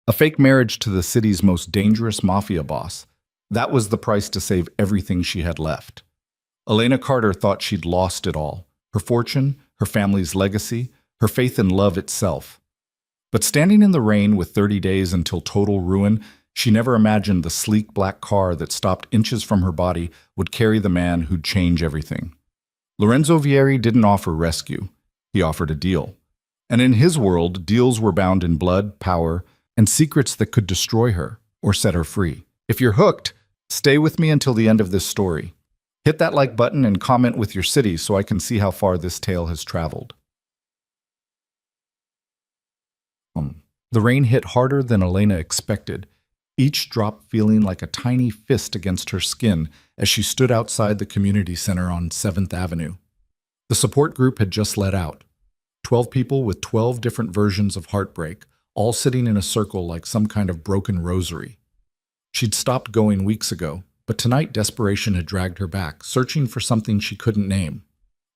A fake marriage to the city's most dangerous mafia boss. That was the price to save everything she had left. Elena Carter thought she'd lost it all. Her fortune, her family's legacy, her faith in love itself. But standing in the rain with 30 days until total ruin, she never imagined the sleek black car that stopped inches from her body would carry the man who'd change everything. Lorenzo Vieri didn't offer rescue. He offered a deal. And in his world, deals were bound in blood, power, and secrets that could destroy her or set her free. If you're hooked, stay with me until the end of this story. Hit that like button and comment with your city so I can see how far this tale has traveled. The rain hit harder than Elena expected, each drop feeling like a tiny fist against her skin as she stood outside the community center on 7th Avenue. The support group had just let out. 12 people with 12 different versions of heartbreak, all sitting in a circle like some kind of broken rosary. She'd stopped going weeks ago, but tonight desperation had dragged her back, searching for something she couldn't name.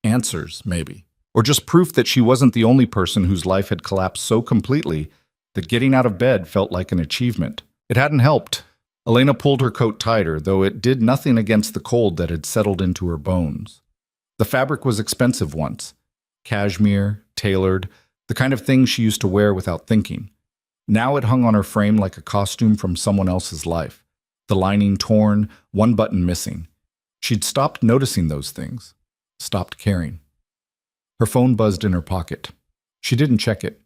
Answers, maybe. Or just proof that she wasn't the only person whose life had collapsed so completely that getting out of bed felt like an achievement. It hadn't helped. Elena pulled her coat tighter, though it did nothing against the cold that had settled into her bones. The fabric was expensive once. Cashmere, tailored, the kind of thing she used to wear without thinking. Now it hung on her frame like a costume from someone else's life. The lining torn, one button missing. She'd stopped noticing those things. Stopped caring. Her phone buzzed in her pocket. She didn't check it.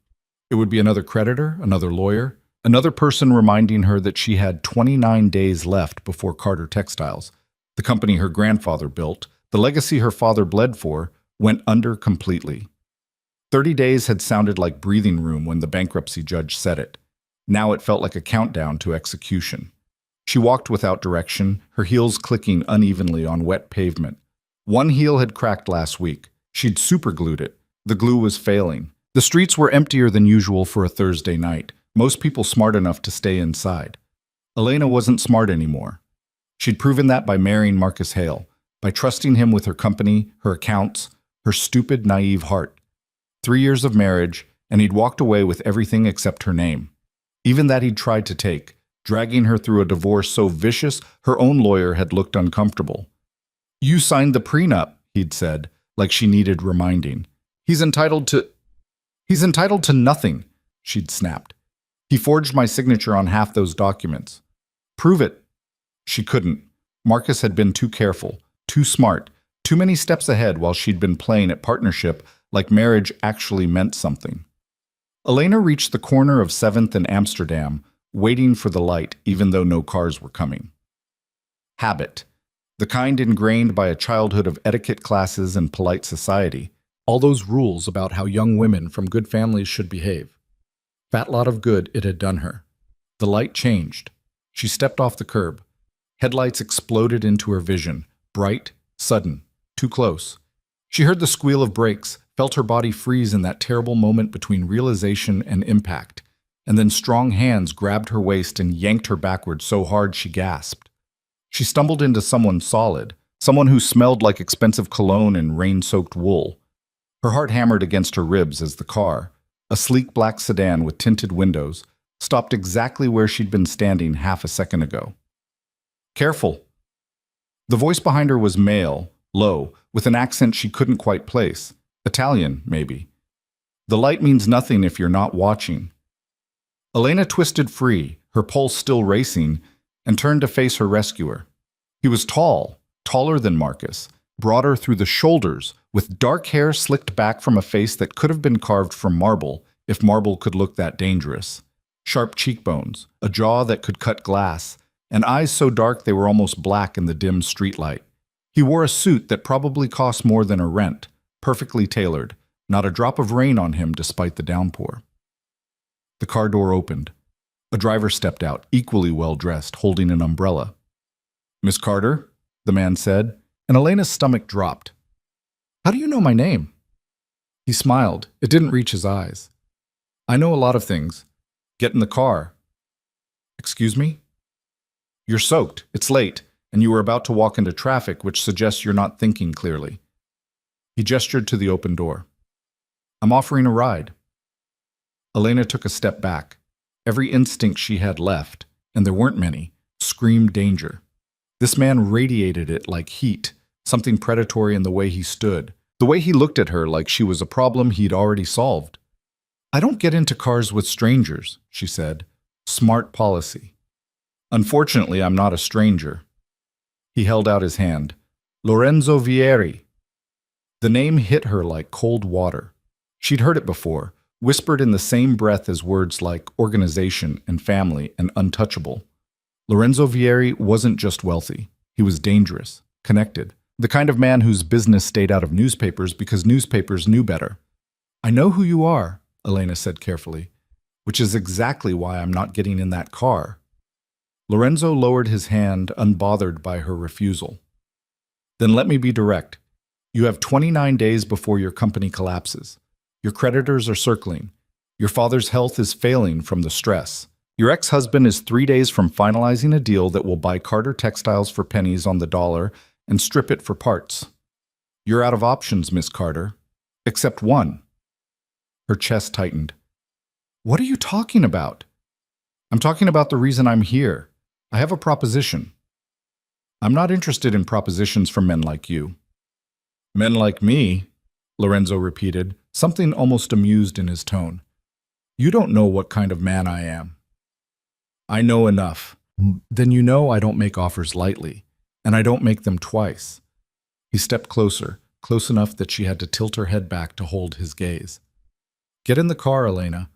It would be another creditor, another lawyer, another person reminding her that she had 29 days left before Carter Textiles, the company her grandfather built, the legacy her father bled for, went under completely. 30 days had sounded like breathing room when the bankruptcy judge said it. Now it felt like a countdown to execution. She walked without direction, her heels clicking unevenly on wet pavement. One heel had cracked last week. She'd superglued it. The glue was failing. The streets were emptier than usual for a Thursday night, most people smart enough to stay inside. Elena wasn't smart anymore. She'd proven that by marrying Marcus Hale, by trusting him with her company, her accounts, her stupid, naive heart. 3 years of marriage, and he'd walked away with everything except her name. Even that he'd tried to take, dragging her through a divorce so vicious her own lawyer had looked uncomfortable. "You signed the prenup," he'd said, like she needed reminding. He's entitled to nothing," she'd snapped. "He forged my signature on half those documents." "Prove it." She couldn't. Marcus had been too careful, too smart, too many steps ahead while she'd been playing at partnership like marriage actually meant something. Elena reached the corner of 7th and Amsterdam, waiting for the light even though no cars were coming. Habit. The kind ingrained by a childhood of etiquette classes and polite society. All those rules about how young women from good families should behave. Fat lot of good it had done her. The light changed. She stepped off the curb. Headlights exploded into her vision, bright, sudden, too close. She heard the squeal of brakes, felt her body freeze in that terrible moment between realization and impact, and then strong hands grabbed her waist and yanked her backward so hard she gasped. She stumbled into someone solid, someone who smelled like expensive cologne and rain-soaked wool. Her heart hammered against her ribs as the car, a sleek black sedan with tinted windows, stopped exactly where she'd been standing half a second ago. "Careful." The voice behind her was male, low, with an accent she couldn't quite place. Italian, maybe. "The light means nothing if you're not watching." Elena twisted free, her pulse still racing, and turned to face her rescuer. He was tall, taller than Marcus, broader through the shoulders, with dark hair slicked back from a face that could have been carved from marble, if marble could look that dangerous. Sharp cheekbones, a jaw that could cut glass, and eyes so dark they were almost black in the dim streetlight. He wore a suit that probably cost more than a rent, perfectly tailored, not a drop of rain on him despite the downpour. The car door opened. A driver stepped out, equally well-dressed, holding an umbrella. "Miss Carter," the man said, and Elena's stomach dropped. "How do you know my name?" He smiled. It didn't reach his eyes. "I know a lot of things. Get in the car." "Excuse me?" "You're soaked. It's late, and you were about to walk into traffic, which suggests you're not thinking clearly." He gestured to the open door. "I'm offering a ride." Elena took a step back. Every instinct she had left, and there weren't many, screamed danger. This man radiated it like heat, something predatory in the way he stood, the way he looked at her like she was a problem he'd already solved. "I don't get into cars with strangers," she said. "Smart policy." "Unfortunately, I'm not a stranger." He held out his hand. "Lorenzo Vieri." The name hit her like cold water. She'd heard it before, whispered in the same breath as words like organization and family and untouchable. Lorenzo Vieri wasn't just wealthy. He was dangerous, connected, the kind of man whose business stayed out of newspapers because newspapers knew better. "I know who you are," Elena said carefully, "which is exactly why I'm not getting in that car." Lorenzo lowered his hand, unbothered by her refusal. "Then let me be direct. You have 29 days before your company collapses. Your creditors are circling. Your father's health is failing from the stress. Your ex-husband is 3 days from finalizing a deal that will buy Carter Textiles for pennies on the dollar and strip it for parts. You're out of options, Miss Carter. Except one." Her chest tightened. "What are you talking about?" "I'm talking about the reason I'm here. I have a proposition." "I'm not interested in propositions from men like you." "Men like me?" Lorenzo repeated, something almost amused in his tone. "You don't know what kind of man I am." "I know enough." "Then you know I don't make offers lightly, and I don't make them twice." He stepped closer, close enough that she had to tilt her head back to hold his gaze. "Get in the car, Elena,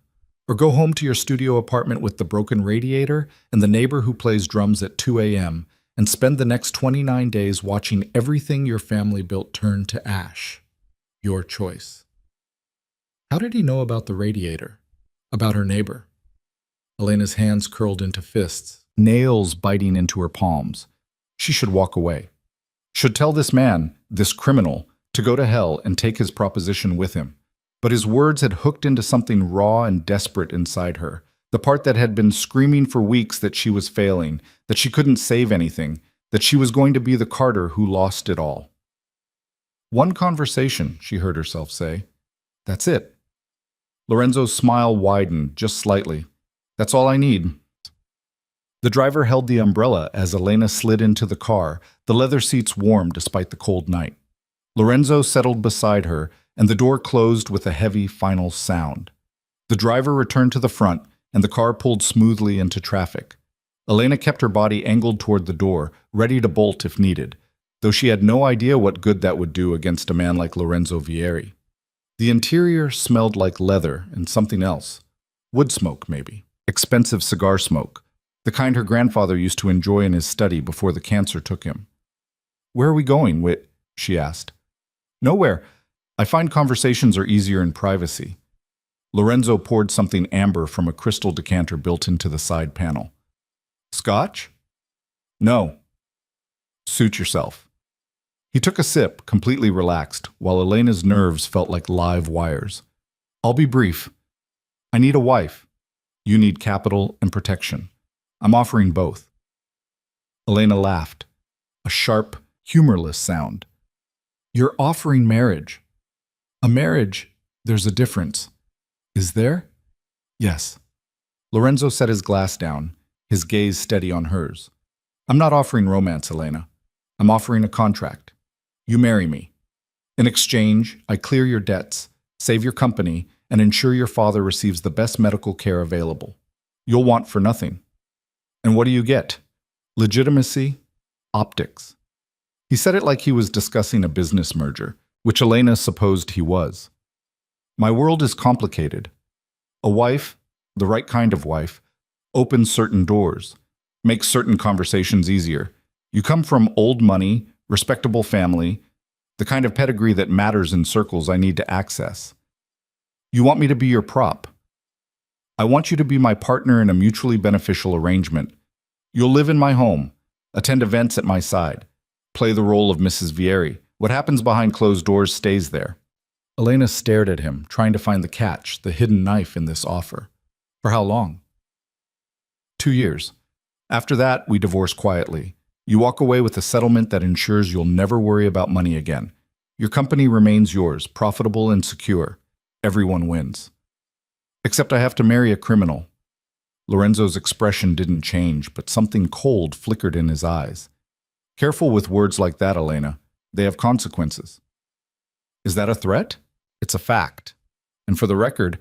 or go home to your studio apartment with the broken radiator and the neighbor who plays drums at 2 a.m., and spend the next 29 days watching everything your family built turn to ash. Your choice." How did he know about the radiator? About her neighbor? Elena's hands curled into fists, nails biting into her palms. She should walk away. Should tell this man, this criminal, to go to hell and take his proposition with him. But his words had hooked into something raw and desperate inside her, the part that had been screaming for weeks that she was failing, that she couldn't save anything, that she was going to be the Carter who lost it all. "One conversation," she heard herself say. "That's it." Lorenzo's smile widened just slightly. "That's all I need." The driver held the umbrella as Elena slid into the car, the leather seats warm despite the cold night. Lorenzo settled beside her, and the door closed with a heavy final sound. The driver returned to the front, and the car pulled smoothly into traffic. Elena kept her body angled toward the door, ready to bolt if needed, though she had no idea what good that would do against a man like Lorenzo Vieri. The interior smelled like leather and something else. Wood smoke, maybe. Expensive cigar smoke. The kind her grandfather used to enjoy in his study before the cancer took him. "Where are we going, Whit?" she asked. "Nowhere. I find conversations are easier in privacy." Lorenzo poured something amber from a crystal decanter built into the side panel. "Scotch?" "No." "Suit yourself." He took a sip, completely relaxed, while Elena's nerves felt like live wires. "I'll be brief. I need a wife. You need capital and protection. I'm offering both." Elena laughed, a sharp, humorless sound. "You're offering marriage." "A marriage, there's a difference." "Is there?" "Yes." Lorenzo set his glass down, his gaze steady on hers. "I'm not offering romance, Elena. I'm offering a contract. You marry me. In exchange, I clear your debts, save your company, and ensure your father receives the best medical care available. You'll want for nothing. And what do you get? Legitimacy, optics." He said it like he was discussing a business merger, which Elena supposed he was. "My world is complicated. A wife, the right kind of wife, opens certain doors, makes certain conversations easier. You come from old money, respectable family, the kind of pedigree that matters in circles I need to access. You want me to be your prop. I want you to be my partner in a mutually beneficial arrangement. You'll live in my home, attend events at my side, play the role of Mrs. Vieri. What happens behind closed doors stays there." Elena stared at him, trying to find the catch, the hidden knife in this offer. "For how long?" 2 years. After that, we divorce quietly. You walk away with a settlement that ensures you'll never worry about money again. Your company remains yours, profitable and secure. Everyone wins. Except I have to marry a criminal." Lorenzo's expression didn't change, but something cold flickered in his eyes. Careful with words like that, Elena. They have consequences. Is that a threat? It's a fact. And for the record,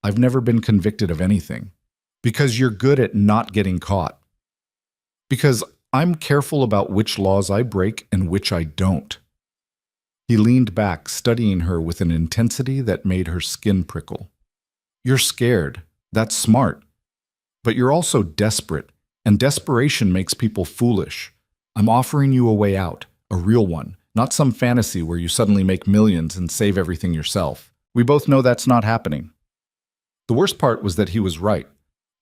I've never been convicted of anything. Because you're good at not getting caught. Because I'm careful about which laws I break and which I don't. He leaned back, studying her with an intensity that made her skin prickle. You're scared. That's smart. But you're also desperate, and desperation makes people foolish. I'm offering you a way out, a real one, not some fantasy where you suddenly make millions and save everything yourself. We both know that's not happening. The worst part was that he was right.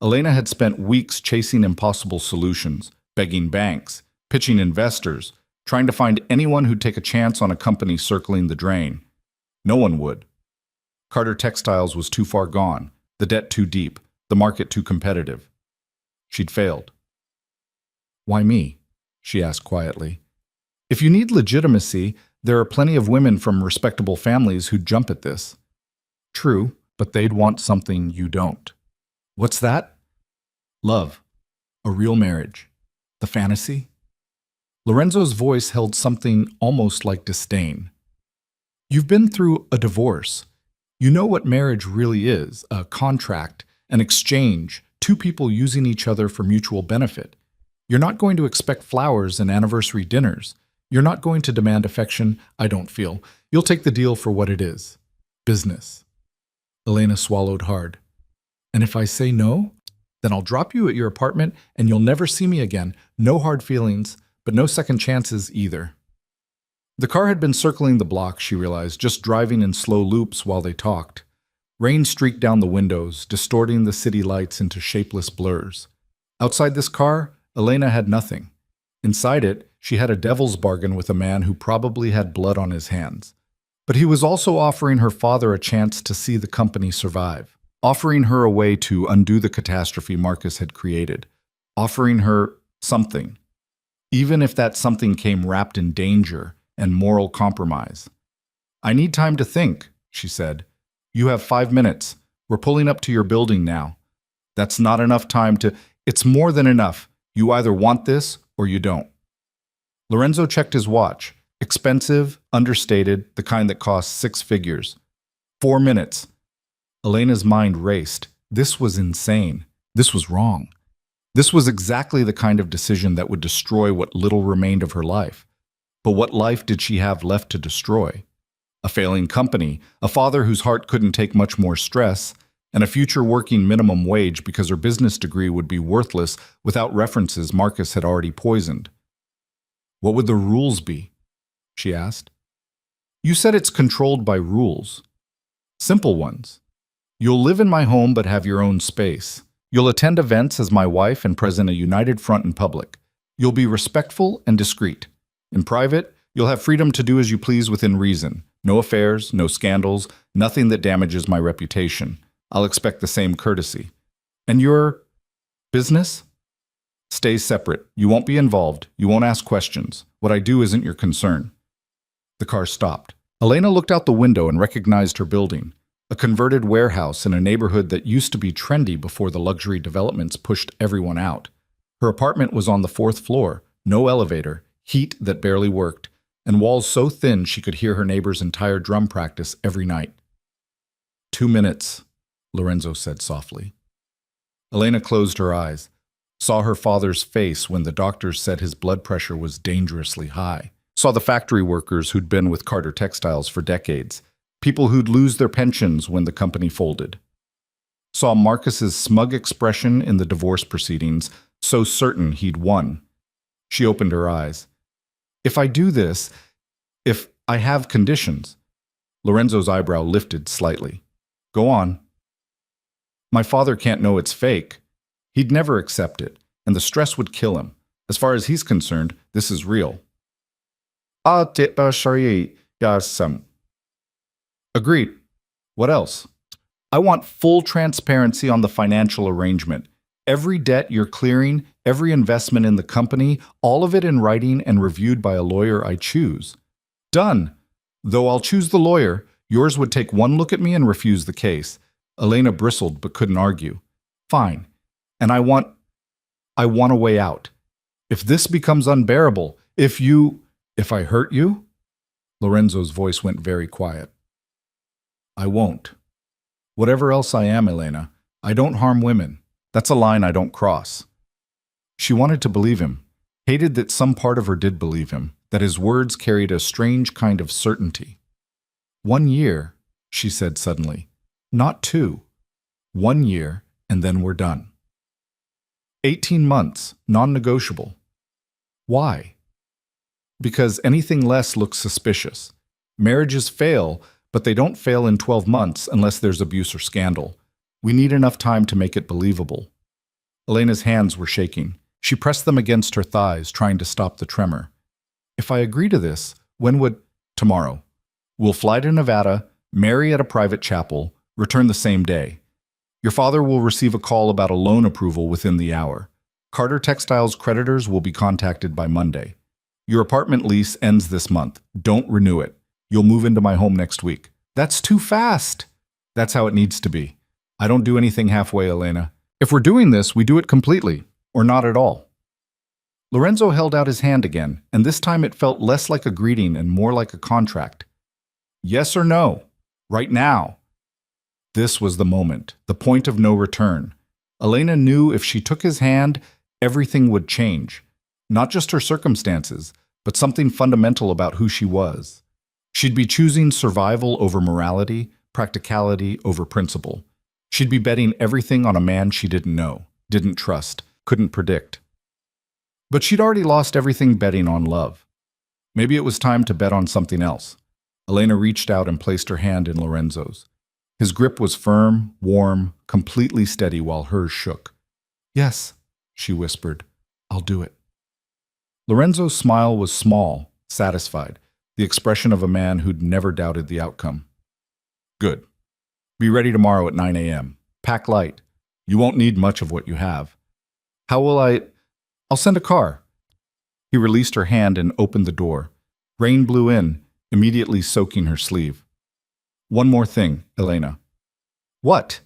Elena had spent weeks chasing impossible solutions, begging banks, pitching investors, trying to find anyone who'd take a chance on a company circling the drain. No one would. Carter Textiles was too far gone, the debt too deep, the market too competitive. She'd failed. Why me? She asked quietly. If you need legitimacy, there are plenty of women from respectable families who'd jump at this. True, but they'd want something you don't. What's that? Love. A real marriage. The fantasy? Lorenzo's voice held something almost like disdain. You've been through a divorce. You know what marriage really is, a contract, an exchange, two people using each other for mutual benefit. You're not going to expect flowers and anniversary dinners. You're not going to demand affection, I don't feel. You'll take the deal for what it is. Business. Elena swallowed hard. And if I say no, then I'll drop you at your apartment and you'll never see me again. No hard feelings, but no second chances either. The car had been circling the block, she realized, just driving in slow loops while they talked. Rain streaked down the windows, distorting the city lights into shapeless blurs. Outside this car, Elena had nothing. Inside it, she had a devil's bargain with a man who probably had blood on his hands. But he was also offering her father a chance to see the company survive, offering her a way to undo the catastrophe Marcus had created, offering her something, even if that something came wrapped in danger and moral compromise. I need time to think, she said. You have 5 minutes. We're pulling up to your building now. That's not enough time to... It's more than enough. You either want this or you don't. Lorenzo checked his watch. Expensive, understated, the kind that costs 6 figures. 4 minutes. Elena's mind raced. This was insane. This was wrong. This was exactly the kind of decision that would destroy what little remained of her life. But what life did she have left to destroy? A failing company, a father whose heart couldn't take much more stress, and a future working minimum wage because her business degree would be worthless without references Marcus had already poisoned. What would the rules be? She asked. You said it's controlled by rules. Simple ones. You'll live in my home but have your own space. You'll attend events as my wife and present a united front in public. You'll be respectful and discreet. In private, you'll have freedom to do as you please within reason. No affairs, no scandals, nothing that damages my reputation. I'll expect the same courtesy. And your business? Stays separate. You won't be involved. You won't ask questions. What I do isn't your concern. The car stopped. Elena looked out the window and recognized her building. A converted warehouse in a neighborhood that used to be trendy before the luxury developments pushed everyone out. Her apartment was on the 4th floor, no elevator, heat that barely worked, and walls so thin she could hear her neighbor's entire drum practice every night. 2 minutes, Lorenzo said softly. Elena closed her eyes, saw her father's face when the doctors said his blood pressure was dangerously high, saw the factory workers who'd been with Carter Textiles for decades, people who'd lose their pensions when the company folded. Saw Marcus's smug expression in the divorce proceedings, so certain he'd won. She opened her eyes. If I do this, if I have conditions... Lorenzo's eyebrow lifted slightly. Go on. My father can't know it's fake. He'd never accept it, and the stress would kill him. As far as he's concerned, this is real. Agreed. What else? I want full transparency on the financial arrangement. Every debt you're clearing, every investment in the company, all of it in writing and reviewed by a lawyer I choose. Done. Though I'll choose the lawyer, yours would take one look at me and refuse the case. Elena bristled but couldn't argue. Fine. And I want a way out. If this becomes unbearable, if I hurt you, Lorenzo's voice went very quiet. I won't. Whatever else I am, Elena, I don't harm women. That's a line I don't cross. She wanted to believe him, hated that some part of her did believe him, that his words carried a strange kind of certainty. 1 year, she said suddenly. Not 2. 1 year, and then we're done. 18 months, non-negotiable. Why? Because anything less looks suspicious. Marriages fail, but they don't fail in 12 months unless there's abuse or scandal. We need enough time to make it believable. Elena's hands were shaking. She pressed them against her thighs, trying to stop the tremor. If I agree to this, when would... Tomorrow. We'll fly to Nevada, marry at a private chapel, return the same day. Your father will receive a call about a loan approval within the hour. Carter Textiles creditors will be contacted by Monday. Your apartment lease ends this month. Don't renew it. You'll move into my home next week. That's too fast. That's how it needs to be. I don't do anything halfway, Elena. If we're doing this, we do it completely, or not at all. Lorenzo held out his hand again, and this time it felt less like a greeting and more like a contract. Yes or no? Right now. This was the moment, the point of no return. Elena knew if she took his hand, everything would change. Not just her circumstances, but something fundamental about who she was. She'd be choosing survival over morality, practicality over principle. She'd be betting everything on a man she didn't know, didn't trust, couldn't predict. But she'd already lost everything betting on love. Maybe it was time to bet on something else. Elena reached out and placed her hand in Lorenzo's. His grip was firm, warm, completely steady while hers shook. Yes, she whispered, I'll do it. Lorenzo's smile was small, satisfied, the expression of a man who'd never doubted the outcome. Good. Be ready tomorrow at 9 a.m. Pack light. You won't need much of what you have. How will I'll send a car. He released her hand and opened the door. Rain blew in, immediately soaking her sleeve. One more thing, Elena. What?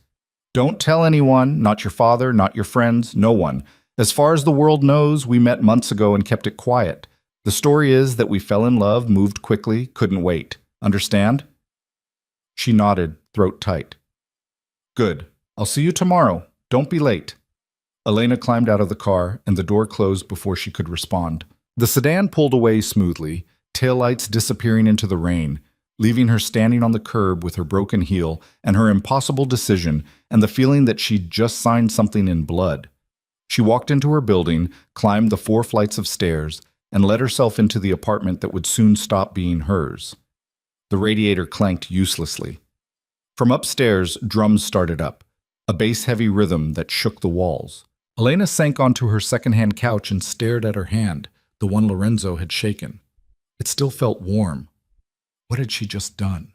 Don't tell anyone, not your father, not your friends, no one. As far as the world knows, we met months ago and kept it quiet. The story is that we fell in love, moved quickly, couldn't wait. Understand? She nodded, throat tight. Good. I'll see you tomorrow. Don't be late. Elena climbed out of the car, and the door closed before she could respond. The sedan pulled away smoothly, taillights disappearing into the rain, leaving her standing on the curb with her broken heel and her impossible decision and the feeling that she'd just signed something in blood. She walked into her building, climbed the 4 flights of stairs, and let herself into the apartment that would soon stop being hers. The radiator clanked uselessly. From upstairs, drums started up, a bass-heavy rhythm that shook the walls. Elena sank onto her second-hand couch and stared at her hand, the one Lorenzo had shaken. It still felt warm. What had she just done?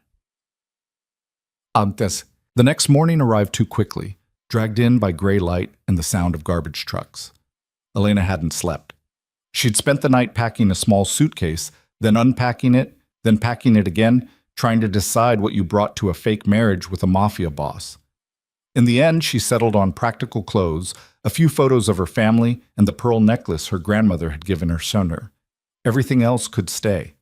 The next morning arrived too quickly, dragged in by gray light and the sound of garbage trucks. Elena hadn't slept. She'd spent the night packing a small suitcase, then unpacking it, then packing it again, trying to decide what you brought to a fake marriage with a mafia boss. In the end, she settled on practical clothes, a few photos of her family, and the pearl necklace her grandmother had given her son. Everything else could stay.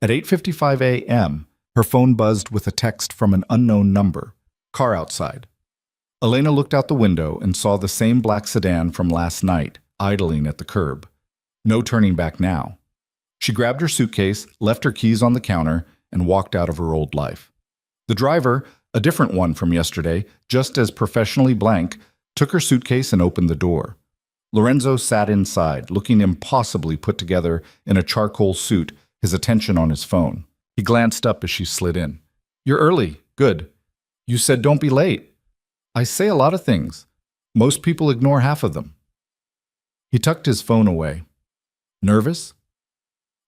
At 8:55 a.m., her phone buzzed with a text from an unknown number. Car outside. Elena looked out the window and saw the same black sedan from last night, idling at the curb. No turning back now. She grabbed her suitcase, left her keys on the counter, and walked out of her old life. The driver, a different one from yesterday, just as professionally blank, took her suitcase and opened the door. Lorenzo sat inside, looking impossibly put together in a charcoal suit, his attention on his phone. He glanced up as she slid in. You're early. Good. You said don't be late. I say a lot of things. Most people ignore half of them. He tucked his phone away. Nervous?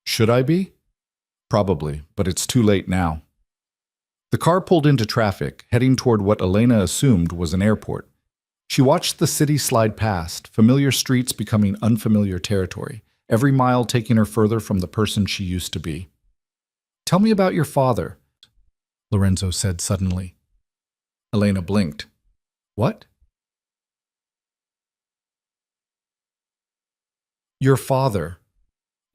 Should I be? Probably, but it's too late now. The car pulled into traffic, heading toward what Elena assumed was an airport. She watched the city slide past, familiar streets becoming unfamiliar territory, every mile taking her further from the person she used to be. Tell me about your father, Lorenzo said suddenly. Elena blinked. What? Your father,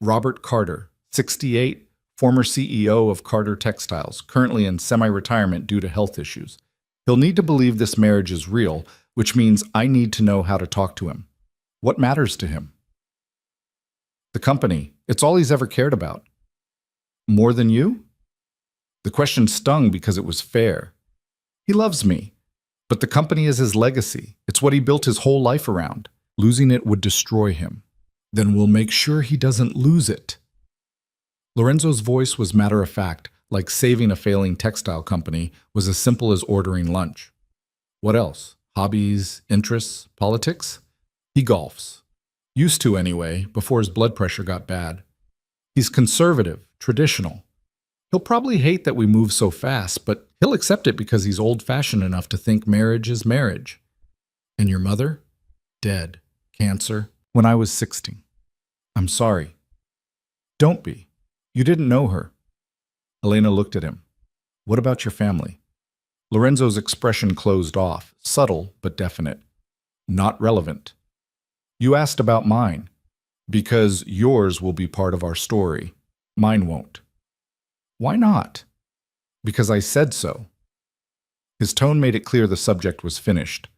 Robert Carter, 68, former CEO of Carter Textiles, currently in semi-retirement due to health issues. He'll need to believe this marriage is real, which means I need to know how to talk to him. What matters to him? The company. It's all he's ever cared about. More than you? The question stung because it was fair. He loves me, but the company is his legacy. It's what he built his whole life around. Losing it would destroy him. Then we'll make sure he doesn't lose it. Lorenzo's voice was matter-of-fact, like saving a failing textile company was as simple as ordering lunch. What else? Hobbies, interests, politics? He golfs. Used to anyway, before his blood pressure got bad. He's conservative, traditional. He'll probably hate that we move so fast, but he'll accept it because he's old-fashioned enough to think marriage is marriage. And your mother? Dead. Cancer. When I was 16. I'm sorry. Don't be. You didn't know her. Elena looked at him. What about your family? Lorenzo's expression closed off, subtle but definite. Not relevant. You asked about mine. Because yours will be part of our story. Mine won't. Why not? Because I said so. His tone made it clear the subject was finished.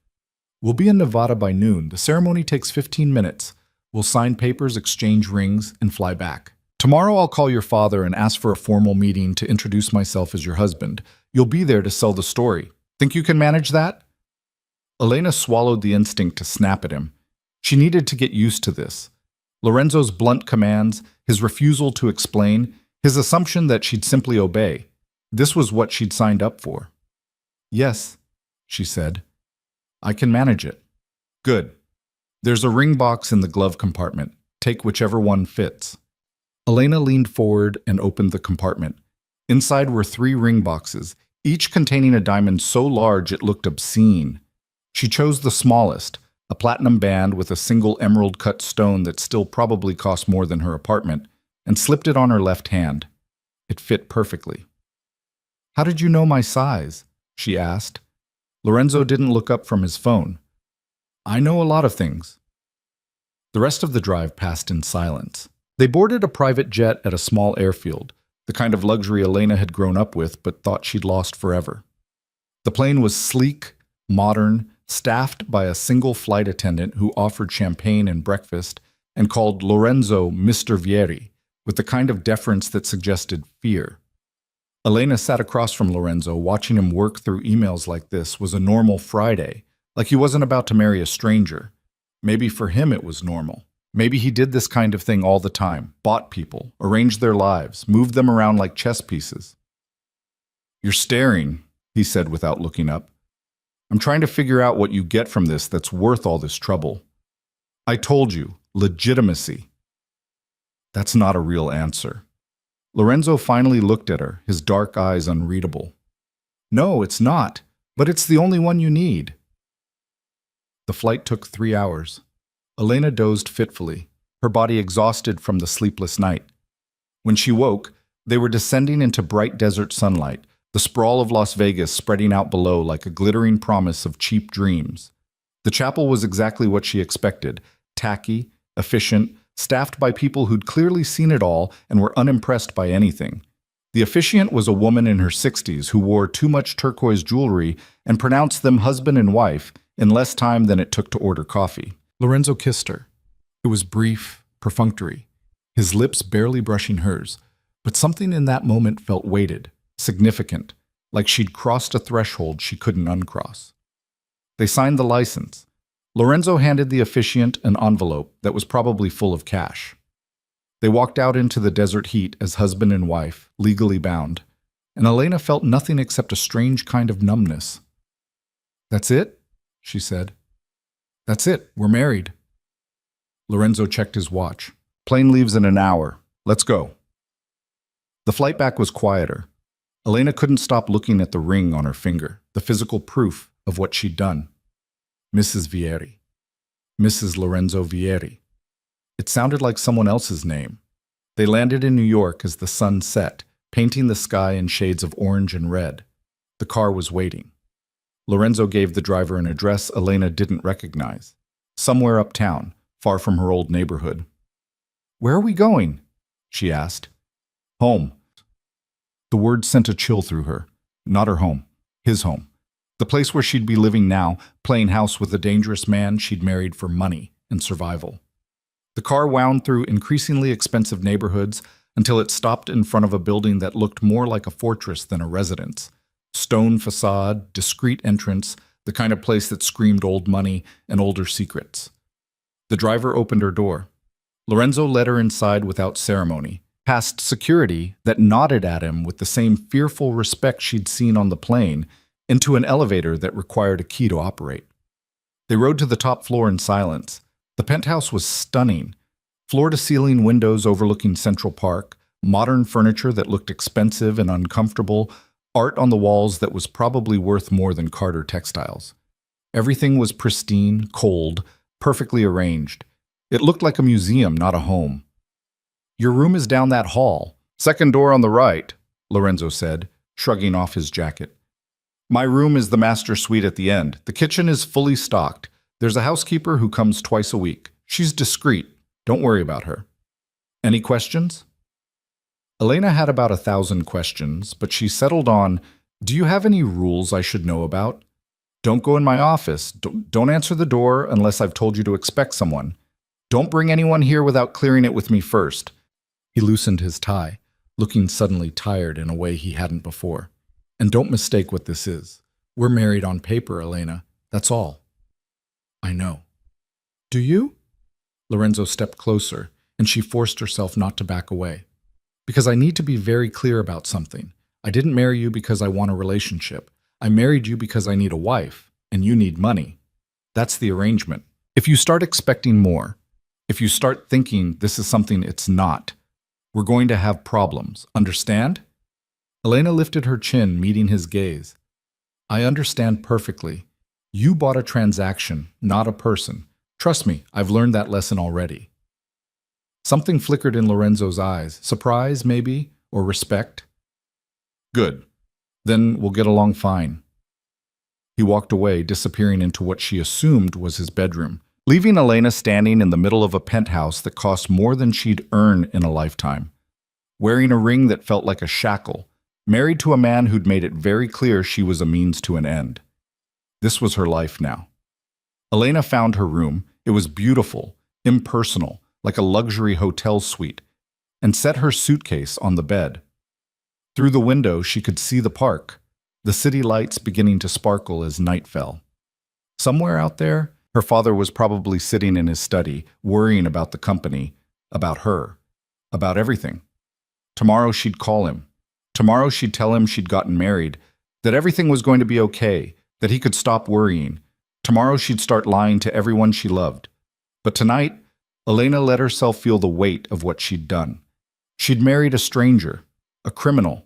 We'll be in Nevada by noon. The ceremony takes 15 minutes. We'll sign papers, exchange rings, and fly back. Tomorrow I'll call your father and ask for a formal meeting to introduce myself as your husband. You'll be there to sell the story. Think you can manage that? Elena swallowed the instinct to snap at him. She needed to get used to this. Lorenzo's blunt commands, his refusal to explain, his assumption that she'd simply obey. This was what she'd signed up for. Yes, she said. I can manage it. Good. There's a ring box in the glove compartment. Take whichever one fits. Elena leaned forward and opened the compartment. Inside were 3 ring boxes, each containing a diamond so large it looked obscene. She chose the smallest, a platinum band with a single emerald-cut stone that still probably cost more than her apartment, and slipped it on her left hand. It fit perfectly. How did you know my size? She asked. Lorenzo didn't look up from his phone. I know a lot of things. The rest of the drive passed in silence. They boarded a private jet at a small airfield, the kind of luxury Elena had grown up with but thought she'd lost forever. The plane was sleek, modern, staffed by a single flight attendant who offered champagne and breakfast and called Lorenzo Mr. Vieri, with the kind of deference that suggested fear. Elena sat across from Lorenzo, watching him work through emails like this was a normal Friday, like he wasn't about to marry a stranger. Maybe for him it was normal. Maybe he did this kind of thing all the time, bought people, arranged their lives, moved them around like chess pieces. You're staring, he said without looking up. I'm trying to figure out what you get from this that's worth all this trouble. I told you, legitimacy. That's not a real answer. Lorenzo finally looked at her, his dark eyes unreadable. No, it's not, but it's the only one you need. The flight took 3 hours. Elena dozed fitfully, her body exhausted from the sleepless night. When she woke, they were descending into bright desert sunlight, the sprawl of Las Vegas spreading out below like a glittering promise of cheap dreams. The chapel was exactly what she expected, tacky, efficient, staffed by people who'd clearly seen it all and were unimpressed by anything. The officiant was a woman in her 60s who wore too much turquoise jewelry and pronounced them husband and wife in less time than it took to order coffee. Lorenzo kissed her. It was brief, perfunctory, his lips barely brushing hers, but something in that moment felt weighted, significant, like she'd crossed a threshold she couldn't uncross. They signed the license. Lorenzo handed the officiant an envelope that was probably full of cash. They walked out into the desert heat as husband and wife, legally bound, and Elena felt nothing except a strange kind of numbness. That's it? She said. That's it. We're married. Lorenzo checked his watch. Plane leaves in an hour. Let's go. The flight back was quieter. Elena couldn't stop looking at the ring on her finger, the physical proof of what she'd done. Mrs. Vieri. Mrs. Lorenzo Vieri. It sounded like someone else's name. They landed in New York as the sun set, painting the sky in shades of orange and red. The car was waiting. Lorenzo gave the driver an address Elena didn't recognize. Somewhere uptown, far from her old neighborhood. Where are we going? She asked. Home. The word sent a chill through her. Not her home. His home. The place where she'd be living now, playing house with a dangerous man she'd married for money and survival. The car wound through increasingly expensive neighborhoods until it stopped in front of a building that looked more like a fortress than a residence. Stone facade, discreet entrance, the kind of place that screamed old money and older secrets. The driver opened her door. Lorenzo led her inside without ceremony, past security that nodded at him with the same fearful respect she'd seen on the plane, into an elevator that required a key to operate. They rode to the top floor in silence. The penthouse was stunning. Floor-to-ceiling windows overlooking Central Park, modern furniture that looked expensive and uncomfortable, art on the walls that was probably worth more than Carter textiles. Everything was pristine, cold, perfectly arranged. It looked like a museum, not a home. Your room is down that hall. Second door on the right, Lorenzo said, shrugging off his jacket. My room is the master suite at the end. The kitchen is fully stocked. There's a housekeeper who comes twice a week. She's discreet. Don't worry about her. Any questions? Elena had about 1,000 questions, but she settled on, do you have any rules I should know about? Don't go in my office. Don't answer the door unless I've told you to expect someone. Don't bring anyone here without clearing it with me first. He loosened his tie, looking suddenly tired in a way he hadn't before. And don't mistake what this is. We're married on paper, Elena. That's all. I know. Do you? Lorenzo stepped closer, and she forced herself not to back away. Because I need to be very clear about something. I didn't marry you because I want a relationship. I married you because I need a wife, and you need money. That's the arrangement. If you start expecting more, if you start thinking this is something it's not, we're going to have problems. Understand? Elena lifted her chin, meeting his gaze. I understand perfectly. You bought a transaction, not a person. Trust me, I've learned that lesson already. Something flickered in Lorenzo's eyes. Surprise, maybe, or respect? Good. Then we'll get along fine. He walked away, disappearing into what she assumed was his bedroom, leaving Elena standing in the middle of a penthouse that cost more than she'd earn in a lifetime, wearing a ring that felt like a shackle, married to a man who'd made it very clear she was a means to an end. This was her life now. Elena found her room. It was beautiful, impersonal, like a luxury hotel suite, and set her suitcase on the bed. Through the window, she could see the park, the city lights beginning to sparkle as night fell. Somewhere out there, her father was probably sitting in his study, worrying about the company, about her, about everything. Tomorrow she'd call him. Tomorrow she'd tell him she'd gotten married, that everything was going to be okay, that he could stop worrying. Tomorrow she'd start lying to everyone she loved. But tonight, Elena let herself feel the weight of what she'd done. She'd married a stranger, a criminal,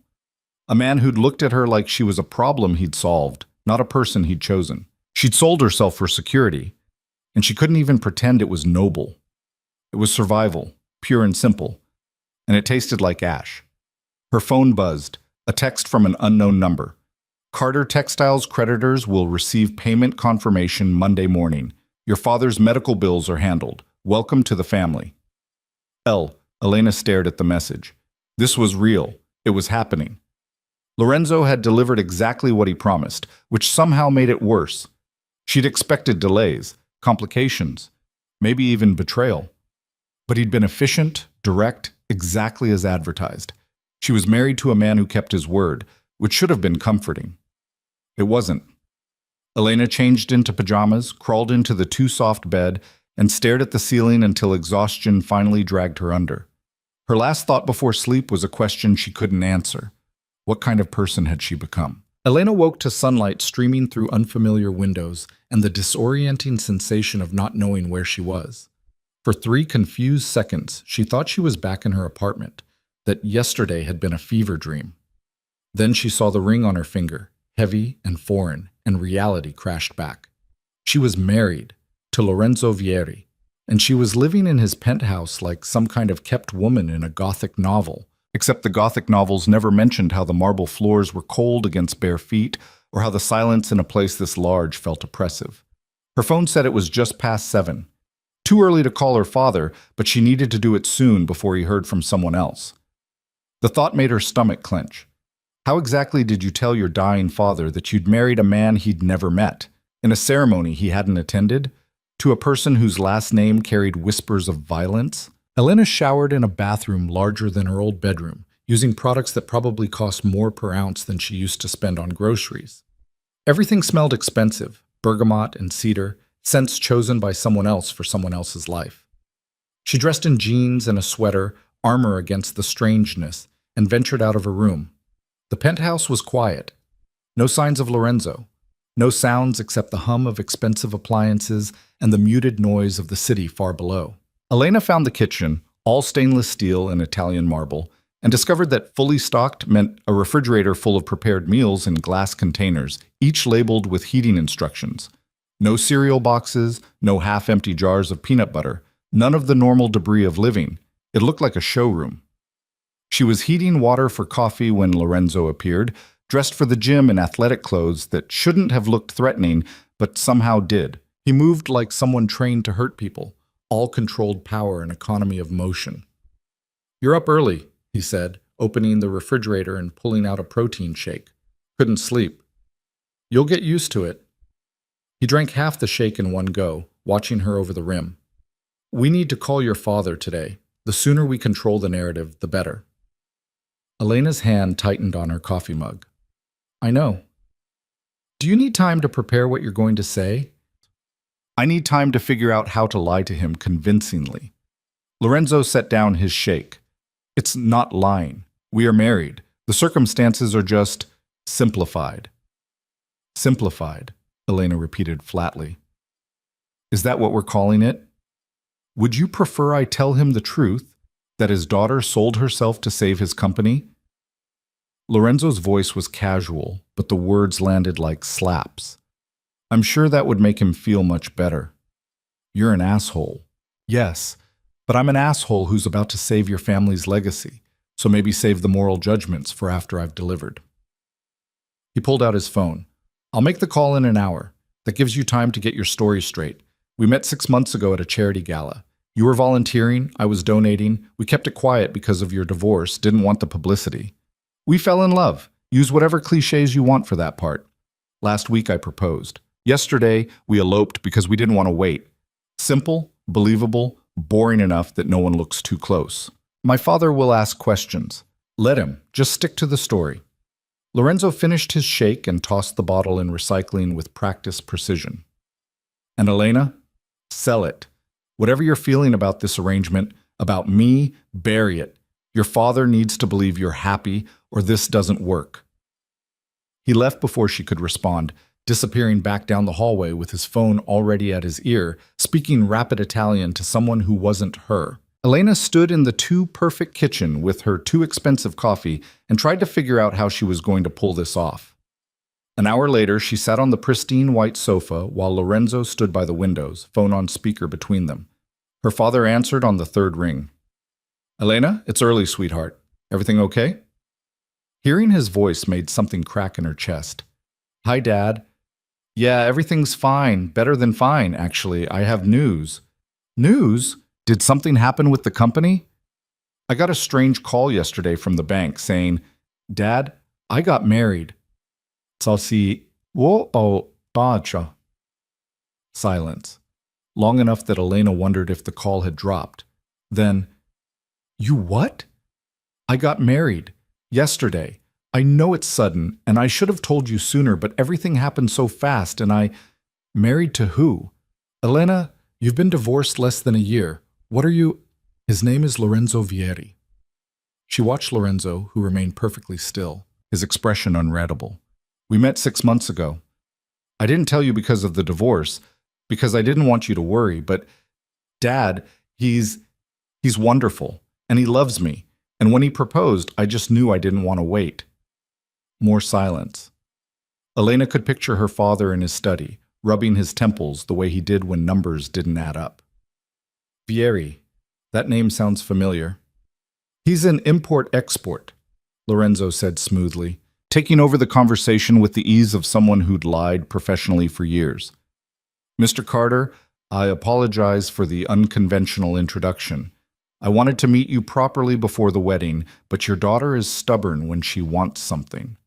a man who'd looked at her like she was a problem he'd solved, not a person he'd chosen. She'd sold herself for security, and she couldn't even pretend it was noble. It was survival, pure and simple, and it tasted like ash. Her phone buzzed, a text from an unknown number. Carter Textiles creditors will receive payment confirmation Monday morning. Your father's medical bills are handled. Welcome to the family. Elena stared at the message. This was real. It was happening. Lorenzo had delivered exactly what he promised, which somehow made it worse. She'd expected delays, complications, maybe even betrayal. But he'd been efficient, direct, exactly as advertised. She was married to a man who kept his word, which should have been comforting. It wasn't. Elena changed into pajamas, crawled into the too-soft bed, and stared at the ceiling until exhaustion finally dragged her under. Her last thought before sleep was a question she couldn't answer. What kind of person had she become? Elena woke to sunlight streaming through unfamiliar windows and the disorienting sensation of not knowing where she was. For 3 confused seconds, she thought she was back in her apartment, that yesterday had been a fever dream. Then she saw the ring on her finger, heavy and foreign, and reality crashed back. She was married to Lorenzo Vieri, and she was living in his penthouse like some kind of kept woman in a Gothic novel, except the Gothic novels never mentioned how the marble floors were cold against bare feet or how the silence in a place this large felt oppressive. Her phone said it was just past 7. Too early to call her father, but she needed to do it soon before he heard from someone else. The thought made her stomach clench. How exactly did you tell your dying father that you'd married a man he'd never met, in a ceremony he hadn't attended, to a person whose last name carried whispers of violence? Elena showered in a bathroom larger than her old bedroom, using products that probably cost more per ounce than she used to spend on groceries. Everything smelled expensive, bergamot and cedar, scents chosen by someone else for someone else's life. She dressed in jeans and a sweater, armor against the strangeness, and ventured out of her room. The penthouse was quiet. No signs of Lorenzo. No sounds except the hum of expensive appliances and the muted noise of the city far below. Elena found the kitchen, all stainless steel and Italian marble, and discovered that fully stocked meant a refrigerator full of prepared meals in glass containers, each labeled with heating instructions. No cereal boxes, no half-empty jars of peanut butter, none of the normal debris of living. It looked like a showroom. She was heating water for coffee when Lorenzo appeared, dressed for the gym in athletic clothes that shouldn't have looked threatening, but somehow did. He moved like someone trained to hurt people, all controlled power and economy of motion. "You're up early," he said, opening the refrigerator and pulling out a protein shake. "Couldn't sleep." "You'll get used to it." He drank half the shake in one go, watching her over the rim. "We need to call your father today. The sooner we control the narrative, the better." Elena's hand tightened on her coffee mug. "I know. Do you need time to prepare what you're going to say?" "I need time to figure out how to lie to him convincingly." Lorenzo set down his shake. "It's not lying. We are married. The circumstances are just simplified." "Simplified," Elena repeated flatly. "Is that what we're calling it? Would you prefer I tell him the truth, that his daughter sold herself to save his company?" Lorenzo's voice was casual, but the words landed like slaps. "I'm sure that would make him feel much better." "You're an asshole." "Yes, but I'm an asshole who's about to save your family's legacy, so maybe save the moral judgments for after I've delivered." He pulled out his phone. "I'll make the call in an hour. That gives you time to get your story straight. We met 6 months ago at a charity gala. You were volunteering, I was donating. We kept it quiet because of your divorce, didn't want the publicity. We fell in love. Use whatever cliches you want for that part. Last week I proposed. Yesterday we eloped because we didn't want to wait. Simple, believable, boring enough that no one looks too close. My father will ask questions. Let him. Just stick to the story." Lorenzo finished his shake and tossed the bottle in recycling with practiced precision. "And Elena, sell it. Whatever you're feeling about this arrangement, about me, bury it. Your father needs to believe you're happy, or this doesn't work." He left before she could respond, disappearing back down the hallway with his phone already at his ear, speaking rapid Italian to someone who wasn't her. Elena stood in the too-perfect kitchen with her too-expensive coffee and tried to figure out how she was going to pull this off. An hour later, she sat on the pristine white sofa while Lorenzo stood by the windows, phone on speaker between them. Her father answered on the third ring. "Elena, it's early, sweetheart. Everything okay?" Hearing his voice made something crack in her chest. "Hi, Dad. Yeah, everything's fine. Better than fine, actually. I have news." "News? Did something happen with the company?" "I got a strange call yesterday from the bank saying, 'Dad, I got married.'" Silence. Long enough that Elena wondered if the call had dropped. Then, "You what?" "I got married. Yesterday. I know it's sudden, and I should have told you sooner, but everything happened so fast, and I—" "Married to who?" "Elena, you've been divorced less than a year. What are you—" "His name is Lorenzo Vieri." She watched Lorenzo, who remained perfectly still, his expression unreadable. "We met 6 months ago. I didn't tell you because of the divorce, because I didn't want you to worry, but Dad, he's wonderful, and he loves me, and when he proposed, I just knew I didn't want to wait." More silence. Elena could picture her father in his study, rubbing his temples the way he did when numbers didn't add up. "Vieri, that name sounds familiar." "He's an import-export," Lorenzo said smoothly, taking over the conversation with the ease of someone who'd lied professionally for years. "Mr. Carter, I apologize for the unconventional introduction. I wanted to meet you properly before the wedding, but your daughter is stubborn when she wants something.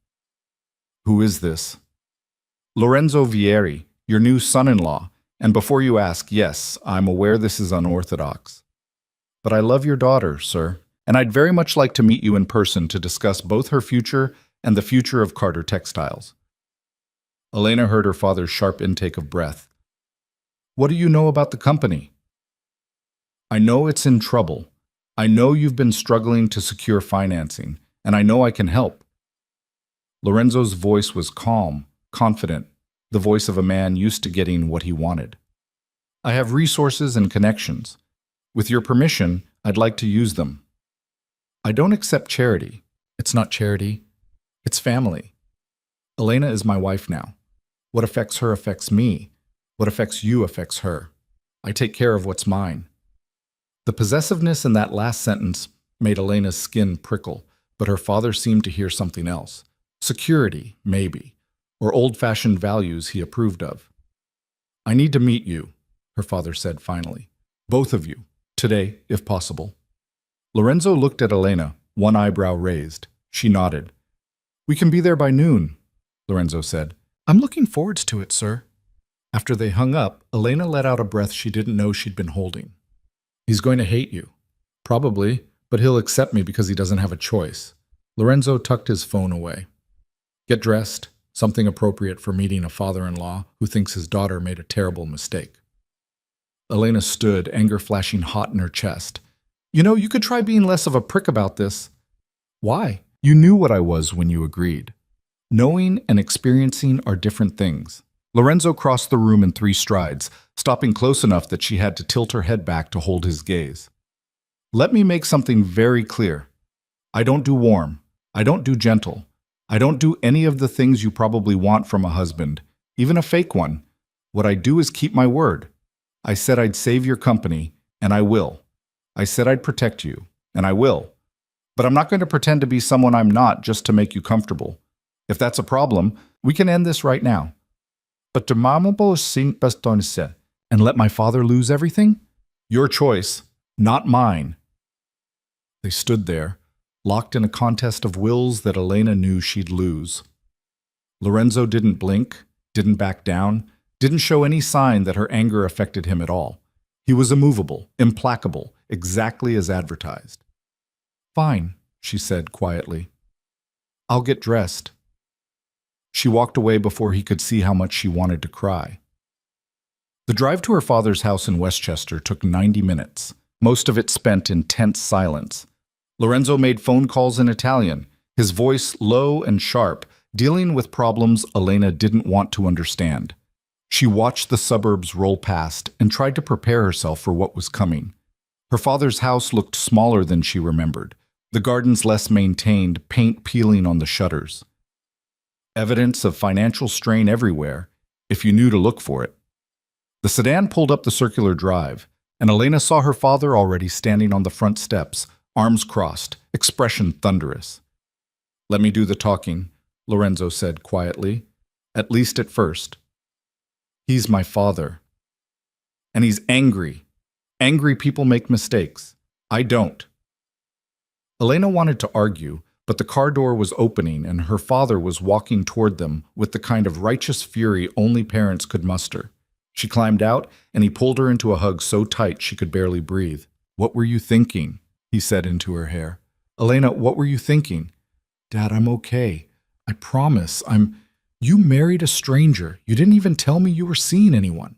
Who is this? Lorenzo Vieri, your new son-in-law. And before you ask, yes, I'm aware this is unorthodox. But I love your daughter, sir, and I'd very much like to meet you in person to discuss both her future and the future of Carter Textiles. Elena heard her father's sharp intake of breath. What do you know about the company? I know it's in trouble. I know you've been struggling to secure financing, and I know I can help. Lorenzo's voice was calm, confident, the voice of a man used to getting what he wanted. I have resources and connections. With your permission, I'd like to use them. I don't accept charity. It's not charity. It's family. Elena is my wife now. What affects her affects me. What affects you affects her. I take care of what's mine. The possessiveness in that last sentence made Elena's skin prickle, but her father seemed to hear something else. Security, maybe, or old-fashioned values he approved of. I need to meet you, her father said finally. Both of you, today, if possible. Lorenzo looked at Elena, one eyebrow raised. She nodded. We can be there by noon, Lorenzo said. I'm looking forward to it, sir. After they hung up, Elena let out a breath she didn't know she'd been holding. He's going to hate you. Probably, but he'll accept me because he doesn't have a choice. Lorenzo tucked his phone away. Get dressed, something appropriate for meeting a father-in-law who thinks his daughter made a terrible mistake. Elena stood, anger flashing hot in her chest. You know, you could try being less of a prick about this. Why? You knew what I was when you agreed. Knowing and experiencing are different things. Lorenzo crossed the room in 3 strides, stopping close enough that she had to tilt her head back to hold his gaze. Let me make something very clear. I don't do warm. I don't do gentle. I don't do any of the things you probably want from a husband, even a fake one. What I do is keep my word. I said I'd save your company, and I will. I said I'd protect you, and I will. But I'm not going to pretend to be someone I'm not just to make you comfortable. If that's a problem, we can end this right now. But and let my father lose everything? Your choice, not mine. They stood there, locked in a contest of wills that Elena knew she'd lose. Lorenzo didn't blink, didn't back down, didn't show any sign that her anger affected him at all. He was immovable, implacable, exactly as advertised. Fine, she said quietly. I'll get dressed. She walked away before he could see how much she wanted to cry. The drive to her father's house in Westchester took 90 minutes, most of it spent in tense silence. Lorenzo made phone calls in Italian, his voice low and sharp, dealing with problems Elena didn't want to understand. She watched the suburbs roll past and tried to prepare herself for what was coming. Her father's house looked smaller than she remembered, the gardens less maintained, paint peeling on the shutters. Evidence of financial strain everywhere, if you knew to look for it. The sedan pulled up the circular drive, and Elena saw her father already standing on the front steps, arms crossed, expression thunderous. Let me do the talking, Lorenzo said quietly, at least at first. He's my father. And he's angry. Angry people make mistakes. I don't. Elena wanted to argue, but the car door was opening and her father was walking toward them with the kind of righteous fury only parents could muster. She climbed out, and he pulled her into a hug so tight she could barely breathe. What were you thinking? He said into her hair. Elena, what were you thinking? Dad, I'm okay. I promise. You married a stranger. You didn't even tell me you were seeing anyone.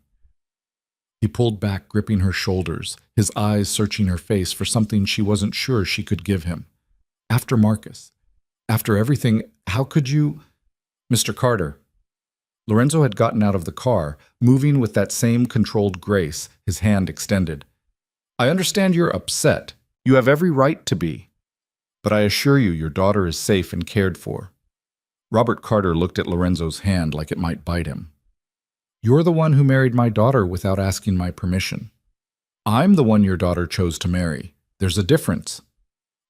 He pulled back, gripping her shoulders, his eyes searching her face for something she wasn't sure she could give him. After Marcus, after everything, how could you... Mr. Carter. Lorenzo had gotten out of the car, moving with that same controlled grace, his hand extended. I understand you're upset. You have every right to be. But I assure you your daughter is safe and cared for. Robert Carter looked at Lorenzo's hand like it might bite him. You're the one who married my daughter without asking my permission. I'm the one your daughter chose to marry. There's a difference.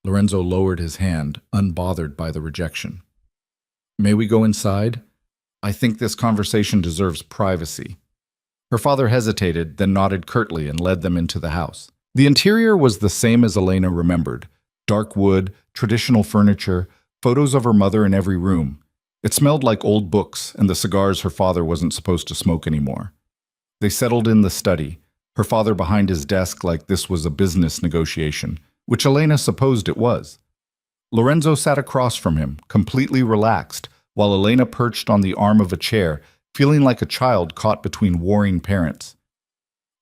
Lorenzo lowered his hand, unbothered by the rejection. May we go inside? I think this conversation deserves privacy. Her father hesitated, then nodded curtly and led them into the house. The interior was the same as Elena remembered. Dark wood, traditional furniture, photos of her mother in every room. It smelled like old books and the cigars her father wasn't supposed to smoke anymore. They settled in the study, her father behind his desk like this was a business negotiation, which Elena supposed it was. Lorenzo sat across from him, completely relaxed, while Elena perched on the arm of a chair, feeling like a child caught between warring parents.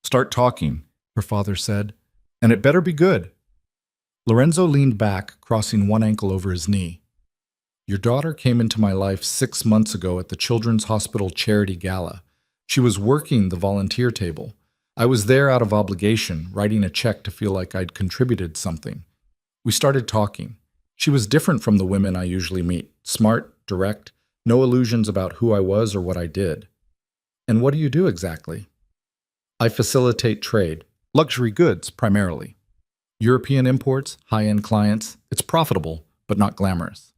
"Start talking," her father said, "and it better be good." Lorenzo leaned back, crossing one ankle over his knee. "Your daughter came into my life 6 months ago at the Children's Hospital Charity Gala. She was working the volunteer table. I was there out of obligation, writing a check to feel like I'd contributed something. We started talking. She was different from the women I usually meet, smart, direct, no illusions about who I was or what I did." "And what do you do exactly?" "I facilitate trade, luxury goods primarily. European imports, high-end clients. It's profitable, but not glamorous."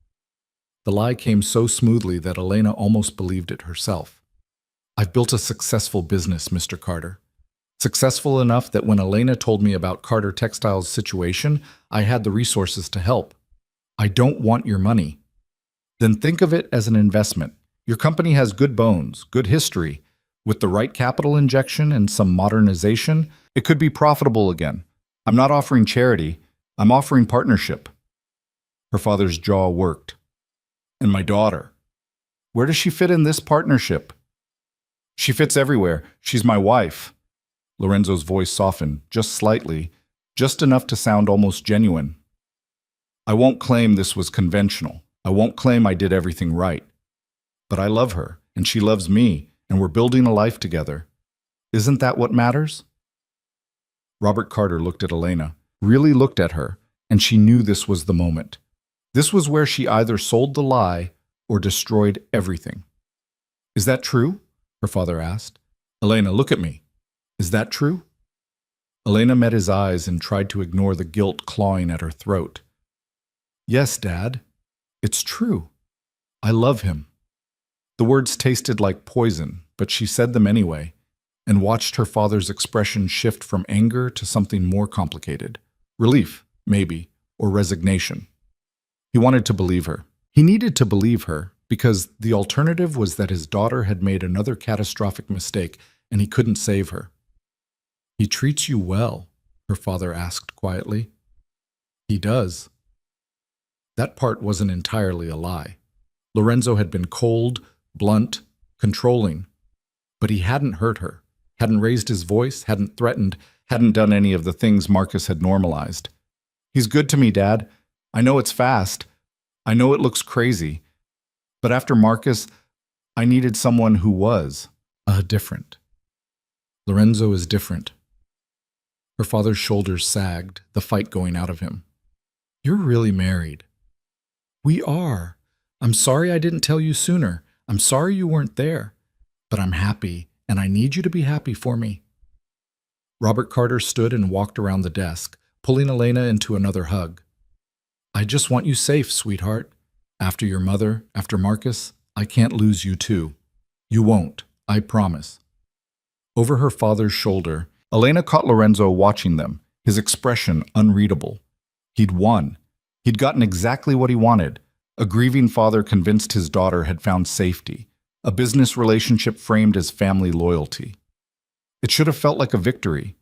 The lie came so smoothly that Elena almost believed it herself. "I've built a successful business, Mr. Carter. Successful enough that when Elena told me about Carter Textiles' situation, I had the resources to help. I don't want your money." "Then think of it as an investment. Your company has good bones, good history. With the right capital injection and some modernization, it could be profitable again. I'm not offering charity. I'm offering partnership." Her father's jaw worked. "And my daughter? Where does she fit in this partnership?" "She fits everywhere. She's my wife." Lorenzo's voice softened, just slightly, just enough to sound almost genuine. "I won't claim this was conventional. I won't claim I did everything right. But I love her, and she loves me, and we're building a life together. Isn't that what matters?" Robert Carter looked at Elena, really looked at her, and she knew this was the moment. This was where she either sold the lie or destroyed everything. "Is that true?" her father asked. "Elena, look at me. Is that true?" Elena met his eyes and tried to ignore the guilt clawing at her throat. "Yes, Dad. It's true. I love him." The words tasted like poison, but she said them anyway, and watched her father's expression shift from anger to something more complicated. Relief, maybe, or resignation. He wanted to believe her. He needed to believe her, because the alternative was that his daughter had made another catastrophic mistake and he couldn't save her. "He treats you well?" her father asked quietly. "He does." That part wasn't entirely a lie. Lorenzo had been cold, blunt, controlling, but he hadn't hurt her, hadn't raised his voice, hadn't threatened, hadn't done any of the things Marcus had normalized. "He's good to me, Dad. I know it's fast. I know it looks crazy. But after Marcus, I needed someone who was different. Lorenzo is different." Her father's shoulders sagged, the fight going out of him. "You're really married." "We are. I'm sorry I didn't tell you sooner. I'm sorry you weren't there. But I'm happy, and I need you to be happy for me." Robert Carter stood and walked around the desk, pulling Elena into another hug. "I just want you safe, sweetheart. After your mother, after Marcus, I can't lose you too. You won't, I promise." Over her father's shoulder, Elena caught Lorenzo watching them, his expression unreadable. He'd won. He'd gotten exactly what he wanted. A grieving father convinced his daughter had found safety, a business relationship framed as family loyalty. It should have felt like a victory.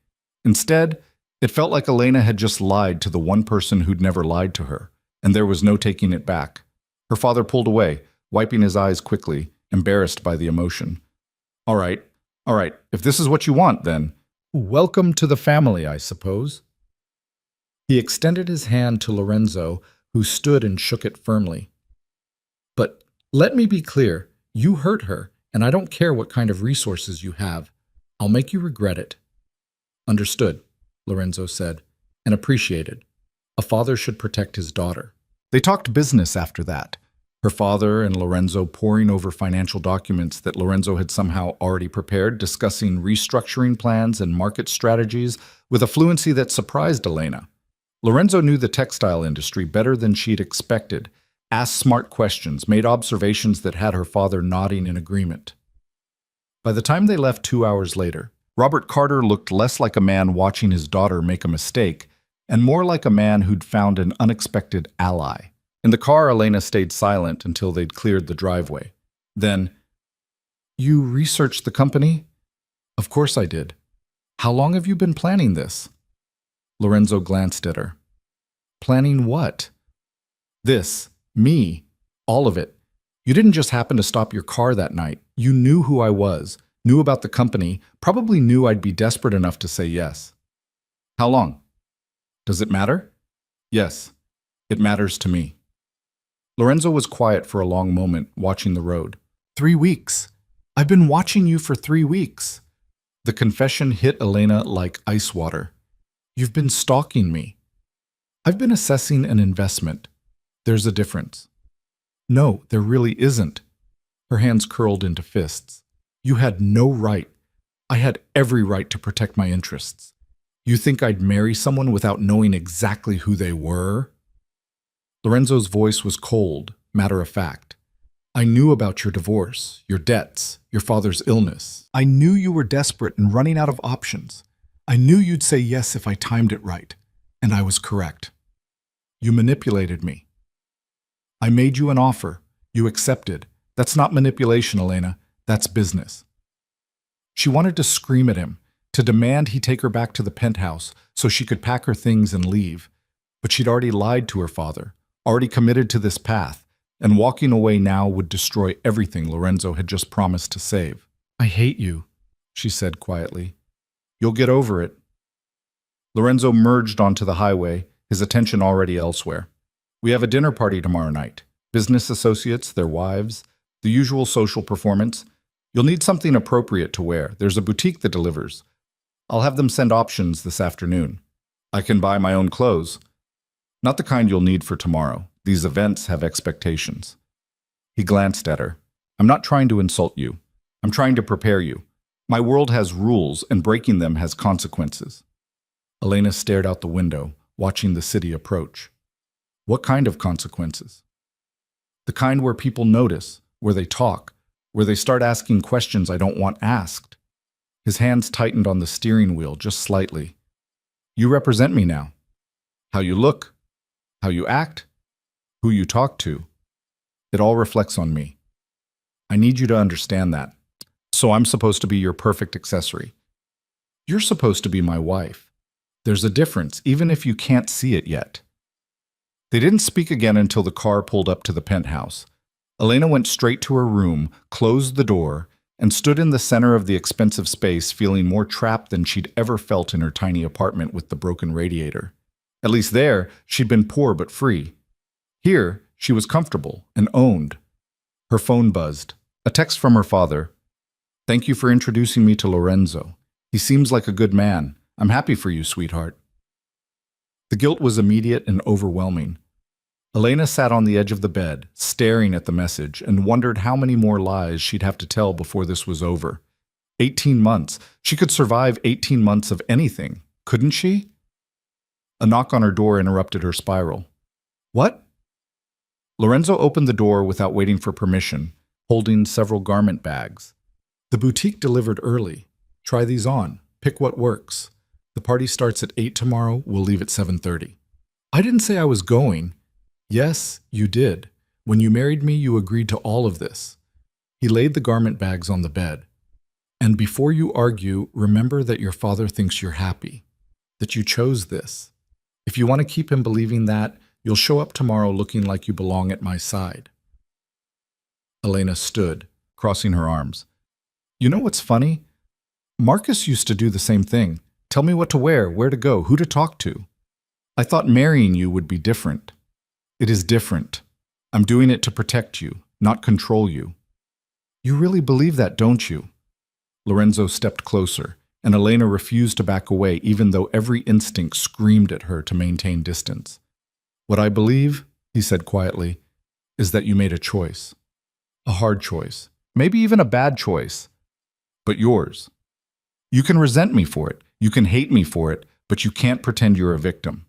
Instead, it felt like Elena had just lied to the one person who'd never lied to her, and there was no taking it back. Her father pulled away, wiping his eyes quickly, embarrassed by the emotion. All right, if this is what you want, then welcome to the family, I suppose." He extended his hand to Lorenzo, who stood and shook it firmly. "But let me be clear, you hurt her, and I don't care what kind of resources you have. I'll make you regret it." "Understood," Lorenzo said, "and appreciated. A father should protect his daughter." They talked business after that, her father and Lorenzo poring over financial documents that Lorenzo had somehow already prepared, discussing restructuring plans and market strategies with a fluency that surprised Elena. Lorenzo knew the textile industry better than she'd expected, asked smart questions, made observations that had her father nodding in agreement. By the time they left 2 hours later, Robert Carter looked less like a man watching his daughter make a mistake and more like a man who'd found an unexpected ally. In the car, Elena stayed silent until they'd cleared the driveway. Then, "You researched the company?" "Of course I did." "How long have you been planning this?" Lorenzo glanced at her. "Planning what?" "This. Me. All of it. You didn't just happen to stop your car that night. You knew who I was, knew about the company, probably knew I'd be desperate enough to say yes." "How long?" "Does it matter?" "Yes. It matters to me." Lorenzo was quiet for a long moment, watching the road. 3 weeks. I've been watching you for 3 weeks. The confession hit Elena like ice water. You've been stalking me. I've been assessing an investment. There's a difference. No, there really isn't. Her hands curled into fists. You had no right. I had every right to protect my interests. You think I'd marry someone without knowing exactly who they were? Lorenzo's voice was cold, matter-of-fact. I knew about your divorce, your debts, your father's illness. I knew you were desperate and running out of options. I knew you'd say yes if I timed it right, and I was correct. You manipulated me. I made you an offer. You accepted. That's not manipulation, Elena. That's business. She wanted to scream at him, to demand he take her back to the penthouse so she could pack her things and leave. But she'd already lied to her father, already committed to this path, and walking away now would destroy everything Lorenzo had just promised to save. I hate you, she said quietly. You'll get over it. Lorenzo merged onto the highway, his attention already elsewhere. We have a dinner party tomorrow night. Business associates, their wives, the usual social performance. You'll need something appropriate to wear. There's a boutique that delivers. I'll have them send options this afternoon. I can buy my own clothes. Not the kind you'll need for tomorrow. These events have expectations. He glanced at her. I'm not trying to insult you. I'm trying to prepare you. My world has rules, and breaking them has consequences. Elena stared out the window, watching the city approach. What kind of consequences? The kind where people notice, where they talk, where they start asking questions I don't want asked. His hands tightened on the steering wheel just slightly. You represent me now. How you look, how you act, who you talk to. It all reflects on me. I need you to understand that. So I'm supposed to be your perfect accessory. You're supposed to be my wife. There's a difference, even if you can't see it yet. They didn't speak again until the car pulled up to the penthouse. Elena went straight to her room, closed the door, and stood in the center of the expensive space feeling more trapped than she'd ever felt in her tiny apartment with the broken radiator. At least there, she'd been poor but free. Here, she was comfortable and owned. Her phone buzzed. A text from her father. Thank you for introducing me to Lorenzo. He seems like a good man. I'm happy for you, sweetheart. The guilt was immediate and overwhelming. Elena sat on the edge of the bed, staring at the message, and wondered how many more lies she'd have to tell before this was over. 18 months. She could survive 18 months of anything, couldn't she? A knock on her door interrupted her spiral. What? Lorenzo opened the door without waiting for permission, holding several garment bags. The boutique delivered early. Try these on. Pick what works. The party starts at 8 tomorrow. We'll leave at 7:30. I didn't say I was going. Yes, you did. When you married me, you agreed to all of this. He laid the garment bags on the bed. And before you argue, remember that your father thinks you're happy, that you chose this. If you want to keep him believing that, you'll show up tomorrow looking like you belong at my side. Elena stood, crossing her arms. You know what's funny? Marcus used to do the same thing. Tell me what to wear, where to go, who to talk to. I thought marrying you would be different. It is different. I'm doing it to protect you, not control you. You really believe that, don't you? Lorenzo stepped closer, and Elena refused to back away even though every instinct screamed at her to maintain distance. What I believe, he said quietly, is that you made a choice. A hard choice. Maybe even a bad choice. But yours. You can resent me for it. You can hate me for it, but you can't pretend you're a victim.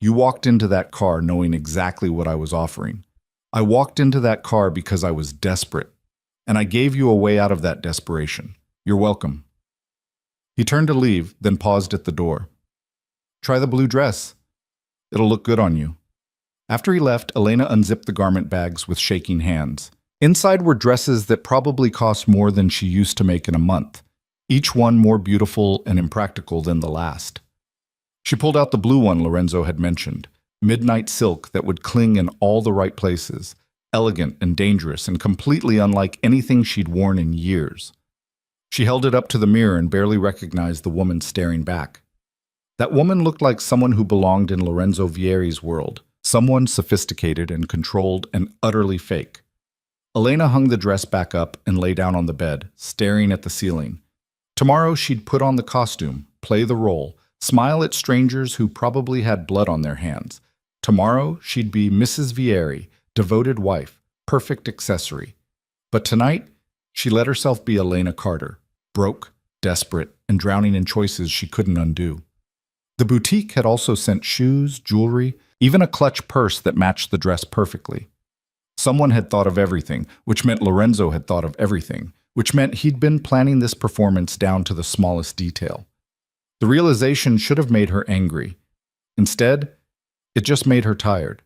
You walked into that car knowing exactly what I was offering. I walked into that car because I was desperate, and I gave you a way out of that desperation. You're welcome. He turned to leave, then paused at the door. Try the blue dress. It'll look good on you. After he left, Elena unzipped the garment bags with shaking hands. Inside were dresses that probably cost more than she used to make in a month, each one more beautiful and impractical than the last. She pulled out the blue one Lorenzo had mentioned, midnight silk that would cling in all the right places, elegant and dangerous and completely unlike anything she'd worn in years. She held it up to the mirror and barely recognized the woman staring back. That woman looked like someone who belonged in Lorenzo Vieri's world, someone sophisticated and controlled and utterly fake. Elena hung the dress back up and lay down on the bed, staring at the ceiling. Tomorrow she'd put on the costume, play the role, smile at strangers who probably had blood on their hands. Tomorrow she'd be Mrs. Vieri, devoted wife, perfect accessory. But tonight, she let herself be Elena Carter, broke, desperate, and drowning in choices she couldn't undo. The boutique had also sent shoes, jewelry, even a clutch purse that matched the dress perfectly. Someone had thought of everything, which meant Lorenzo had thought of everything, which meant he'd been planning this performance down to the smallest detail. The realization should have made her angry. Instead, it just made her tired.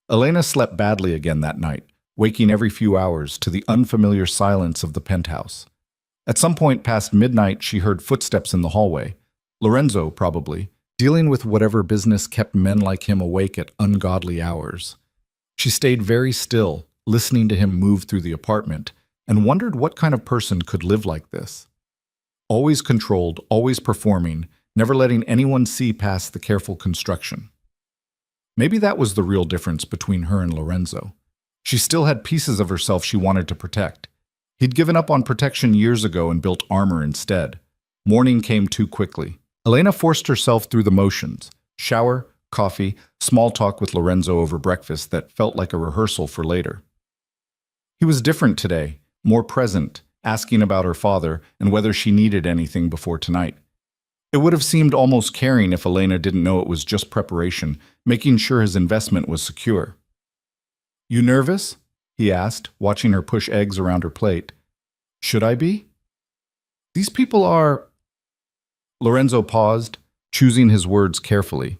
Elena slept badly again that night, waking every few hours to the unfamiliar silence of the penthouse. At some point past midnight, she heard footsteps in the hallway. Lorenzo, probably, dealing with whatever business kept men like him awake at ungodly hours. She stayed very still, listening to him move through the apartment, and wondered what kind of person could live like this. Always controlled, always performing, never letting anyone see past the careful construction. Maybe that was the real difference between her and Lorenzo. She still had pieces of herself she wanted to protect. He'd given up on protection years ago and built armor instead. Morning came too quickly. Elena forced herself through the motions. Shower, coffee, small talk with Lorenzo over breakfast that felt like a rehearsal for later. He was different today, more present, asking about her father and whether she needed anything before tonight. It would have seemed almost caring if Elena didn't know it was just preparation, making sure his investment was secure. You nervous? He asked, watching her push eggs around her plate. Should I be? These people are... Lorenzo paused, choosing his words carefully.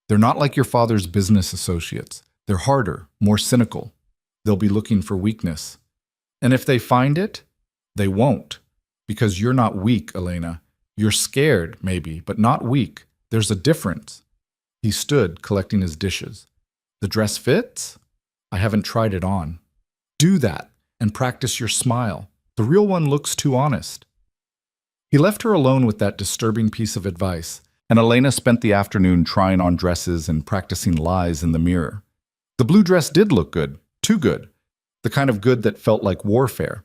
They're not like your father's business associates. They're harder, more cynical. They'll be looking for weakness. And if they find it, they won't. Because you're not weak, Elena. You're scared, maybe, but not weak. There's a difference. He stood, collecting his dishes. The dress fits? I haven't tried it on. Do that, and practice your smile. The real one looks too honest. He left her alone with that disturbing piece of advice, and Elena spent the afternoon trying on dresses and practicing lies in the mirror. The blue dress did look good, too good, the kind of good that felt like warfare.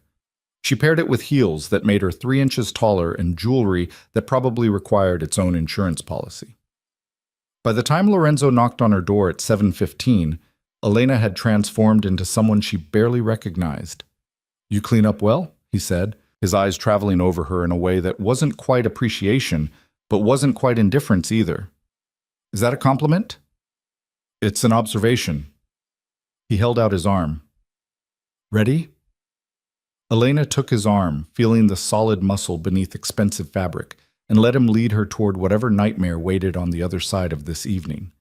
She paired it with heels that made her 3 inches taller and jewelry that probably required its own insurance policy. By the time Lorenzo knocked on her door at 7:15, Elena had transformed into someone she barely recognized. You clean up well, he said, his eyes traveling over her in a way that wasn't quite appreciation, but wasn't quite indifference either. Is that a compliment? It's an observation. He held out his arm. Ready? Elena took his arm, feeling the solid muscle beneath expensive fabric, and let him lead her toward whatever nightmare waited on the other side of this evening.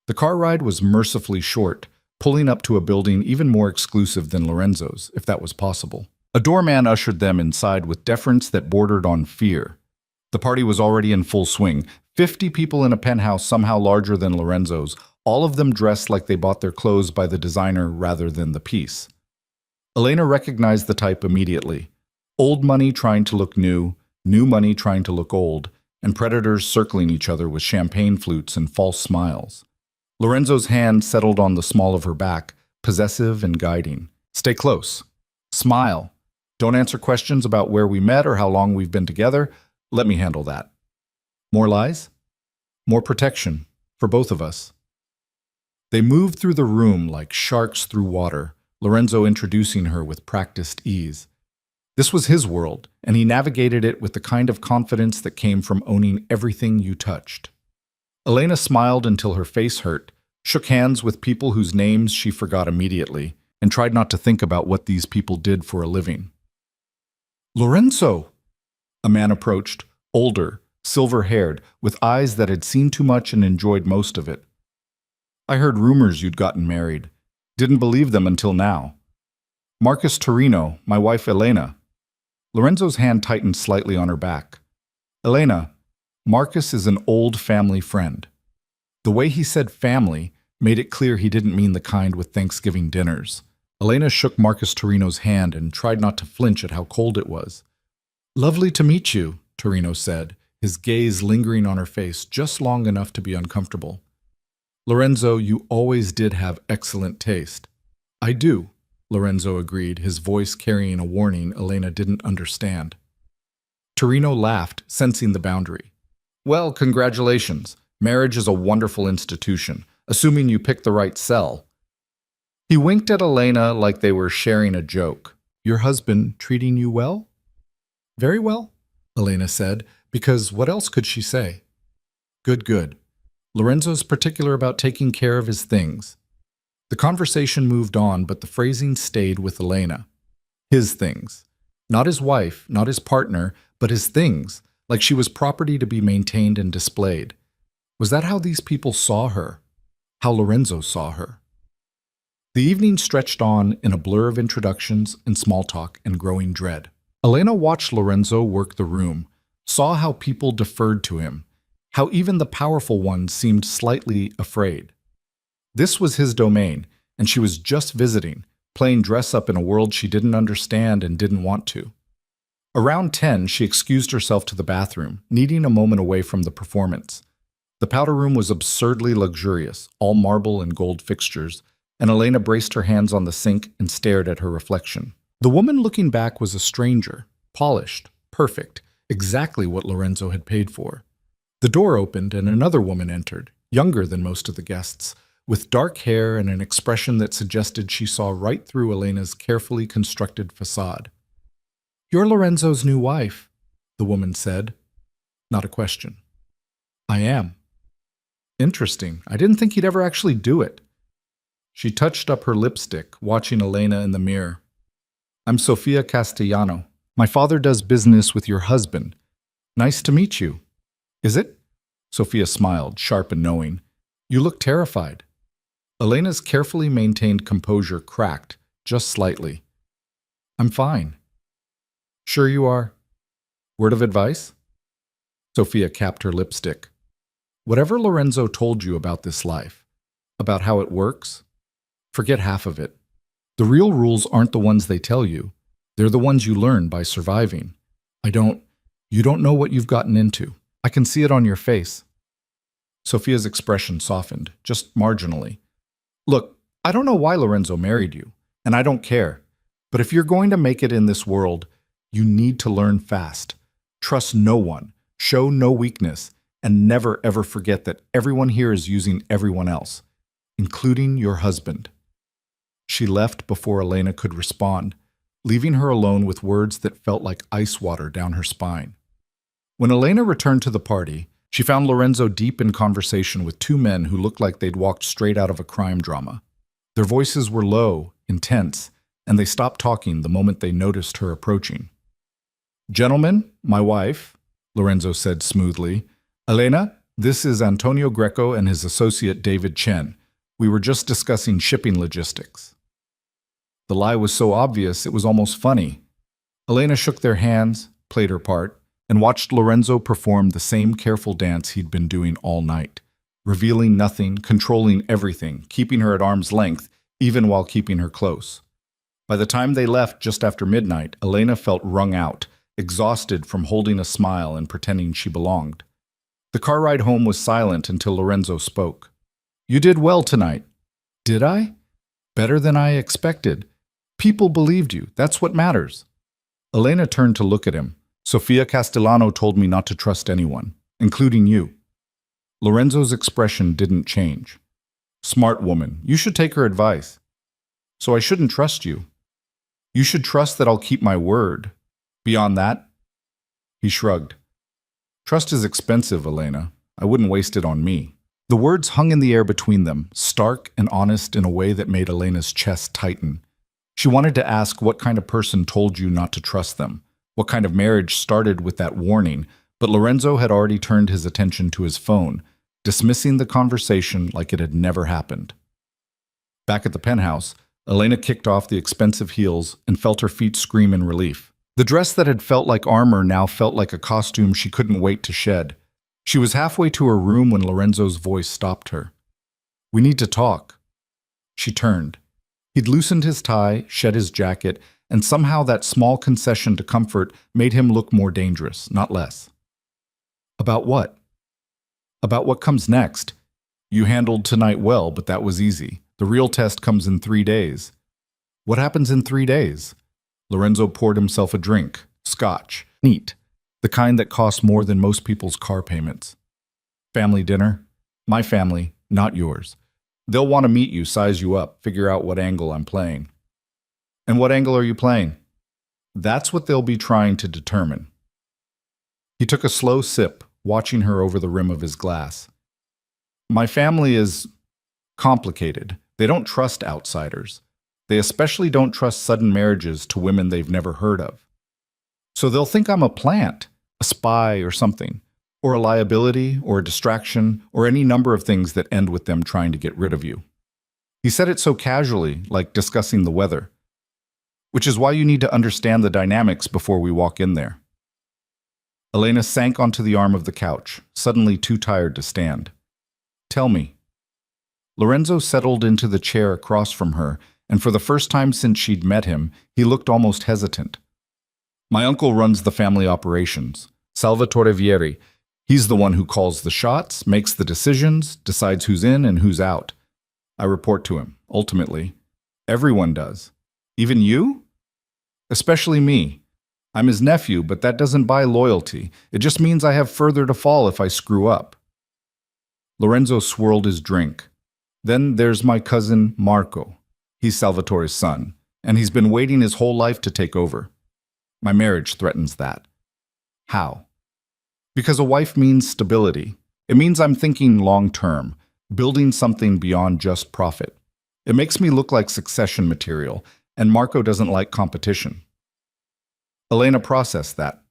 The car ride was mercifully short, pulling up to a building even more exclusive than Lorenzo's, if that was possible. A doorman ushered them inside with deference that bordered on fear. The party was already in full swing, 50 people in a penthouse somehow larger than Lorenzo's, all of them dressed like they bought their clothes by the designer rather than the piece. Elena recognized the type immediately. Old money trying to look new money trying to look old, and predators circling each other with champagne flutes and false smiles. Lorenzo's hand settled on the small of her back, possessive and guiding. Stay close. Smile. Don't answer questions about where we met or how long we've been together. Let me handle that. More lies? More protection, for both of us. They moved through the room like sharks through water, Lorenzo introducing her with practiced ease. This was his world, and he navigated it with the kind of confidence that came from owning everything you touched. Elena smiled until her face hurt, shook hands with people whose names she forgot immediately, and tried not to think about what these people did for a living. Lorenzo! A man approached, older, silver-haired, with eyes that had seen too much and enjoyed most of it. I heard rumors you'd gotten married. Didn't believe them until now. Marcus Torino, my wife Elena. Lorenzo's hand tightened slightly on her back. Elena, Marcus is an old family friend. The way he said family made it clear he didn't mean the kind with Thanksgiving dinners. Elena shook Marcus Torino's hand and tried not to flinch at how cold it was. Lovely to meet you, Torino said, his gaze lingering on her face just long enough to be uncomfortable. Lorenzo, you always did have excellent taste. I do, Lorenzo agreed, his voice carrying a warning Elena didn't understand. Torino laughed, sensing the boundary. Well, congratulations. Marriage is a wonderful institution, assuming you pick the right cell. He winked at Elena like they were sharing a joke. Your husband treating you well? Very well, Elena said, because what else could she say? Good, good. Lorenzo's particular about taking care of his things. The conversation moved on, but the phrasing stayed with Elena. His things. Not his wife, not his partner, but his things, like she was property to be maintained and displayed. Was that how these people saw her? How Lorenzo saw her? The evening stretched on in a blur of introductions and small talk and growing dread. Elena watched Lorenzo work the room, saw how people deferred to him, how even the powerful ones seemed slightly afraid. This was his domain, and she was just visiting, playing dress-up in a world she didn't understand and didn't want to. Around 10, she excused herself to the bathroom, needing a moment away from the performance. The powder room was absurdly luxurious, all marble and gold fixtures, and Elena braced her hands on the sink and stared at her reflection. The woman looking back was a stranger, polished, perfect, exactly what Lorenzo had paid for. The door opened and another woman entered, younger than most of the guests, with dark hair and an expression that suggested she saw right through Elena's carefully constructed facade. You're Lorenzo's new wife, the woman said. Not a question. I am. Interesting. I didn't think he'd ever actually do it. She touched up her lipstick, watching Elena in the mirror. I'm Sofia Castellano. My father does business with your husband. Nice to meet you. Is it? Sofia smiled, sharp and knowing. You look terrified. Elena's carefully maintained composure cracked, just slightly. I'm fine. Sure you are? Word of advice? Sofia capped her lipstick. Whatever Lorenzo told you about this life, about how it works, forget half of it. The real rules aren't the ones they tell you. They're the ones you learn by surviving. You don't know what you've gotten into. I can see it on your face. Sofia's expression softened, just marginally. Look, I don't know why Lorenzo married you, and I don't care. But if you're going to make it in this world, you need to learn fast. Trust no one, show no weakness, and never ever forget that everyone here is using everyone else, including your husband. She left before Elena could respond, leaving her alone with words that felt like ice water down her spine. When Elena returned to the party, she found Lorenzo deep in conversation with two men who looked like they'd walked straight out of a crime drama. Their voices were low, intense, and they stopped talking the moment they noticed her approaching. Gentlemen, my wife, Lorenzo said smoothly. Elena, this is Antonio Greco and his associate David Chen. We were just discussing shipping logistics. The lie was so obvious it was almost funny. Elena shook their hands, played her part, and watched Lorenzo perform the same careful dance he'd been doing all night, revealing nothing, controlling everything, keeping her at arm's length, even while keeping her close. By the time they left just after midnight, Elena felt wrung out, exhausted from holding a smile and pretending she belonged. The car ride home was silent until Lorenzo spoke. You did well tonight. Did I? Better than I expected. People believed you. That's what matters. Elena turned to look at him. Sofia Castellano told me not to trust anyone, including you. Lorenzo's expression didn't change. Smart woman, you should take her advice. So I shouldn't trust you. You should trust that I'll keep my word. Beyond that? He shrugged. Trust is expensive, Elena. I wouldn't waste it on me. The words hung in the air between them, stark and honest in a way that made Elena's chest tighten. She wanted to ask what kind of person told you not to trust them, What kind of marriage started with that warning, but Lorenzo had already turned his attention to his phone, dismissing the conversation like it had never happened. Back at the penthouse, Elena kicked off the expensive heels and felt her feet scream in relief. The dress that had felt like armor now felt like a costume she couldn't wait to shed. She was halfway to her room when Lorenzo's voice stopped her. "We need to talk." She turned. He'd loosened his tie, shed his jacket, and somehow that small concession to comfort made him look more dangerous, not less. "About what?" "About what comes next. You handled tonight well, but that was easy. The real test comes in 3 days." "What happens in 3 days?" Lorenzo poured himself a drink, scotch, neat, the kind that costs more than most people's car payments. "Family dinner. My family, not yours. They'll want to meet you, size you up, figure out what angle I'm playing." "And what angle are you playing?" "That's what they'll be trying to determine." He took a slow sip, watching her over the rim of his glass. "My family is complicated. They don't trust outsiders. They especially don't trust sudden marriages to women they've never heard of. So they'll think I'm a plant, a spy or something, or a liability or a distraction, or any number of things that end with them trying to get rid of you." He said it so casually, like discussing the weather. "Which is why you need to understand the dynamics before we walk in there." Elena sank onto the arm of the couch, suddenly too tired to stand. "Tell me." Lorenzo settled into the chair across from her, and for the first time since she'd met him, he looked almost hesitant. "My uncle runs the family operations, Salvatore Vieri. He's the one who calls the shots, makes the decisions, decides who's in and who's out. I report to him, ultimately. Everyone does. Even you? Especially me. I'm his nephew, but that doesn't buy loyalty. It just means I have further to fall if I screw up." Lorenzo swirled his drink. "Then there's my cousin, Marco. He's Salvatore's son, and he's been waiting his whole life to take over. My marriage threatens that." "How?" "Because a wife means stability. It means I'm thinking long-term, building something beyond just profit. It makes me look like succession material, and Marco doesn't like competition." Elena processed that.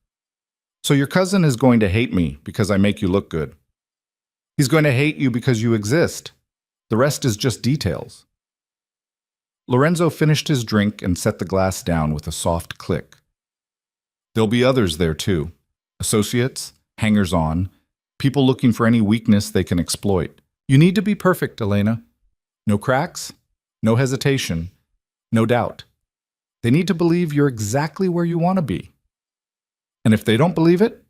"So your cousin is going to hate me because I make you look good. He's going to hate you because you exist. The rest is just details." Lorenzo finished his drink and set the glass down with a soft click. "There'll be others there too. Associates, hangers-on, people looking for any weakness they can exploit. You need to be perfect, Elena. No cracks, no hesitation, no doubt. They need to believe you're exactly where you want to be. And if they don't believe it,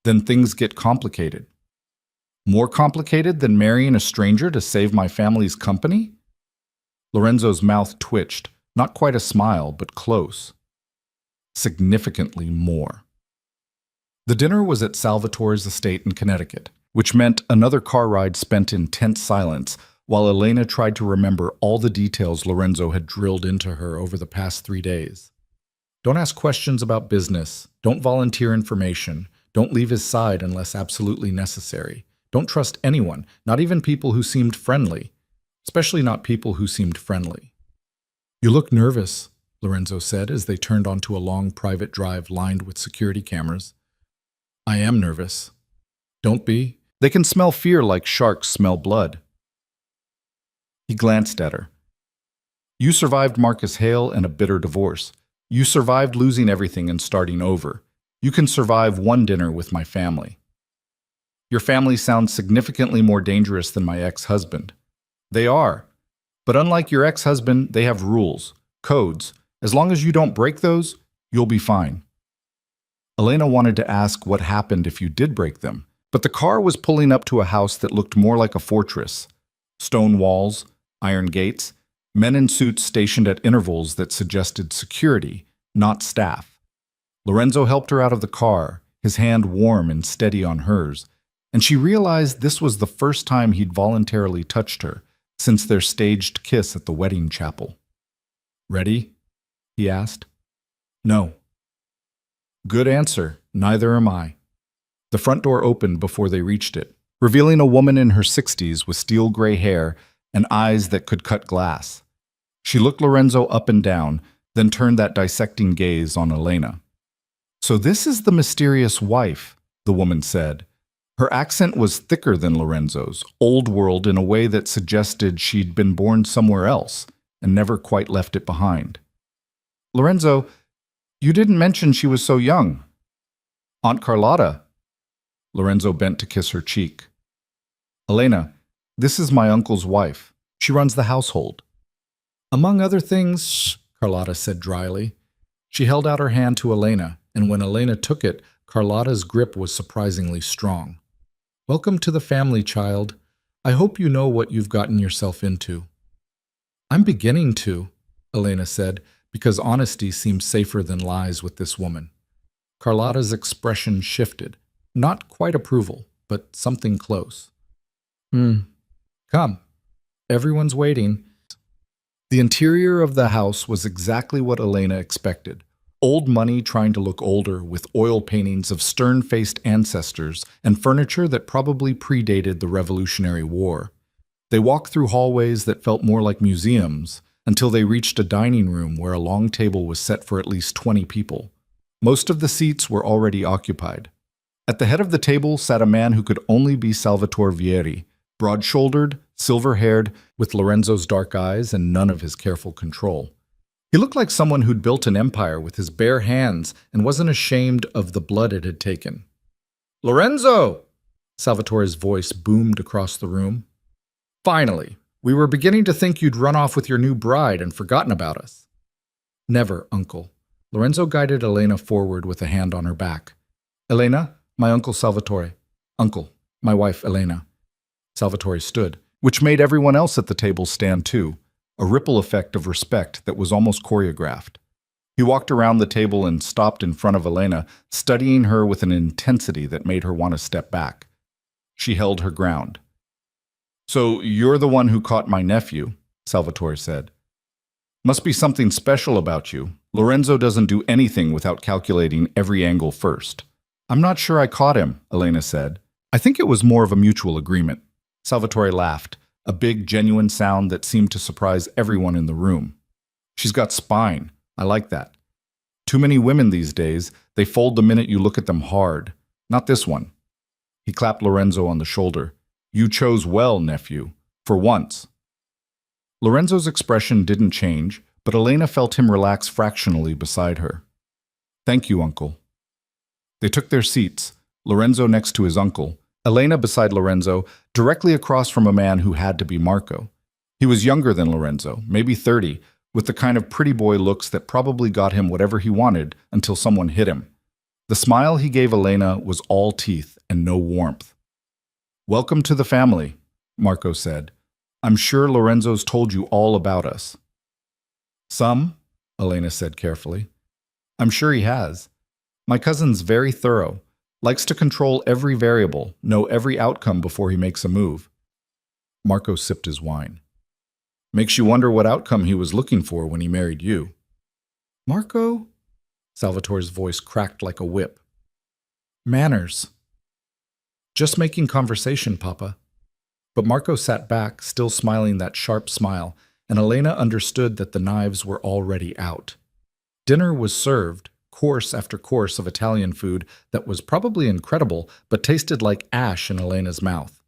then things get complicated. More complicated than marrying a stranger to save my family's company?" Lorenzo's mouth twitched, not quite a smile, but close. Significantly more. The dinner was at Salvatore's estate in Connecticut, which meant another car ride spent in tense silence while Elena tried to remember all the details Lorenzo had drilled into her over the past 3 days. Don't ask questions about business. Don't volunteer information. Don't leave his side unless absolutely necessary. Don't trust anyone, not even people who seemed friendly. Especially not people who seemed friendly. "You look nervous," Lorenzo said as they turned onto a long private drive lined with security cameras. "I am nervous." "Don't be. They can smell fear like sharks smell blood." He glanced at her. "You survived Marcus Hale and a bitter divorce. You survived losing everything and starting over. You can survive one dinner with my family." "Your family sounds significantly more dangerous than my ex-husband." "They are. But unlike your ex-husband, they have rules, codes. As long as you don't break those, you'll be fine." Elena wanted to ask what happened if you did break them, but the car was pulling up to a house that looked more like a fortress. Stone walls, iron gates, men in suits stationed at intervals that suggested security, not staff. Lorenzo helped her out of the car, his hand warm and steady on hers, and she realized this was the first time he'd voluntarily touched her since their staged kiss at the wedding chapel. "Ready?" he asked. "No." "Good answer. Neither am I." The front door opened before they reached it, revealing a woman in her 60s with steel gray hair and eyes that could cut glass. She looked Lorenzo up and down, then turned that dissecting gaze on Elena. "So this is the mysterious wife," the woman said. Her accent was thicker than Lorenzo's, old world in a way that suggested she'd been born somewhere else and never quite left it behind. "Lorenzo, you didn't mention she was so young." "Aunt Carlotta." Lorenzo bent to kiss her cheek. "Elena, this is my uncle's wife. She runs the household." "Among other things," Carlotta said dryly. She held out her hand to Elena, and when Elena took it, Carlotta's grip was surprisingly strong. "Welcome to the family, child. I hope you know what you've gotten yourself into." "I'm beginning to," Elena said, because honesty seemed safer than lies with this woman. Carlotta's expression shifted. Not quite approval, but something close. Come. Everyone's waiting." The interior of the house was exactly what Elena expected. Old money trying to look older, with oil paintings of stern-faced ancestors and furniture that probably predated the Revolutionary War. They walked through hallways that felt more like museums until they reached a dining room where a long table was set for at least 20 people. Most of the seats were already occupied. At the head of the table sat a man who could only be Salvatore Vieri, broad-shouldered, silver-haired, with Lorenzo's dark eyes and none of his careful control. He looked like someone who'd built an empire with his bare hands and wasn't ashamed of the blood it had taken. "Lorenzo!" Salvatore's voice boomed across the room. "Finally! We were beginning to think you'd run off with your new bride and forgotten about us." "Never, Uncle." Lorenzo guided Elena forward with a hand on her back. "Elena, my Uncle Salvatore. Uncle, my wife Elena." Salvatore stood, which made everyone else at the table stand too, a ripple effect of respect that was almost choreographed. He walked around the table and stopped in front of Elena, studying her with an intensity that made her want to step back. She held her ground. "So you're the one who caught my nephew," Salvatore said. "Must be something special about you. Lorenzo doesn't do anything without calculating every angle first." "I'm not sure I caught him," Elena said. "I think it was more of a mutual agreement." Salvatore laughed, a big, genuine sound that seemed to surprise everyone in the room. "She's got spine. I like that. Too many women these days, they fold the minute you look at them hard. Not this one." He clapped Lorenzo on the shoulder. "You chose well, nephew. For once." Lorenzo's expression didn't change, but Elena felt him relax fractionally beside her. "Thank you, Uncle." They took their seats, Lorenzo next to his uncle, Elena beside Lorenzo, directly across from a man who had to be Marco. He was younger than Lorenzo, maybe 30, with the kind of pretty boy looks that probably got him whatever he wanted until someone hit him. The smile he gave Elena was all teeth and no warmth. "Welcome to the family," Marco said. "I'm sure Lorenzo's told you all about us." "Some," Elena said carefully. "I'm sure he has. My cousin's very thorough. Likes to control every variable, know every outcome before he makes a move." Marco sipped his wine. "Makes you wonder what outcome he was looking for when he married you." "Marco?" Salvatore's voice cracked like a whip. "Manners." "Just making conversation, Papa." But Marco sat back, still smiling that sharp smile, and Elena understood that the knives were already out. Dinner was served, course after course of Italian food that was probably incredible, but tasted like ash in Elena's mouth.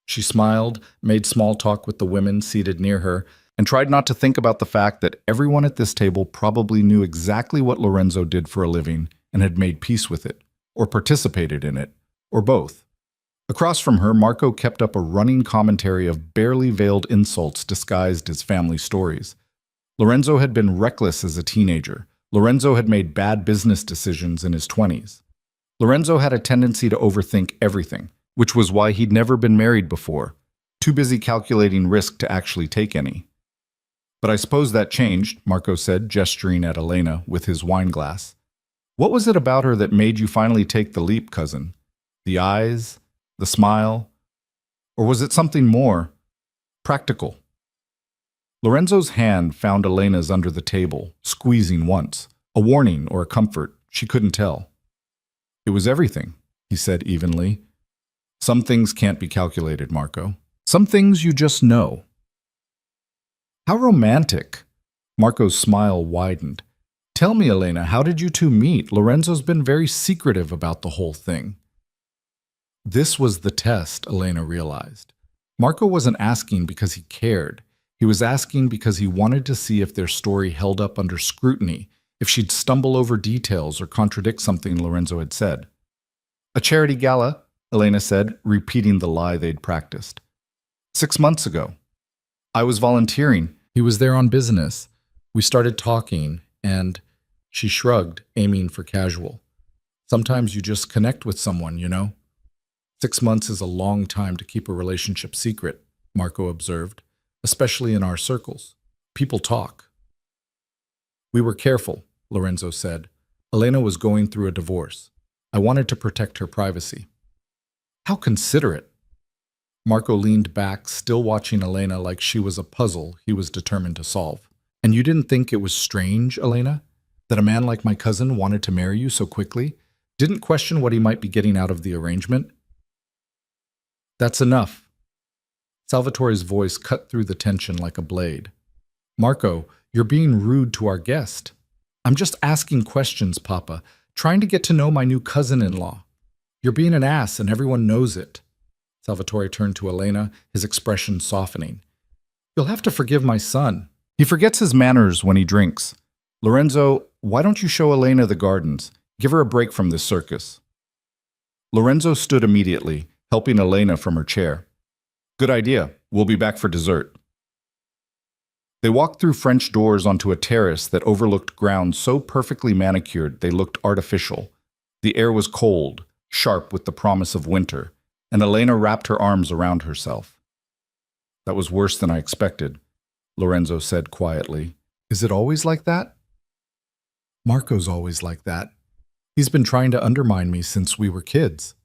She smiled, made small talk with the women seated near her, and tried not to think about the fact that everyone at this table probably knew exactly what Lorenzo did for a living and had made peace with it, or participated in it, or both. Across from her, Marco kept up a running commentary of barely veiled insults disguised as family stories. Lorenzo had been reckless as a teenager. Lorenzo had made bad business decisions in his 20s. Lorenzo had a tendency to overthink everything, which was why he'd never been married before, too busy calculating risk to actually take any. "But I suppose that changed," Marco said, gesturing at Elena with his wine glass. "What was it about her that made you finally take the leap, cousin? The eyes? The smile? Or was it something more practical?" Lorenzo's hand found Elena's under the table, squeezing once, a warning or a comfort, she couldn't tell. "It was everything," he said evenly. "Some things can't be calculated, Marco. Some things you just know." "How romantic!" Marco's smile widened. Tell me, Elena, how did you two meet? Lorenzo's been very secretive about the whole thing. This was the test, Elena realized. Marco wasn't asking because he cared. He was asking because he wanted to see if their story held up under scrutiny, if she'd stumble over details or contradict something Lorenzo had said. A charity gala, Elena said, repeating the lie they'd practiced. 6 months ago. I was volunteering. He was there on business. We started talking, and she shrugged, aiming for casual. Sometimes you just connect with someone, you know? 6 months is a long time to keep a relationship secret, Marco observed, especially in our circles. People talk. We were careful, Lorenzo said. Elena was going through a divorce. I wanted to protect her privacy. How considerate. Marco leaned back, still watching Elena like she was a puzzle he was determined to solve. And you didn't think it was strange, Elena, that a man like my cousin wanted to marry you so quickly? Didn't question what he might be getting out of the arrangement? That's enough. Salvatore's voice cut through the tension like a blade. Marco, you're being rude to our guest. I'm just asking questions, Papa, trying to get to know my new cousin-in-law. You're being an ass and everyone knows it. Salvatore turned to Elena, his expression softening. You'll have to forgive my son. He forgets his manners when he drinks. Lorenzo, why don't you show Elena the gardens? Give her a break from this circus. Lorenzo stood immediately, helping Elena from her chair. Good idea. We'll be back for dessert. They walked through French doors onto a terrace that overlooked ground so perfectly manicured they looked artificial. The air was cold, sharp with the promise of winter, and Elena wrapped her arms around herself. That was worse than I expected, Lorenzo said quietly. Is it always like that? Marco's always like that. He's been trying to undermine me since we were kids.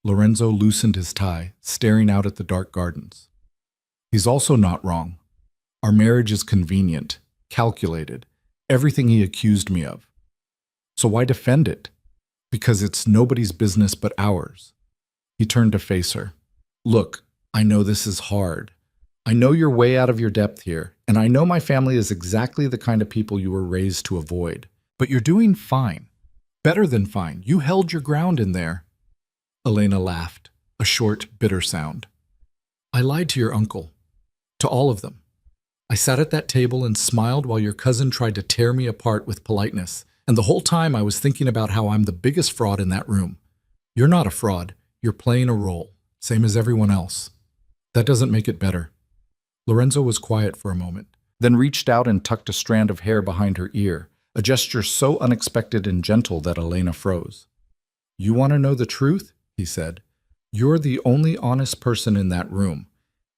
Lorenzo loosened his tie, staring out at the dark gardens. He's also not wrong. Our marriage is convenient, calculated, everything he accused me of. So why defend it? Because it's nobody's business but ours. He turned to face her. Look, I know this is hard. I know you're way out of your depth here, and I know my family is exactly the kind of people you were raised to avoid. But you're doing fine. Better than fine. You held your ground in there. Elena laughed, a short, bitter sound. I lied to your uncle. To all of them. I sat at that table and smiled while your cousin tried to tear me apart with politeness, and the whole time I was thinking about how I'm the biggest fraud in that room. You're not a fraud. You're playing a role, same as everyone else. That doesn't make it better. Lorenzo was quiet for a moment, then reached out and tucked a strand of hair behind her ear, a gesture so unexpected and gentle that Elena froze. You want to know the truth? He said. You're the only honest person in that room.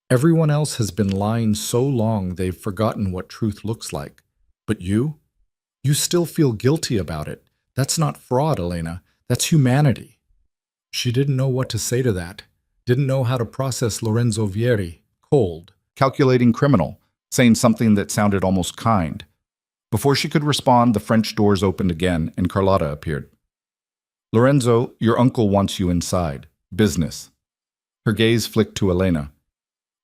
Everyone else has been lying so long they've forgotten what truth looks like. But you? You still feel guilty about it. That's not fraud, Elena. That's humanity. She didn't know what to say to that. Didn't know how to process Lorenzo Vieri, cold, calculating criminal, saying something that sounded almost kind. Before she could respond, the French doors opened again and Carlotta appeared. Lorenzo, your uncle wants you inside. Business. Her gaze flicked to Elena.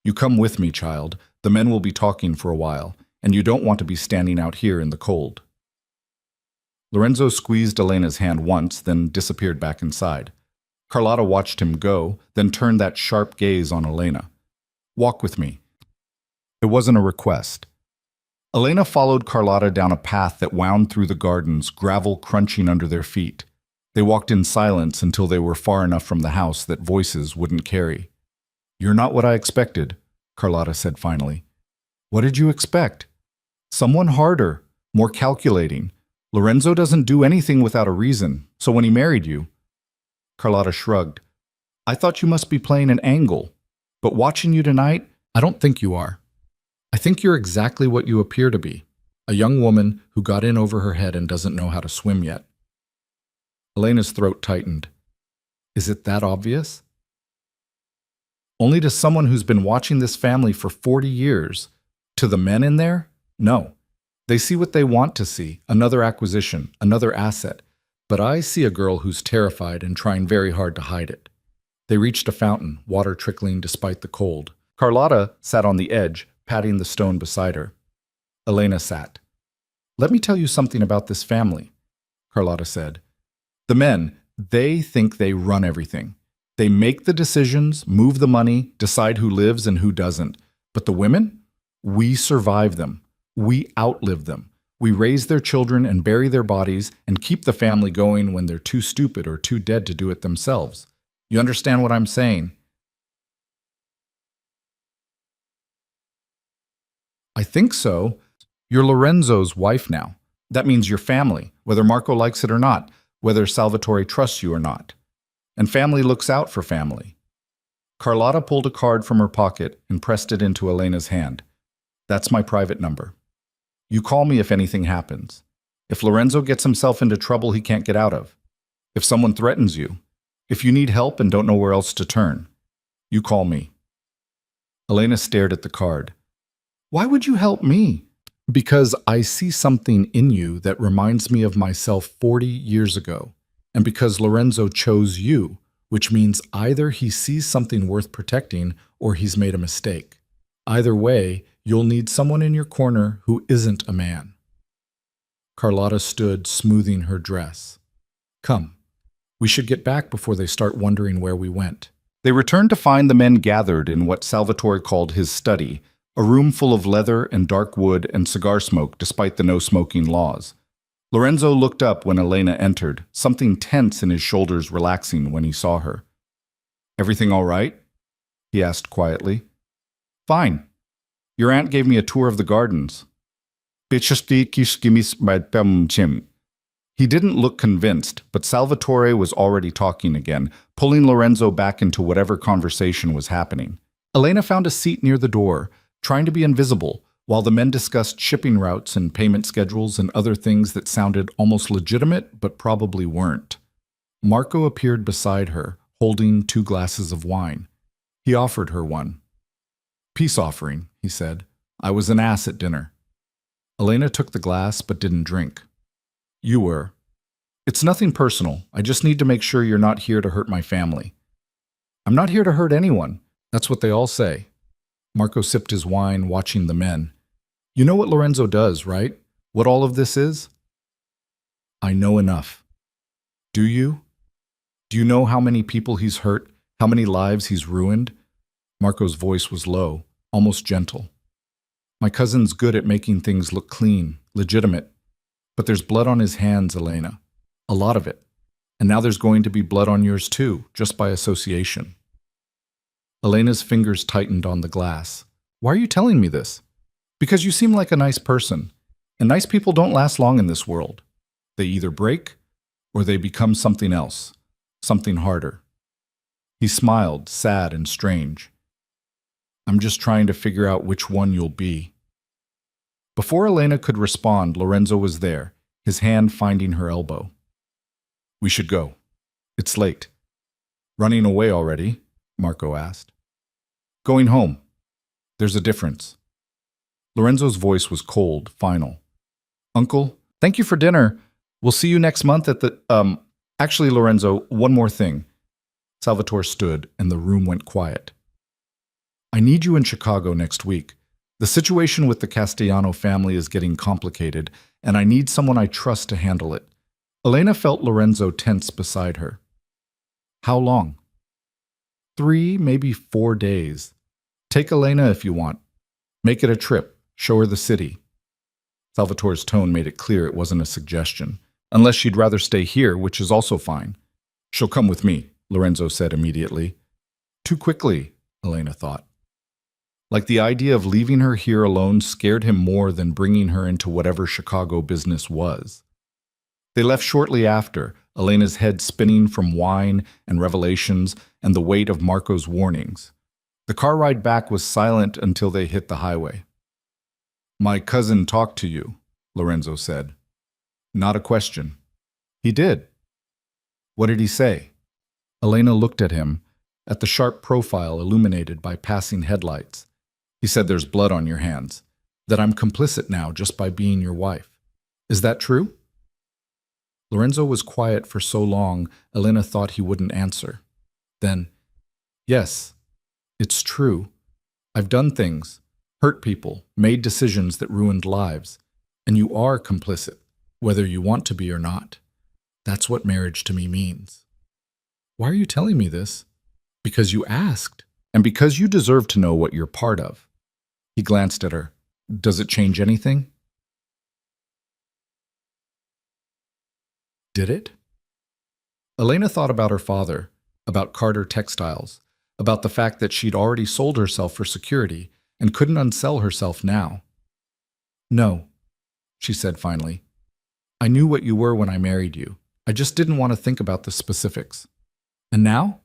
You come with me, child. The men will be talking for a while, and you don't want to be standing out here in the cold. Lorenzo squeezed Elena's hand once, then disappeared back inside. Carlotta watched him go, then turned that sharp gaze on Elena. Walk with me. It wasn't a request. Elena followed Carlotta down a path that wound through the gardens, gravel crunching under their feet. They walked in silence until they were far enough from the house that voices wouldn't carry. You're not what I expected, Carlotta said finally. What did you expect? Someone harder, more calculating. Lorenzo doesn't do anything without a reason, so when he married you... Carlotta shrugged. I thought you must be playing an angle, but watching you tonight, I don't think you are. I think you're exactly what you appear to be, a young woman who got in over her head and doesn't know how to swim yet. Elena's throat tightened. Is it that obvious? Only to someone who's been watching this family for 40 years. To the men in there? No. They see what they want to see, another acquisition, another asset. But I see a girl who's terrified and trying very hard to hide it. They reached a fountain, water trickling despite the cold. Carlotta sat on the edge, patting the stone beside her. Elena sat. Let me tell you something about this family, Carlotta said. The men, they think they run everything. They make the decisions, move the money, decide who lives and who doesn't. But the women? We survive them. We outlive them. We raise their children and bury their bodies and keep the family going when they're too stupid or too dead to do it themselves. You understand what I'm saying? I think so. You're Lorenzo's wife now. That means your family, whether Marco likes it or not, whether Salvatore trusts you or not. And family looks out for family. Carlotta pulled a card from her pocket and pressed it into Elena's hand. That's my private number. You call me if anything happens. If Lorenzo gets himself into trouble he can't get out of. If someone threatens you. If you need help and don't know where else to turn. You call me. Elena stared at the card. Why would you help me? Because I see something in you that reminds me of myself 40 years ago. And because Lorenzo chose you, which means either he sees something worth protecting or he's made a mistake. Either way, you'll need someone in your corner who isn't a man. Carlotta stood, smoothing her dress. Come, we should get back before they start wondering where we went. They returned to find the men gathered in what Salvatore called his study, a room full of leather and dark wood and cigar smoke despite the no-smoking laws. Lorenzo looked up when Elena entered, something tense in his shoulders relaxing when he saw her. Everything all right? He asked quietly. Fine. Your aunt gave me a tour of the gardens. He didn't look convinced, but Salvatore was already talking again, pulling Lorenzo back into whatever conversation was happening. Elena found a seat near the door, trying to be invisible, while the men discussed shipping routes and payment schedules and other things that sounded almost legitimate but probably weren't. Marco appeared beside her, holding 2 glasses of wine. He offered her one. Peace offering, he said. I was an ass at dinner. Elena took the glass but didn't drink. You were. It's nothing personal. I just need to make sure you're not here to hurt my family. I'm not here to hurt anyone. That's what they all say. Marco sipped his wine, watching the men. You know what Lorenzo does, right? What all of this is? I know enough. Do you? Do you know how many people he's hurt, how many lives he's ruined? Marco's voice was low, almost gentle. My cousin's good at making things look clean, legitimate. But there's blood on his hands, Elena. A lot of it. And now there's going to be blood on yours too, just by association. Elena's fingers tightened on the glass. Why are you telling me this? Because you seem like a nice person. And nice people don't last long in this world. They either break, or they become something else. Something harder. He smiled, sad and strange. I'm just trying to figure out which one you'll be. Before Elena could respond, Lorenzo was there, his hand finding her elbow. We should go. It's late. Running away already? Marco asked. Going home. There's a difference. Lorenzo's voice was cold, final. Uncle, thank you for dinner. We'll see you next month at the, Actually, Lorenzo, one more thing. Salvatore stood, and the room went quiet. I need you in Chicago next week. The situation with the Castellano family is getting complicated, and I need someone I trust to handle it. Elena felt Lorenzo tense beside her. How long? 3, maybe 4 days. Take Elena if you want. Make it a trip. Show her the city. Salvatore's tone made it clear it wasn't a suggestion. Unless she'd rather stay here, which is also fine. She'll come with me, Lorenzo said immediately. Too quickly, Elena thought. Like the idea of leaving her here alone scared him more than bringing her into whatever Chicago business was. They left shortly after, Elena's head spinning from wine and revelations and the weight of Marco's warnings. The car ride back was silent until they hit the highway. My cousin talked to you, Lorenzo said. Not a question. He did. What did he say? Elena looked at him, at the sharp profile illuminated by passing headlights. He said there's blood on your hands, that I'm complicit now just by being your wife. Is that true? Lorenzo was quiet for so long, Elena thought he wouldn't answer. Then, yes, it's true. I've done things, hurt people, made decisions that ruined lives. And you are complicit, whether you want to be or not. That's what marriage to me means. Why are you telling me this? Because you asked, and because you deserve to know what you're part of. He glanced at her. Does it change anything? Did it? Elena thought about her father, about Carter Textiles, about the fact that she'd already sold herself for security and couldn't unsell herself now. No, she said finally. I knew what you were when I married you. I just didn't want to think about the specifics. And now?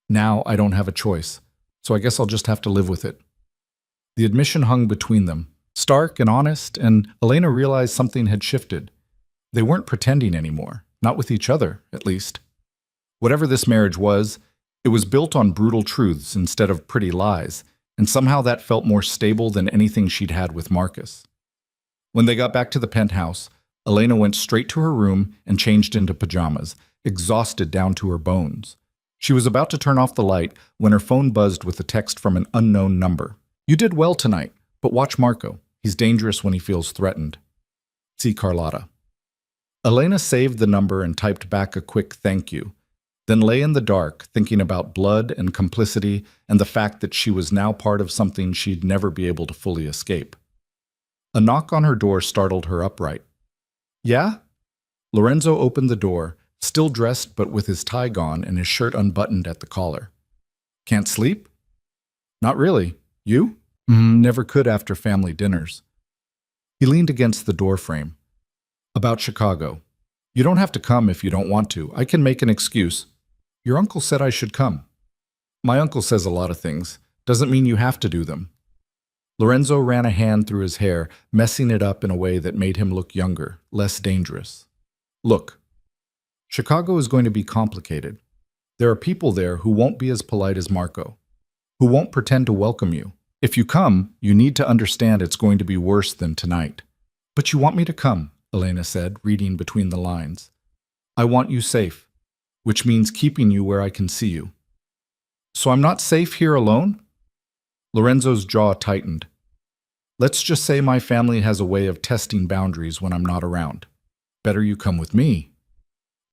Now I don't have a choice, so I guess I'll just have to live with it. The admission hung between them, stark and honest, and Elena realized something had shifted. They weren't pretending anymore, not with each other, at least. Whatever this marriage was, it was built on brutal truths instead of pretty lies, and somehow that felt more stable than anything she'd had with Marcus. When they got back to the penthouse, Elena went straight to her room and changed into pajamas, exhausted down to her bones. She was about to turn off the light when her phone buzzed with a text from an unknown number. You did well tonight, but watch Marco. He's dangerous when he feels threatened. See Carlotta. Elena saved the number and typed back a quick thank you, then lay in the dark thinking about blood and complicity and the fact that she was now part of something she'd never be able to fully escape. A knock on her door startled her upright. Yeah? Lorenzo opened the door, still dressed but with his tie gone and his shirt unbuttoned at the collar. Can't sleep? Not really. You? Never could after family dinners. He leaned against the doorframe. About Chicago. You don't have to come if you don't want to. I can make an excuse. Your uncle said I should come. My uncle says a lot of things. Doesn't mean you have to do them. Lorenzo ran a hand through his hair, messing it up in a way that made him look younger, less dangerous. Look, Chicago is going to be complicated. There are people there who won't be as polite as Marco, who won't pretend to welcome you. If you come, you need to understand it's going to be worse than tonight. But you want me to come, Elena said, reading between the lines. I want you safe, which means keeping you where I can see you. So I'm not safe here alone? Lorenzo's jaw tightened. Let's just say my family has a way of testing boundaries when I'm not around. Better you come with me.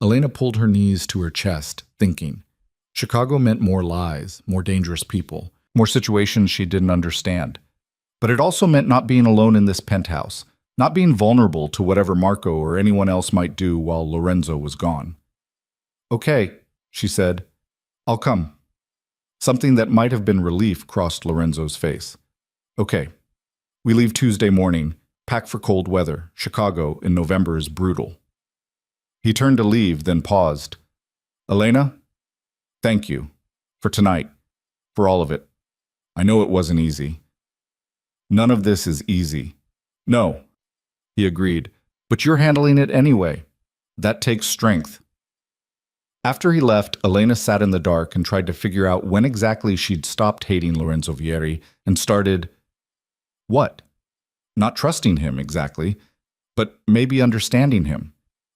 Elena pulled her knees to her chest, thinking. Chicago meant more lies, more dangerous people, more situations she didn't understand. But it also meant not being alone in this penthouse, not being vulnerable to whatever Marco or anyone else might do while Lorenzo was gone. Okay, she said. I'll come. Something that might have been relief crossed Lorenzo's face. Okay. We leave Tuesday morning. Pack for cold weather. Chicago in November is brutal. He turned to leave, then paused. Elena, thank you. For tonight. For all of it. I know it wasn't easy. None of this is easy. No, he agreed. But you're handling it anyway. That takes strength. After he left, Elena sat in the dark and tried to figure out when exactly she'd stopped hating Lorenzo Vieri and started... what? Not trusting him, exactly, but maybe understanding him.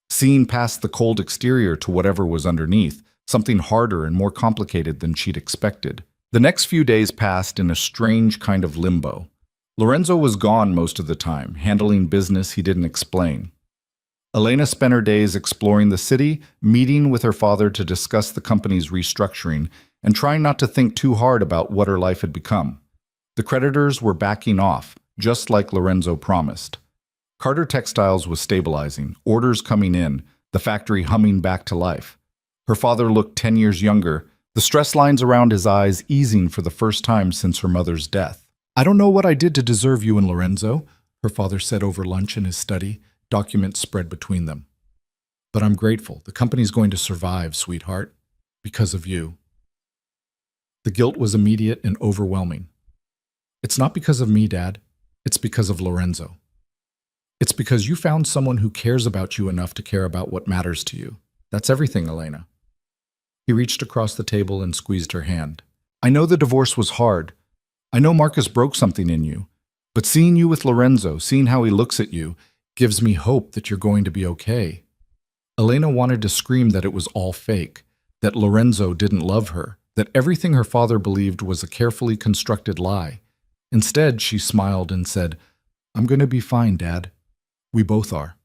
Seeing past the cold exterior to whatever was underneath, something harder and more complicated than she'd expected. The next few days passed in a strange kind of limbo. Lorenzo was gone most of the time, handling business he didn't explain. Elena spent her days exploring the city, meeting with her father to discuss the company's restructuring, and trying not to think too hard about what her life had become. The creditors were backing off, just like Lorenzo promised. Carter Textiles was stabilizing, orders coming in, the factory humming back to life. Her father looked 10 years younger, the stress lines around his eyes easing for the first time since her mother's death. I don't know what I did to deserve you and Lorenzo, her father said over lunch in his study, documents spread between them. But I'm grateful. The company's going to survive, sweetheart, because of you. The guilt was immediate and overwhelming. It's not because of me, Dad. It's because of Lorenzo. It's because you found someone who cares about you enough to care about what matters to you. That's everything, Elena. He reached across the table and squeezed her hand. I know the divorce was hard. I know Marcus broke something in you. But seeing you with Lorenzo, seeing how he looks at you, gives me hope that you're going to be okay. Elena wanted to scream that it was all fake, that Lorenzo didn't love her, that everything her father believed was a carefully constructed lie. Instead, she smiled and said, I'm going to be fine, Dad. We both are.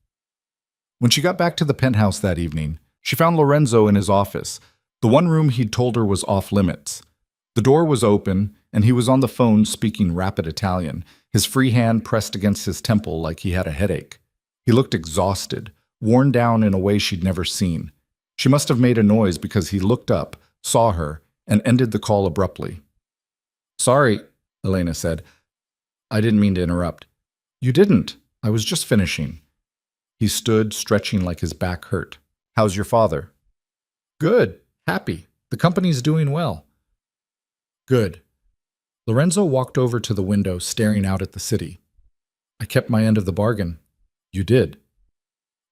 When she got back to the penthouse that evening, she found Lorenzo in his office, the one room he'd told her was off limits. The door was open, and he was on the phone speaking rapid Italian, his free hand pressed against his temple like he had a headache. He looked exhausted, worn down in a way she'd never seen. She must have made a noise because he looked up, saw her, and ended the call abruptly. "Sorry," Elena said. "I didn't mean to interrupt." "You didn't. I was just finishing." He stood, stretching like his back hurt. "How's your father?" "Good. Happy. The company's doing well." "Good." Lorenzo walked over to the window, staring out at the city. "I kept my end of the bargain." "You did.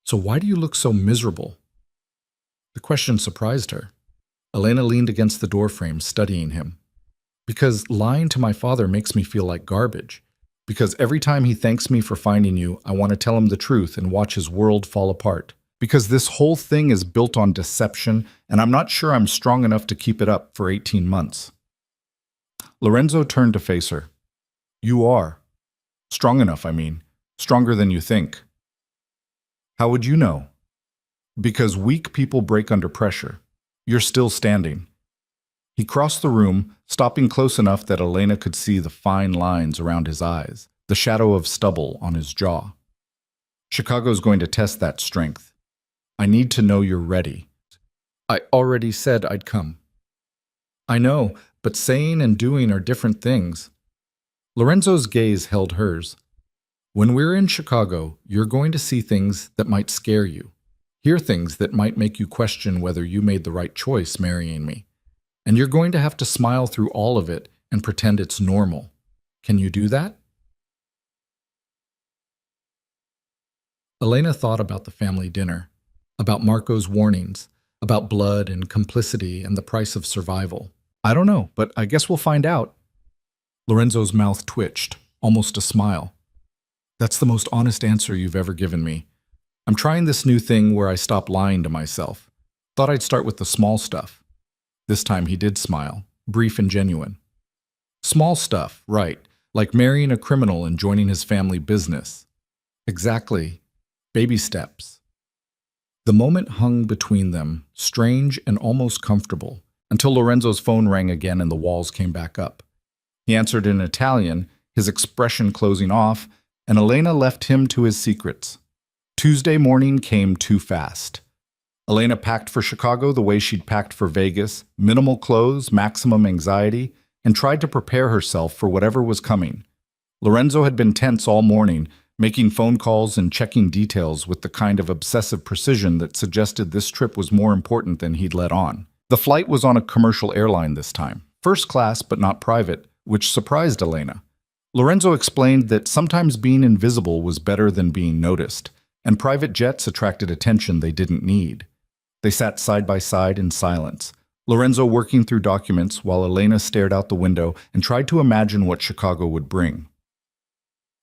So why do you look so miserable?" The question surprised her. Elena leaned against the doorframe, studying him. "Because lying to my father makes me feel like garbage. Because every time he thanks me for finding you, I want to tell him the truth and watch his world fall apart. Because this whole thing is built on deception, and I'm not sure I'm strong enough to keep it up for 18 months. Lorenzo turned to face her. "You are. Strong enough, I mean. Stronger than you think." "How would you know?" "Because weak people break under pressure. You're still standing." He crossed the room, stopping close enough that Elena could see the fine lines around his eyes, the shadow of stubble on his jaw. "Chicago's going to test that strength. I need to know you're ready." "I already said I'd come." "I know, but saying and doing are different things." Lorenzo's gaze held hers. "When we're in Chicago, you're going to see things that might scare you, hear things that might make you question whether you made the right choice marrying me. And you're going to have to smile through all of it and pretend it's normal. Can you do that?" Elena thought about the family dinner, about Marco's warnings, about blood and complicity and the price of survival. "I don't know, but I guess we'll find out." Lorenzo's mouth twitched, almost a smile. "That's the most honest answer you've ever given me. I'm trying this new thing where I stop lying to myself. Thought I'd start with the small stuff." This time he did smile, brief and genuine. "Small stuff, right, like marrying a criminal and joining his family business." "Exactly. Baby steps." The moment hung between them, strange and almost comfortable, until Lorenzo's phone rang again and the walls came back up. He answered in Italian, his expression closing off, and Elena left him to his secrets. Tuesday morning came too fast. Elena packed for Chicago the way she'd packed for Vegas, minimal clothes, maximum anxiety, and tried to prepare herself for whatever was coming. Lorenzo had been tense all morning, making phone calls and checking details with the kind of obsessive precision that suggested this trip was more important than he'd let on. The flight was on a commercial airline this time, first class but not private, which surprised Elena. Lorenzo explained that sometimes being invisible was better than being noticed, and private jets attracted attention they didn't need. They sat side by side in silence, Lorenzo working through documents while Elena stared out the window and tried to imagine what Chicago would bring.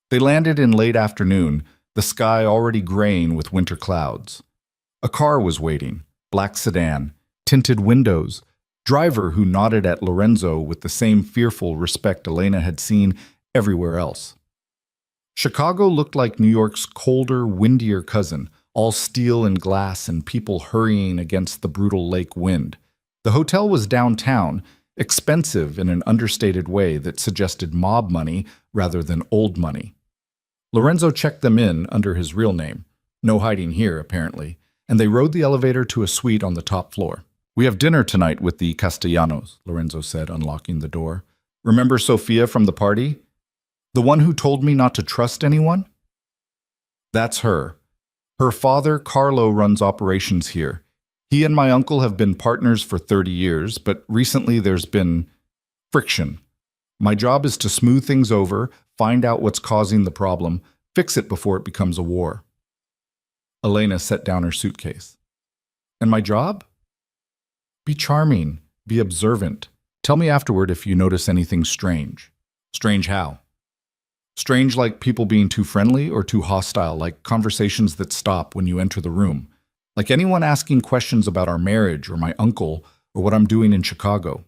They landed in late afternoon, the sky already graying with winter clouds. A car was waiting, black sedan, tinted windows, driver who nodded at Lorenzo with the same fearful respect Elena had seen everywhere else. Chicago looked like New York's colder, windier cousin, all steel and glass and people hurrying against the brutal lake wind. The hotel was downtown, expensive in an understated way that suggested mob money rather than old money. Lorenzo checked them in under his real name. No hiding here, apparently, and they rode the elevator to a suite on the top floor. "We have dinner tonight with the Castellanos," Lorenzo said, unlocking the door. "Remember Sophia from the party? The one who told me not to trust anyone?" "That's her. Her father, Carlo, runs operations here. He and my uncle have been partners for 30 years, but recently there's been friction. My job is to smooth things over, find out what's causing the problem, fix it before it becomes a war." Elena set down her suitcase. "And my job?" "Be charming, be observant. Tell me afterward if you notice anything strange." "Strange how?" "Strange like people being too friendly or too hostile, like conversations that stop when you enter the room. Like anyone asking questions about our marriage or my uncle or what I'm doing in Chicago."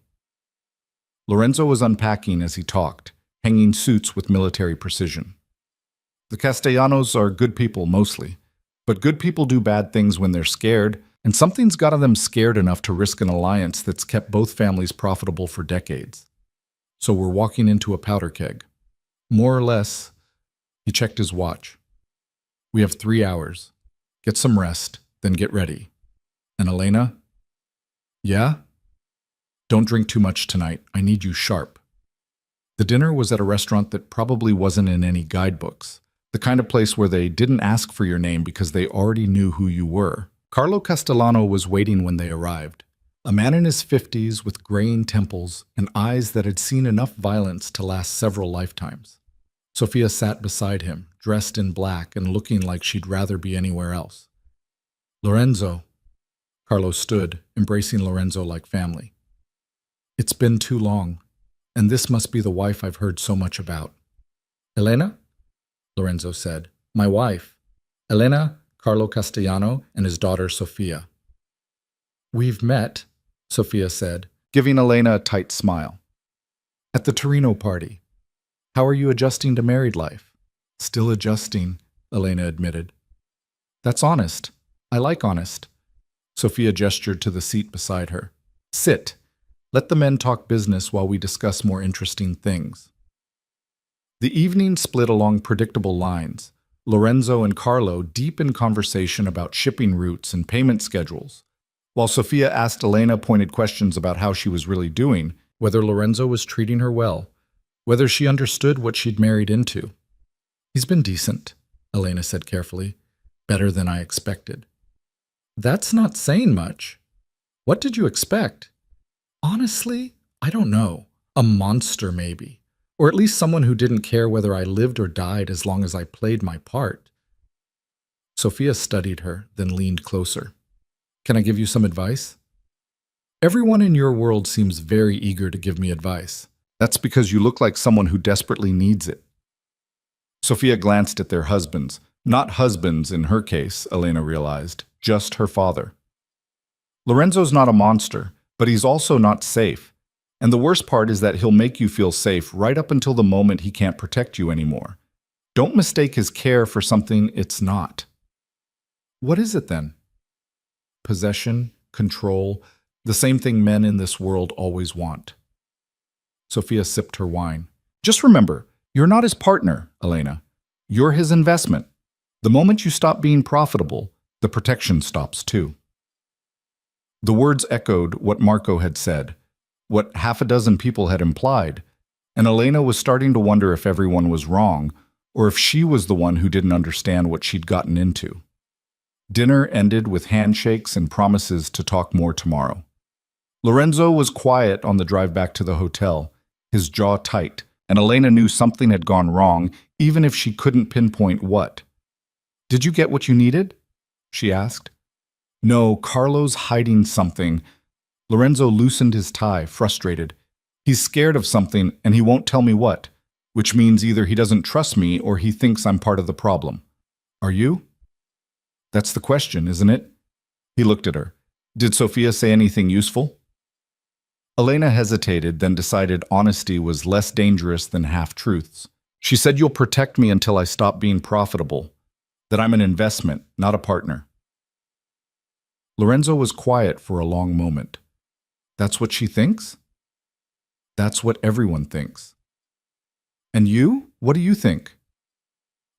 Lorenzo was unpacking as he talked, hanging suits with military precision. The Castellanos are good people mostly. But good people do bad things when they're scared, and something's gotten them scared enough to risk an alliance that's kept both families profitable for decades. So we're walking into a powder keg. More or less, he checked his watch. We have 3 hours. Get some rest, then get ready. And Elena? Yeah? Don't drink too much tonight. I need you sharp. The dinner was at a restaurant that probably wasn't in any guidebooks. The kind of place where they didn't ask for your name because they already knew who you were. Carlo Castellano was waiting when they arrived. A man in his 50s with graying temples and eyes that had seen enough violence to last several lifetimes. Sofia sat beside him, dressed in black and looking like she'd rather be anywhere else. Lorenzo. Carlo stood, embracing Lorenzo like family. It's been too long, and this must be the wife I've heard so much about. Elena? Lorenzo said. My wife. Elena, Carlo Castellano, and his daughter Sofia. We've met, Sofia said, giving Elena a tight smile. At the Torino party. How are you adjusting to married life? Still adjusting, Elena admitted. That's honest. I like honest. Sofia gestured to the seat beside her. Sit. Let the men talk business while we discuss more interesting things. The evening split along predictable lines, Lorenzo and Carlo deep in conversation about shipping routes and payment schedules, while Sofia asked Elena pointed questions about how she was really doing, whether Lorenzo was treating her well, whether she understood what she'd married into. He's been decent, Elena said carefully. Better than I expected. That's not saying much. What did you expect? Honestly, I don't know. A monster, maybe. Or at least someone who didn't care whether I lived or died as long as I played my part. Sofia studied her, then leaned closer. Can I give you some advice? Everyone in your world seems very eager to give me advice. That's because you look like someone who desperately needs it. Sofia glanced at their husbands. Not husbands in her case, Elena realized, just her father. Lorenzo's not a monster, but he's also not safe. And the worst part is that he'll make you feel safe right up until the moment he can't protect you anymore. Don't mistake his care for something it's not. What is it then? Possession, control, the same thing men in this world always want. Sofia sipped her wine. Just remember, you're not his partner, Elena. You're his investment. The moment you stop being profitable, the protection stops too. The words echoed what Marco had said, what half a dozen people had implied, and Elena was starting to wonder if everyone was wrong, or if she was the one who didn't understand what she'd gotten into. Dinner ended with handshakes and promises to talk more tomorrow. Lorenzo was quiet on the drive back to the hotel, his jaw tight, and Elena knew something had gone wrong, even if she couldn't pinpoint what. Did you get what you needed? She asked. No, Carlo's hiding something. Lorenzo loosened his tie, frustrated. He's scared of something, and he won't tell me what, which means either he doesn't trust me or he thinks I'm part of the problem. Are you? That's the question, isn't it? He looked at her. Did Sofia say anything useful? Elena hesitated, then decided honesty was less dangerous than half-truths. She said, you'll protect me until I stop being profitable, that I'm an investment, not a partner. Lorenzo was quiet for a long moment. That's what she thinks? That's what everyone thinks. And you? What do you think?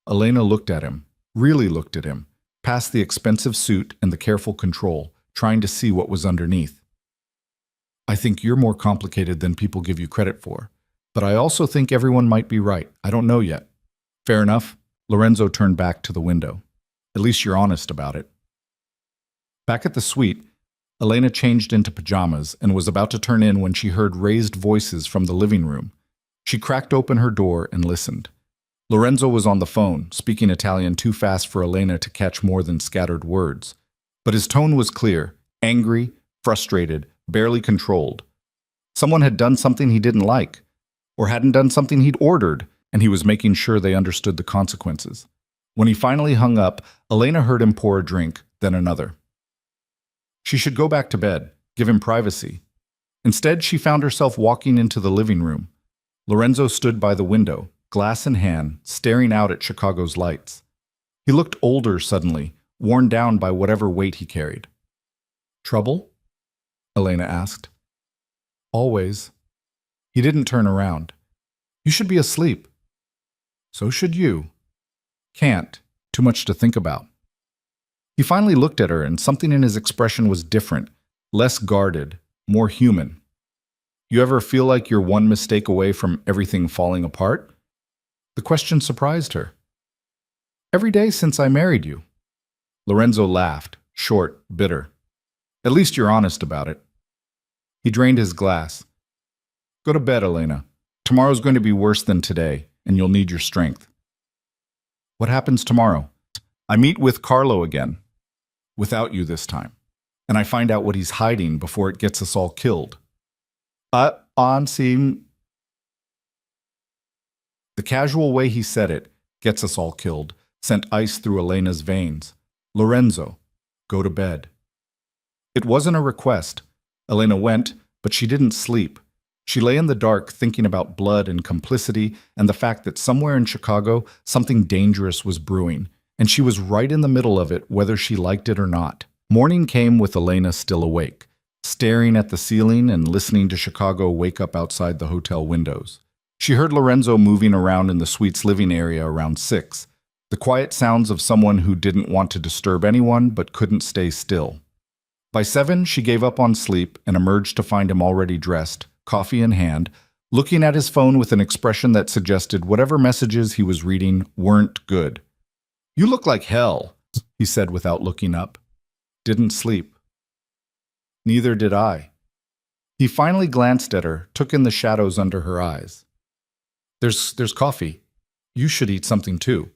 Elena looked at him, really looked at him, past the expensive suit and the careful control, trying to see what was underneath. I think you're more complicated than people give you credit for, but I also think everyone might be right. I don't know yet. Fair enough. Lorenzo turned back to the window. At least you're honest about it. Back at the suite, Elena changed into pajamas and was about to turn in when she heard raised voices from the living room. She cracked open her door and listened. Lorenzo was on the phone, speaking Italian too fast for Elena to catch more than scattered words. But his tone was clear, angry, frustrated, barely controlled. Someone had done something he didn't like, or hadn't done something he'd ordered, and he was making sure they understood the consequences. When he finally hung up, Elena heard him pour a drink, then another. She should go back to bed, give him privacy. Instead, she found herself walking into the living room. Lorenzo stood by the window, glass in hand, staring out at Chicago's lights. He looked older suddenly, worn down by whatever weight he carried. "Trouble?" Elena asked. "Always." He didn't turn around. "You should be asleep." "So should you." "Can't. Too much to think about." He finally looked at her, and something in his expression was different, less guarded, more human. "You ever feel like you're one mistake away from everything falling apart?" The question surprised her. "Every day since I married you." Lorenzo laughed, short, bitter. "At least you're honest about it." He drained his glass. "Go to bed, Elena. Tomorrow's going to be worse than today, and you'll need your strength." "What happens tomorrow?" "I meet with Carlo again. Without you this time. And I find out what he's hiding before it gets us all killed." The casual way he said it, "gets us all killed," sent ice through Elena's veins. "Lorenzo, go to bed." It wasn't a request. Elena went, but she didn't sleep. She lay in the dark thinking about blood and complicity and the fact that somewhere in Chicago something dangerous was brewing, and she was right in the middle of it whether she liked it or not. Morning came with Elena still awake, staring at the ceiling and listening to Chicago wake up outside the hotel windows. She heard Lorenzo moving around in the suite's living area around 6, the quiet sounds of someone who didn't want to disturb anyone but couldn't stay still. By 7, she gave up on sleep and emerged to find him already dressed, coffee in hand, looking at his phone with an expression that suggested whatever messages he was reading weren't good. "You look like hell," he said without looking up. "Didn't sleep." "Neither did I." He finally glanced at her, took in the shadows under her eyes. There's coffee. You should eat something too.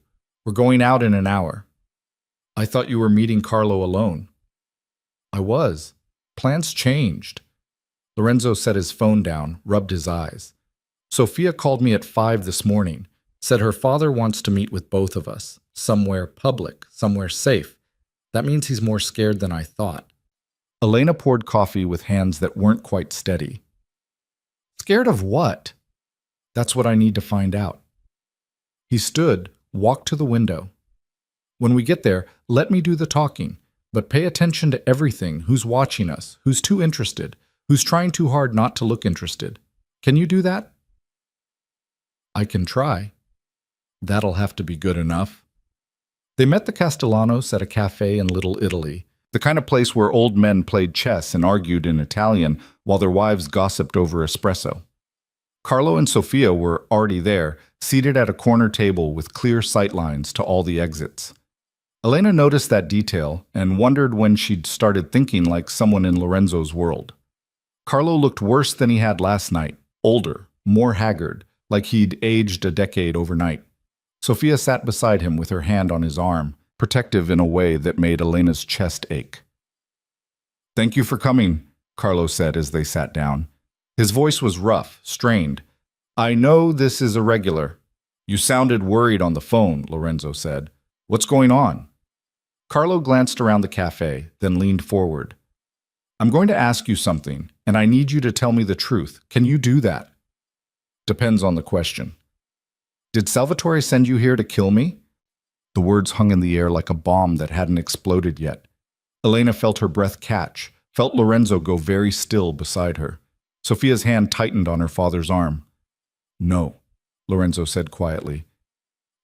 We're going out in an hour." "I thought you were meeting Carlo alone." "I was. Plans changed." Lorenzo set his phone down, rubbed his eyes. "Sophia called me at 5 this morning, said her father wants to meet with both of us, somewhere public, somewhere safe. That means he's more scared than I thought." Elena poured coffee with hands that weren't quite steady. "Scared of what?" "That's what I need to find out." He stood, walked to the window. "When we get there, let me do the talking, but pay attention to everything, who's watching us, who's too interested, who's trying too hard not to look interested. Can you do that?" "I can try." "That'll have to be good enough." They met the Castellanos at a cafe in Little Italy, the kind of place where old men played chess and argued in Italian while their wives gossiped over espresso. Carlo and Sophia were already there, seated at a corner table with clear sightlines to all the exits. Elena noticed that detail and wondered when she'd started thinking like someone in Lorenzo's world. Carlo looked worse than he had last night, older, more haggard, like he'd aged a decade overnight. Sophia sat beside him with her hand on his arm, protective in a way that made Elena's chest ache. "Thank you for coming," Carlo said as they sat down. His voice was rough, strained. "I know this is irregular." "You sounded worried on the phone," Lorenzo said. "What's going on?" Carlo glanced around the cafe, then leaned forward. "I'm going to ask you something, and I need you to tell me the truth. Can you do that?" "Depends on the question." "Did Salvatore send you here to kill me?" The words hung in the air like a bomb that hadn't exploded yet. Elena felt her breath catch, felt Lorenzo go very still beside her. Sophia's hand tightened on her father's arm. "No," Lorenzo said quietly.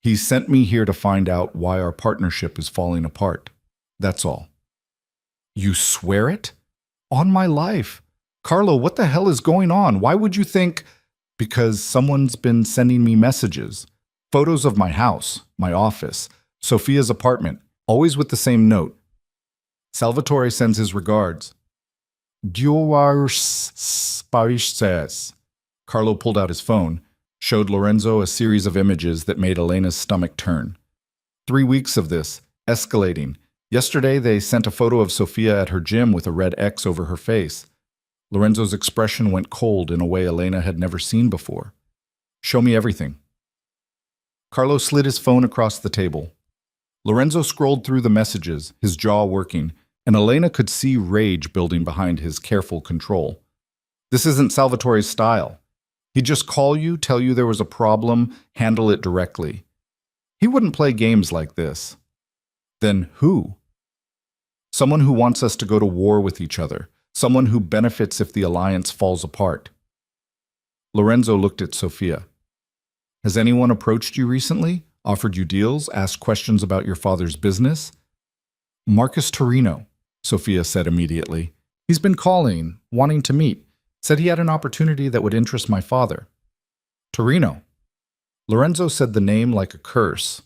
"He sent me here to find out why our partnership is falling apart. That's all." "You swear it?" "On my life." "Carlo, what the hell is going on? Why would you think—" "Because someone's been sending me messages. Photos of my house, my office, Sophia's apartment, always with the same note. Salvatore sends his regards. Says. Carlo pulled out his phone, showed Lorenzo a series of images that made Elena's stomach turn. 3 weeks of this, escalating. Yesterday they sent a photo of Sophia at her gym with a red X over her face. Lorenzo's expression went cold in a way Elena had never seen before. "Show me everything." Carlo slid his phone across the table. Lorenzo scrolled through the messages, his jaw working, and Elena could see rage building behind his careful control. "This isn't Salvatore's style. He'd just call you, tell you there was a problem, handle it directly. He wouldn't play games like this. Then who? Someone who wants us to go to war with each other. Someone who benefits if the alliance falls apart. Lorenzo looked at Sofia. Has anyone approached you recently? Offered you deals? Asked questions about your father's business? Marcus Torino, Sofia said immediately. He's been calling, wanting to meet. Said he had an opportunity that would interest my father. Torino. Lorenzo said the name like a curse.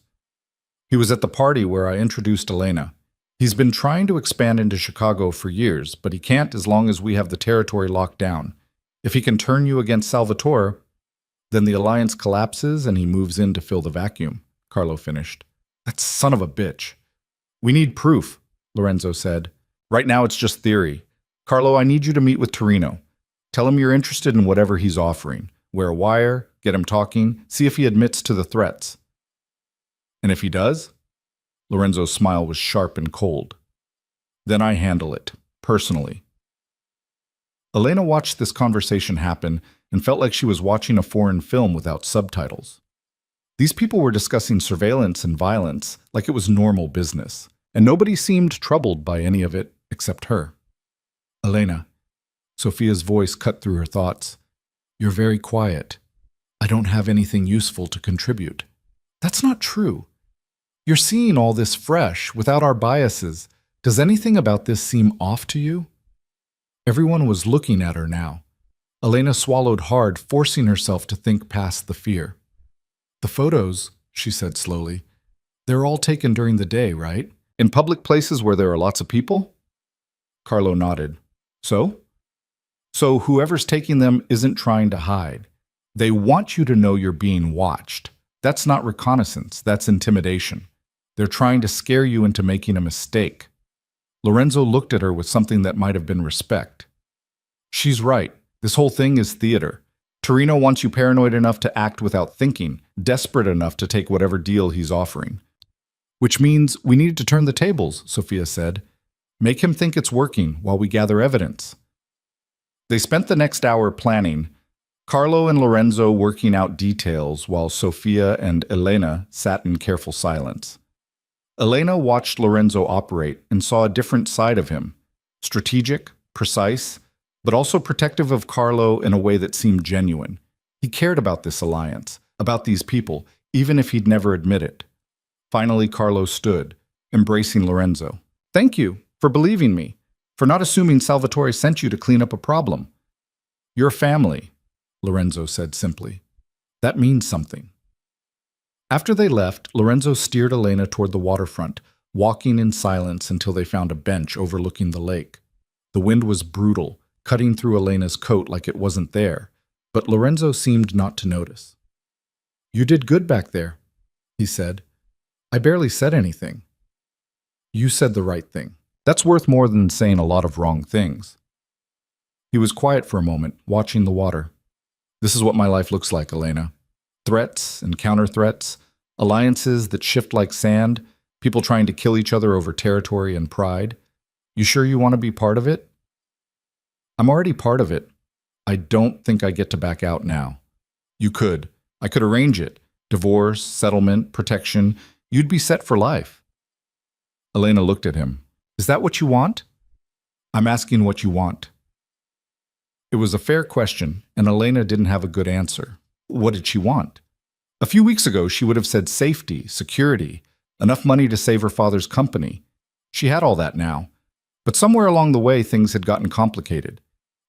He was at the party where I introduced Elena. He's been trying to expand into Chicago for years, but he can't as long as we have the territory locked down. If he can turn you against Salvatore, then the alliance collapses and he moves in to fill the vacuum, Carlo finished. That son of a bitch. We need proof, Lorenzo said. Right now it's just theory. Carlo, I need you to meet with Torino. Tell him you're interested in whatever he's offering. Wear a wire, get him talking, see if he admits to the threats. And if he does? Lorenzo's smile was sharp and cold. Then I handle it, personally. Elena watched this conversation happen and felt like she was watching a foreign film without subtitles. These people were discussing surveillance and violence like it was normal business, and nobody seemed troubled by any of it except her. Elena, Sofia's voice cut through her thoughts. You're very quiet. I don't have anything useful to contribute. That's not true. You're seeing all this fresh, without our biases. Does anything about this seem off to you? Everyone was looking at her now. Elena swallowed hard, forcing herself to think past the fear. The photos, she said slowly, they're all taken during the day, right? In public places where there are lots of people? Carlo nodded. So? So whoever's taking them isn't trying to hide. They want you to know you're being watched. That's not reconnaissance, that's intimidation. They're trying to scare you into making a mistake. Lorenzo looked at her with something that might have been respect. She's right. This whole thing is theater. Torino wants you paranoid enough to act without thinking, desperate enough to take whatever deal he's offering. Which means we need to turn the tables, Sofia said. Make him think it's working while we gather evidence. They spent the next hour planning, Carlo and Lorenzo working out details while Sofia and Elena sat in careful silence. Elena watched Lorenzo operate and saw a different side of him, strategic, precise, but also protective of Carlo in a way that seemed genuine. He cared about this alliance, about these people, even if he'd never admit it. Finally, Carlo stood, embracing Lorenzo. Thank you for believing me, for not assuming Salvatore sent you to clean up a problem. You're family, Lorenzo said simply. That means something. After they left, Lorenzo steered Elena toward the waterfront, walking in silence until they found a bench overlooking the lake. The wind was brutal, cutting through Elena's coat like it wasn't there, but Lorenzo seemed not to notice. You did good back there, he said. I barely said anything. You said the right thing. That's worth more than saying a lot of wrong things. He was quiet for a moment, watching the water. This is what my life looks like, Elena. Threats and counter-threats, alliances that shift like sand, people trying to kill each other over territory and pride. You sure you want to be part of it? I'm already part of it. I don't think I get to back out now. You could. I could arrange it. Divorce, settlement, protection. You'd be set for life. Elena looked at him. Is that what you want? I'm asking what you want. It was a fair question, and Elena didn't have a good answer. What did she want? A few weeks ago, she would have said safety, security, enough money to save her father's company. She had all that now. But somewhere along the way, things had gotten complicated.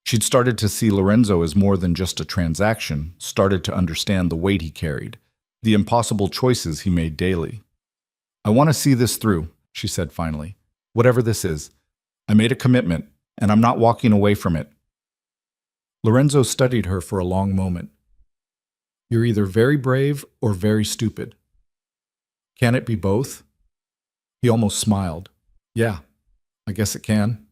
She'd started to see Lorenzo as more than just a transaction, started to understand the weight he carried, the impossible choices he made daily. I want to see this through, she said finally. Whatever this is. I made a commitment, and I'm not walking away from it. Lorenzo studied her for a long moment. You're either very brave or very stupid. Can it be both? He almost smiled. Yeah, I guess it can.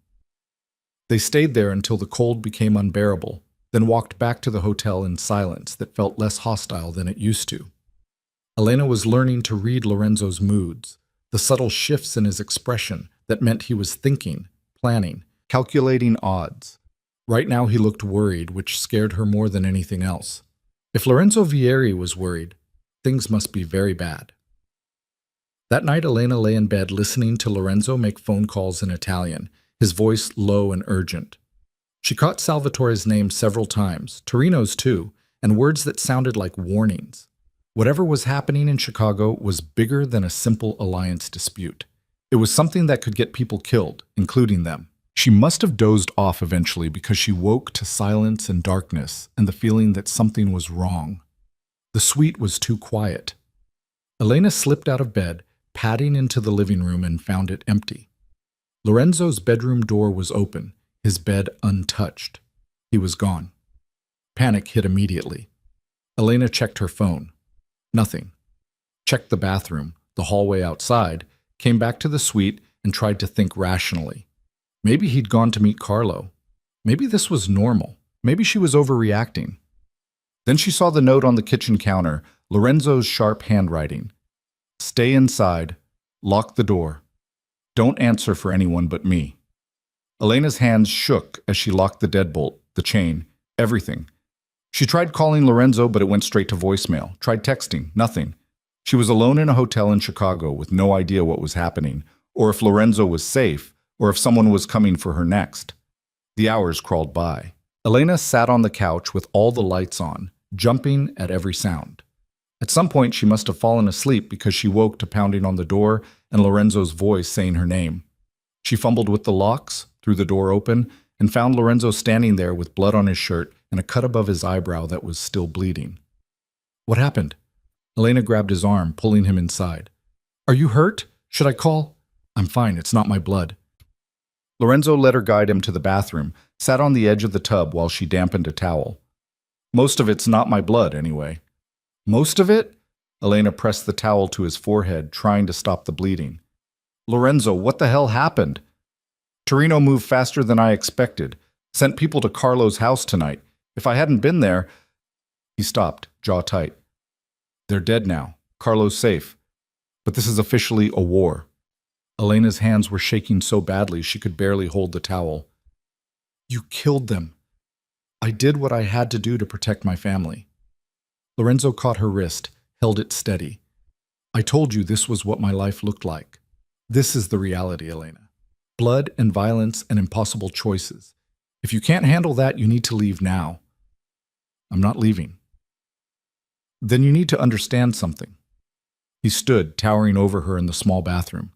They stayed there until the cold became unbearable, then walked back to the hotel in silence that felt less hostile than it used to. Elena was learning to read Lorenzo's moods, the subtle shifts in his expression that meant he was thinking, planning, calculating odds. Right now he looked worried, which scared her more than anything else. If Lorenzo Vieri was worried, things must be very bad. That night, Elena lay in bed listening to Lorenzo make phone calls in Italian, his voice low and urgent. She caught Salvatore's name several times, Torino's too, and words that sounded like warnings. Whatever was happening in Chicago was bigger than a simple alliance dispute. It was something that could get people killed, including them. She must have dozed off eventually because she woke to silence and darkness and the feeling that something was wrong. The suite was too quiet. Elena slipped out of bed, padding into the living room, and found it empty. Lorenzo's bedroom door was open, his bed untouched. He was gone. Panic hit immediately. Elena checked her phone. Nothing. Checked the bathroom, the hallway outside, came back to the suite, and tried to think rationally. Maybe he'd gone to meet Carlo. Maybe this was normal. Maybe she was overreacting. Then she saw the note on the kitchen counter, Lorenzo's sharp handwriting. Stay inside. Lock the door. Don't answer for anyone but me. Elena's hands shook as she locked the deadbolt, the chain, everything. She tried calling Lorenzo, but it went straight to voicemail. Tried texting, nothing. She was alone in a hotel in Chicago with no idea what was happening, or if Lorenzo was safe, or if someone was coming for her next. The hours crawled by. Elena sat on the couch with all the lights on, jumping at every sound. At some point, she must have fallen asleep because she woke to pounding on the door and Lorenzo's voice saying her name. She fumbled with the locks, threw the door open, and found Lorenzo standing there with blood on his shirt and a cut above his eyebrow that was still bleeding. What happened? Elena grabbed his arm, pulling him inside. Are you hurt? Should I call? I'm fine, it's not my blood. Lorenzo let her guide him to the bathroom, sat on the edge of the tub while she dampened a towel. Most of it's not my blood, anyway. Most of it? Elena pressed the towel to his forehead, trying to stop the bleeding. Lorenzo, what the hell happened? Torino moved faster than I expected. Sent people to Carlo's house tonight. If I hadn't been there... He stopped, jaw tight. They're dead now. Carlo's safe. But this is officially a war. Elena's hands were shaking so badly she could barely hold the towel. You killed them. I did what I had to do to protect my family. Lorenzo caught her wrist, held it steady. I told you this was what my life looked like. This is the reality, Elena. Blood and violence and impossible choices. If you can't handle that, you need to leave now. I'm not leaving. Then you need to understand something. He stood, towering over her in the small bathroom.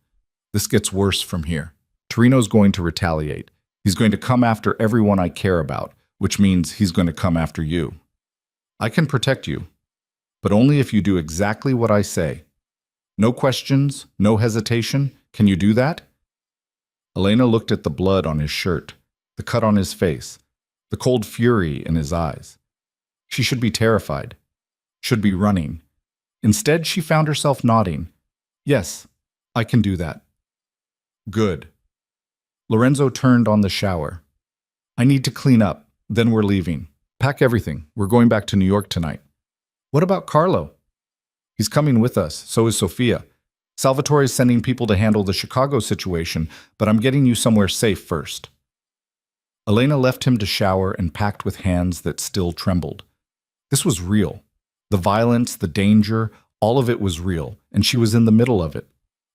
This gets worse from here. Torino's going to retaliate. He's going to come after everyone I care about, which means he's going to come after you. I can protect you, but only if you do exactly what I say. No questions, no hesitation. Can you do that? Elena looked at the blood on his shirt, the cut on his face, the cold fury in his eyes. She should be terrified, should be running. Instead, she found herself nodding. Yes, I can do that. Good. Lorenzo turned on the shower. I need to clean up, then we're leaving. Pack everything. We're going back to New York tonight. What about Carlo? He's coming with us, so is Sofia. Salvatore is sending people to handle the Chicago situation, but I'm getting you somewhere safe first. Elena left him to shower and packed with hands that still trembled. This was real. The violence, the danger, all of it was real, and she was in the middle of it.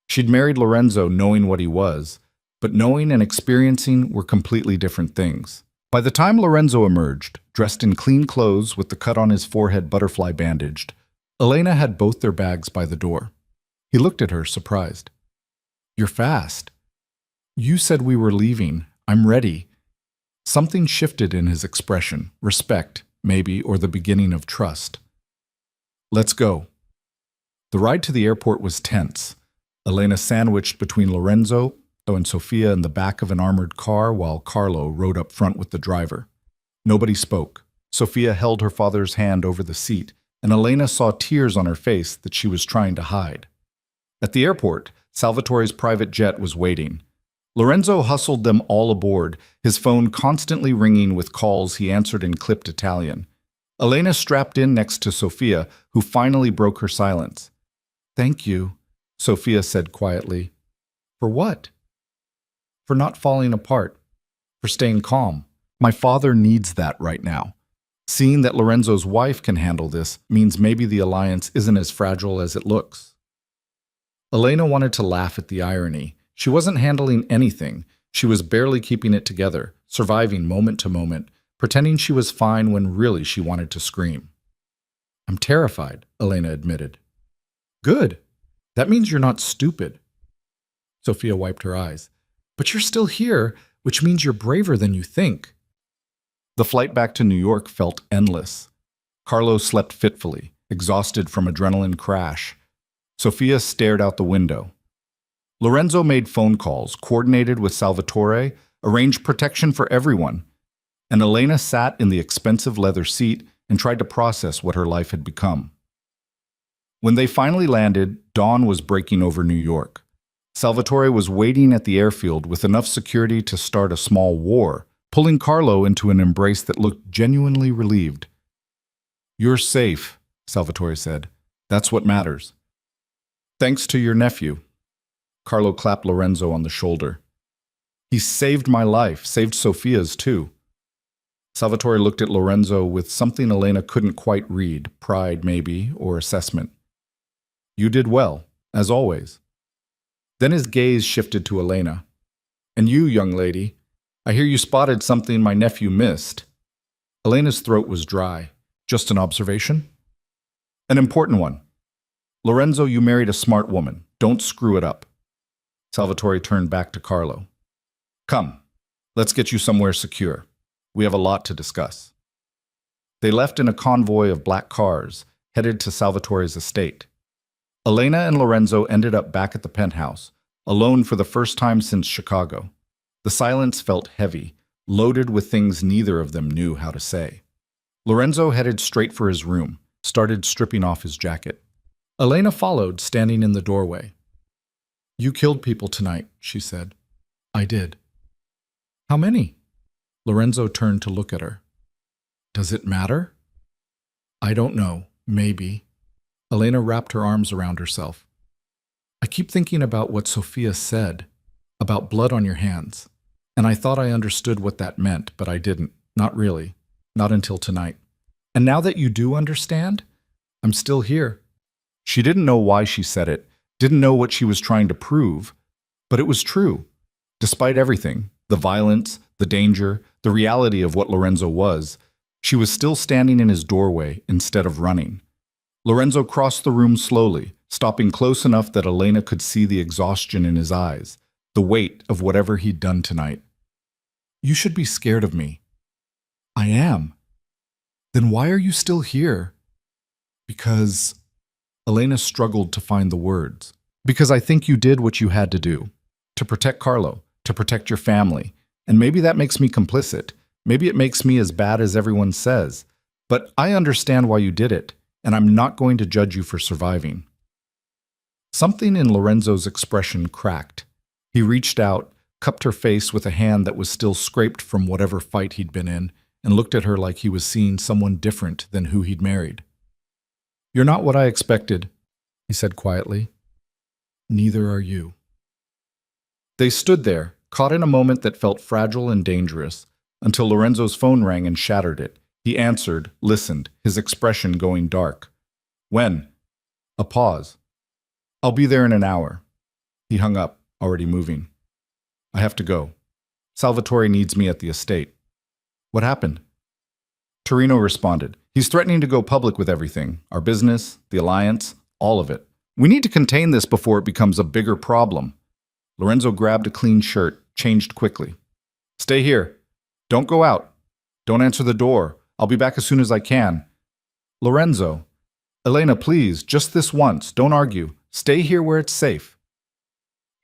She'd married Lorenzo knowing what he was, but knowing and experiencing were completely different things. By the time Lorenzo emerged, dressed in clean clothes with the cut on his forehead butterfly bandaged, Elena had both their bags by the door. He looked at her, surprised. You're fast. You said we were leaving. I'm ready. Something shifted in his expression, respect, maybe, or the beginning of trust. Let's go. The ride to the airport was tense. Elena sandwiched between Lorenzo and Sofia in the back of an armored car while Carlo rode up front with the driver. Nobody spoke. Sofia held her father's hand over the seat, and Elena saw tears on her face that she was trying to hide. At the airport, Salvatore's private jet was waiting. Lorenzo hustled them all aboard, his phone constantly ringing with calls he answered in clipped Italian. Elena strapped in next to Sofia, who finally broke her silence. Thank you, Sofia said quietly. For what? For not falling apart. For staying calm. My father needs that right now. Seeing that Lorenzo's wife can handle this means maybe the alliance isn't as fragile as it looks. Elena wanted to laugh at the irony. She wasn't handling anything. She was barely keeping it together, surviving moment to moment, pretending she was fine when really she wanted to scream. "I'm terrified," Elena admitted. "Good. That means you're not stupid." Sophia wiped her eyes. "But you're still here, which means you're braver than you think." The flight back to New York felt endless. Carlo slept fitfully, exhausted from adrenaline crash. Sophia stared out the window. Lorenzo made phone calls, coordinated with Salvatore, arranged protection for everyone, and Elena sat in the expensive leather seat and tried to process what her life had become. When they finally landed, dawn was breaking over New York. Salvatore was waiting at the airfield with enough security to start a small war, pulling Carlo into an embrace that looked genuinely relieved. "You're safe," Salvatore said. "That's what matters." "Thanks to your nephew." Carlo clapped Lorenzo on the shoulder. "He saved my life, saved Sophia's too." Salvatore looked at Lorenzo with something Elena couldn't quite read, pride maybe, or assessment. "You did well, as always." Then his gaze shifted to Elena. "And you, young lady, I hear you spotted something my nephew missed." Elena's throat was dry. "Just an observation?" "An important one. Lorenzo, you married a smart woman. Don't screw it up." Salvatore turned back to Carlo. "Come, let's get you somewhere secure. We have a lot to discuss." They left in a convoy of black cars, headed to Salvatore's estate. Elena and Lorenzo ended up back at the penthouse, alone for the first time since Chicago. The silence felt heavy, loaded with things neither of them knew how to say. Lorenzo headed straight for his room, started stripping off his jacket. Elena followed, standing in the doorway. "You killed people tonight," she said. "I did." "How many?" Lorenzo turned to look at her. "Does it matter?" "I don't know. Maybe." Elena wrapped her arms around herself. "I keep thinking about what Sophia said, about blood on your hands. And I thought I understood what that meant, but I didn't. Not really. Not until tonight. And now that you do understand, I'm still here." She didn't know why she said it, didn't know what she was trying to prove, but it was true. Despite everything, the violence, the danger, the reality of what Lorenzo was, she was still standing in his doorway instead of running. Lorenzo crossed the room slowly, stopping close enough that Elena could see the exhaustion in his eyes, the weight of whatever he'd done tonight. "You should be scared of me." "I am." "Then why are you still here?" "Because..." Elena struggled to find the words. "Because I think you did what you had to do. To protect Carlo, to protect your family. And maybe that makes me complicit. Maybe it makes me as bad as everyone says. But I understand why you did it, and I'm not going to judge you for surviving." Something in Lorenzo's expression cracked. He reached out, cupped her face with a hand that was still scraped from whatever fight he'd been in, and looked at her like he was seeing someone different than who he'd married. "You're not what I expected," he said quietly. "Neither are you." They stood there, caught in a moment that felt fragile and dangerous, until Lorenzo's phone rang and shattered it. He answered, listened, his expression going dark. "When?" A pause. "I'll be there in an hour." He hung up, already moving. "I have to go. Salvatore needs me at the estate." "What happened?" Torino responded. "He's threatening to go public with everything. Our business, the alliance, all of it. We need to contain this before it becomes a bigger problem." Lorenzo grabbed a clean shirt, changed quickly. "Stay here. Don't go out. Don't answer the door. I'll be back as soon as I can." "Lorenzo." "Elena, please, just this once. Don't argue. Stay here where it's safe."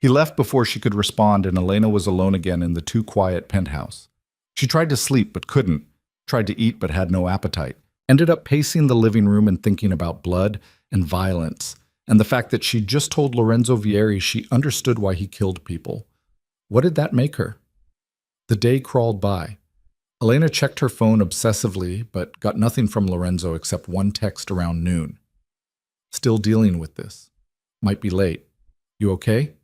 He left before she could respond, and Elena was alone again in the too quiet penthouse. She tried to sleep but couldn't, tried to eat but had no appetite, ended up pacing the living room and thinking about blood and violence, and the fact that she'd just told Lorenzo Vieri she understood why he killed people. What did that make her? The day crawled by. Elena checked her phone obsessively, but got nothing from Lorenzo except one text around noon. "Still dealing with this. Might be late. You okay?"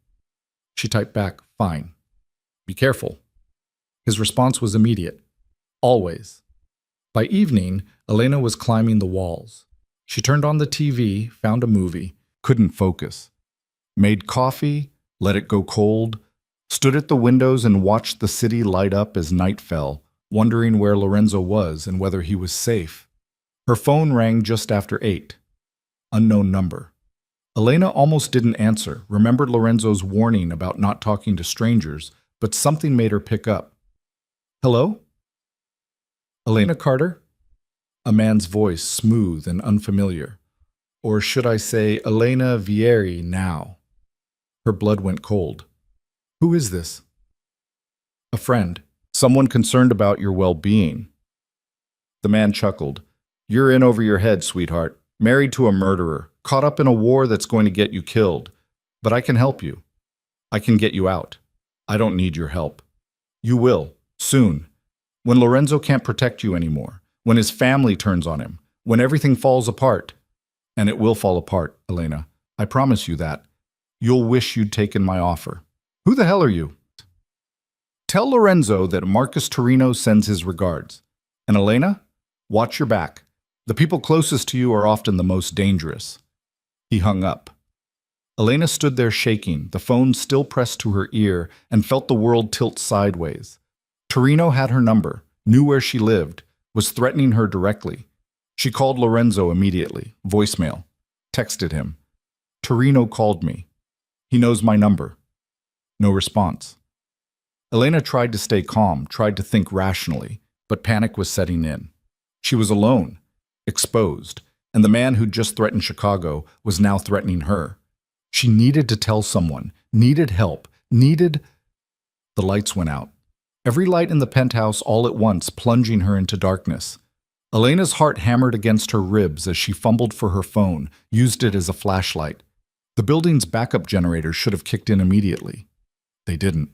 She typed back, "Fine. Be careful." His response was immediate. "Always." By evening, Elena was climbing the walls. She turned on the TV, found a movie, couldn't focus. Made coffee, let it go cold, stood at the windows and watched the city light up as night fell, wondering where Lorenzo was and whether he was safe. Her phone rang just after 8. Unknown number. Elena almost didn't answer, remembered Lorenzo's warning about not talking to strangers, but something made her pick up. Hello? Elena Carter? A man's voice, smooth and unfamiliar. Or should I say, Elena Vieri now? Her blood went cold. Who is this? A friend. Someone concerned about your well-being. The man chuckled. You're in over your head, sweetheart. Married to a murderer. Caught up in a war that's going to get you killed. But I can help you. I can get you out. I don't need your help. You will. Soon. When Lorenzo can't protect you anymore. When his family turns on him. When everything falls apart. And it will fall apart, Elena. I promise you that. You'll wish you'd taken my offer. Who the hell are you? Tell Lorenzo that Marcus Torino sends his regards. And Elena, watch your back. The people closest to you are often the most dangerous. He hung up. Elena stood there shaking, the phone still pressed to her ear, and felt the world tilt sideways. Torino had her number, knew where she lived, was threatening her directly. She called Lorenzo immediately, voicemail, texted him. Torino called me. He knows my number. No response. Elena tried to stay calm, tried to think rationally, but panic was setting in. She was alone, exposed, and the man who'd just threatened Chicago was now threatening her. She needed to tell someone, needed help, needed... The lights went out. Every light in the penthouse all at once plunging her into darkness. Elena's heart hammered against her ribs as she fumbled for her phone, used it as a flashlight. The building's backup generator should have kicked in immediately. They didn't.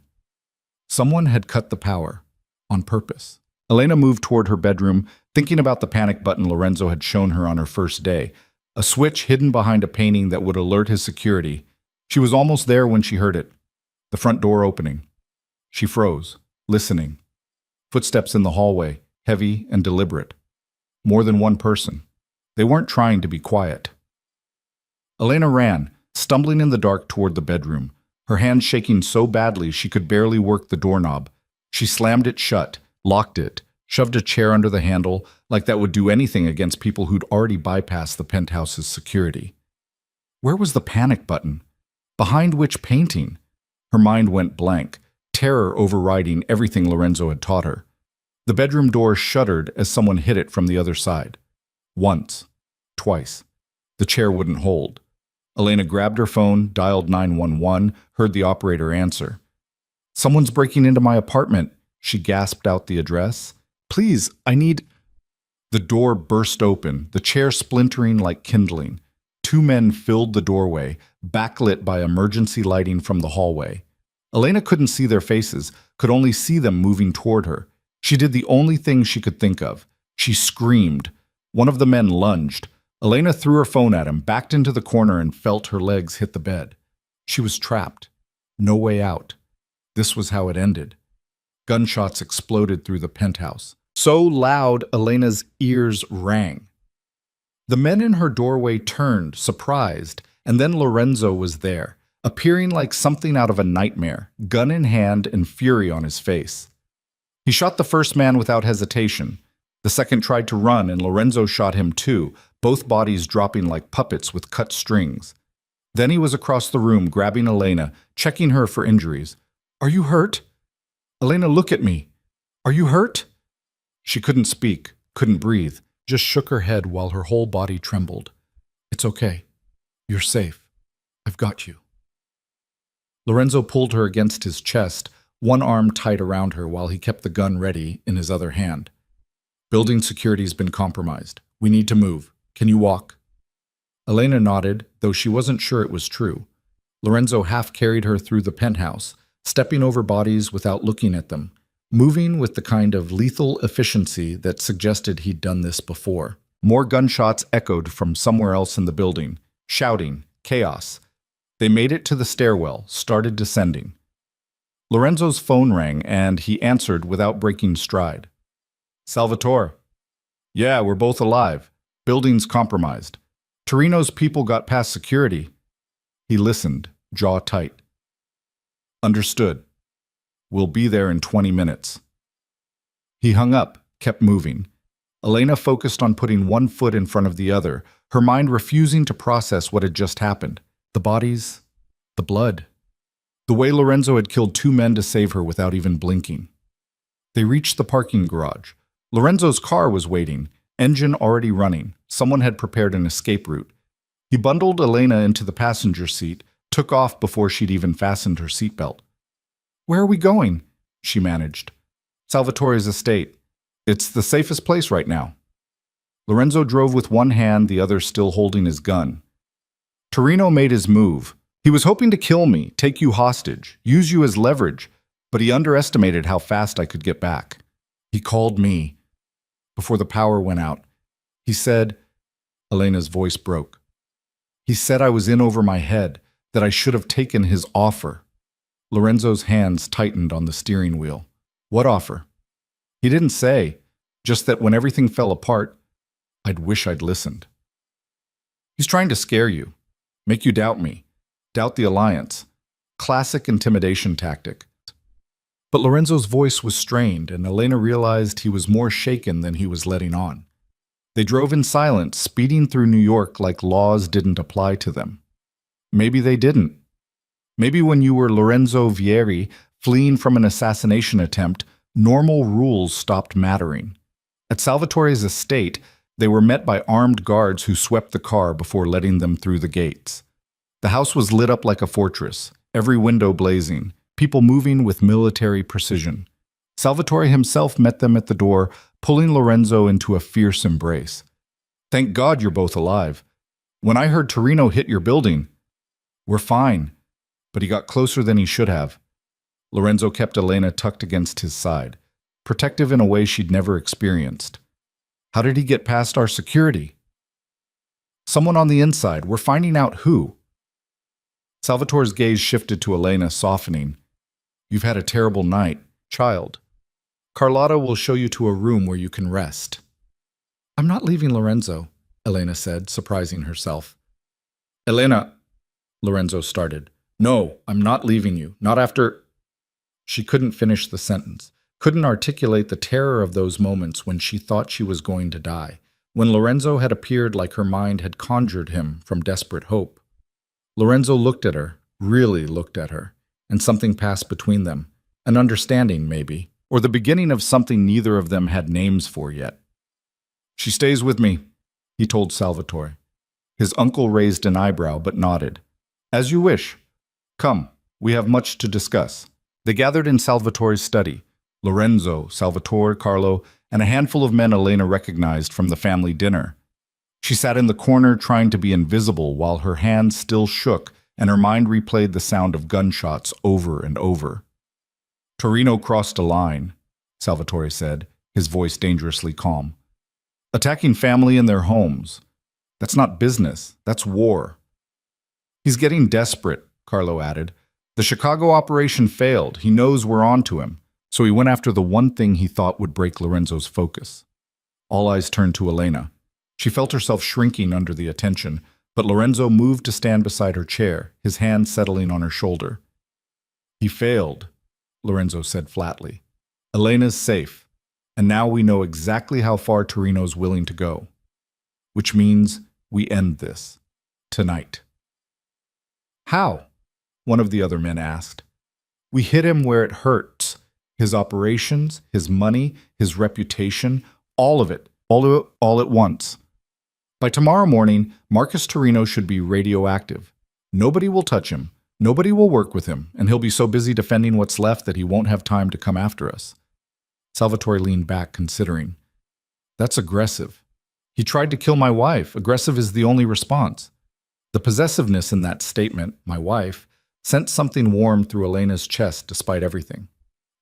Someone had cut the power, on purpose. Elena moved toward her bedroom, thinking about the panic button Lorenzo had shown her on her first day, a switch hidden behind a painting that would alert his security. She was almost there when she heard it. The front door opening. She froze, listening. Footsteps in the hallway, heavy and deliberate. More than one person. They weren't trying to be quiet. Elena ran, stumbling in the dark toward the bedroom, her hands shaking so badly she could barely work the doorknob. She slammed it shut, locked it, shoved a chair under the handle, like that would do anything against people who'd already bypassed the penthouse's security. Where was the panic button? Behind which painting? Her mind went blank, terror overriding everything Lorenzo had taught her. The bedroom door shuddered as someone hit it from the other side. Once. Twice. The chair wouldn't hold. Elena grabbed her phone, dialed 911, heard the operator answer. Someone's breaking into my apartment. She gasped out the address. Please, I need... The door burst open, the chair splintering like kindling. Two men filled the doorway, backlit by emergency lighting from the hallway. Elena couldn't see their faces, could only see them moving toward her. She did the only thing she could think of. She screamed. One of the men lunged. Elena threw her phone at him, backed into the corner, and felt her legs hit the bed. She was trapped. No way out. This was how it ended. Gunshots exploded through the penthouse. So loud, Elena's ears rang. The men in her doorway turned, surprised, and then Lorenzo was there, appearing like something out of a nightmare, gun in hand and fury on his face. He shot the first man without hesitation. The second tried to run, and Lorenzo shot him too, both bodies dropping like puppets with cut strings. Then he was across the room, grabbing Elena, checking her for injuries. Are you hurt? Elena, look at me. Are you hurt? She couldn't speak, couldn't breathe, just shook her head while her whole body trembled. It's okay. You're safe. I've got you. Lorenzo pulled her against his chest, one arm tight around her while he kept the gun ready in his other hand. Building security's been compromised. We need to move. Can you walk? Elena nodded, though she wasn't sure it was true. Lorenzo half carried her through the penthouse, stepping over bodies without looking at them, moving with the kind of lethal efficiency that suggested he'd done this before. More gunshots echoed from somewhere else in the building, shouting, chaos. They made it to the stairwell, started descending. Lorenzo's phone rang, and he answered without breaking stride. Salvatore. Yeah, we're both alive. Building's compromised. Torino's people got past security. He listened, jaw tight. Understood. We'll be there in 20 minutes. He hung up, kept moving. Elena focused on putting one foot in front of the other, her mind refusing to process what had just happened. The bodies, the blood. The way Lorenzo had killed two men to save her without even blinking. They reached the parking garage. Lorenzo's car was waiting, engine already running. Someone had prepared an escape route. He bundled Elena into the passenger seat, took off before she'd even fastened her seatbelt. Where are we going? She managed. Salvatore's estate. It's the safest place right now. Lorenzo drove with one hand, the other still holding his gun. Torino made his move. He was hoping to kill me, take you hostage, use you as leverage, but he underestimated how fast I could get back. He called me. Before the power went out, he said, Elena's voice broke. He said I was in over my head, that I should have taken his offer. Lorenzo's hands tightened on the steering wheel. What offer? He didn't say, just that when everything fell apart, I'd wish I'd listened. He's trying to scare you, make you doubt me, doubt the alliance. Classic intimidation tactic. But Lorenzo's voice was strained, and Elena realized he was more shaken than he was letting on. They drove in silence, speeding through New York like laws didn't apply to them. Maybe they didn't. Maybe when you were Lorenzo Vieri, fleeing from an assassination attempt, normal rules stopped mattering. At Salvatore's estate, they were met by armed guards who swept the car before letting them through the gates. The house was lit up like a fortress, every window blazing, people moving with military precision. Salvatore himself met them at the door, pulling Lorenzo into a fierce embrace. Thank God you're both alive. When I heard Torino hit your building, we're fine. But he got closer than he should have. Lorenzo kept Elena tucked against his side, protective in a way she'd never experienced. How did he get past our security? Someone on the inside. We're finding out who. Salvatore's gaze shifted to Elena, softening. You've had a terrible night, child. Carlotta will show you to a room where you can rest. I'm not leaving Lorenzo, Elena said, surprising herself. Elena, Lorenzo started. No, I'm not leaving you. Not after... She couldn't finish the sentence, couldn't articulate the terror of those moments when she thought she was going to die, when Lorenzo had appeared like her mind had conjured him from desperate hope. Lorenzo looked at her, really looked at her, and something passed between them, an understanding maybe, or the beginning of something neither of them had names for yet. She stays with me, he told Salvatore. His uncle raised an eyebrow but nodded. As you wish. Come, we have much to discuss. They gathered in Salvatore's study. Lorenzo, Salvatore, Carlo, and a handful of men Elena recognized from the family dinner. She sat in the corner trying to be invisible while her hands still shook and her mind replayed the sound of gunshots over and over. Torino crossed a line, Salvatore said, his voice dangerously calm. Attacking family in their homes. That's not business, that's war. He's getting desperate, Carlo added. The Chicago operation failed. He knows we're on to him. So he went after the one thing he thought would break Lorenzo's focus. All eyes turned to Elena. She felt herself shrinking under the attention, but Lorenzo moved to stand beside her chair, his hand settling on her shoulder. He failed, Lorenzo said flatly. Elena's safe, and now we know exactly how far Torino's willing to go. Which means we end this. Tonight. How? One of the other men asked. We hit him where it hurts. His operations, his money, his reputation, all of it, all at once. By tomorrow morning, Marcus Torino should be radioactive. Nobody will touch him, nobody will work with him, and he'll be so busy defending what's left that he won't have time to come after us. Salvatore leaned back, considering. That's aggressive. He tried to kill my wife. Aggressive is the only response. The possessiveness in that statement, my wife, sent something warm through Elena's chest despite everything.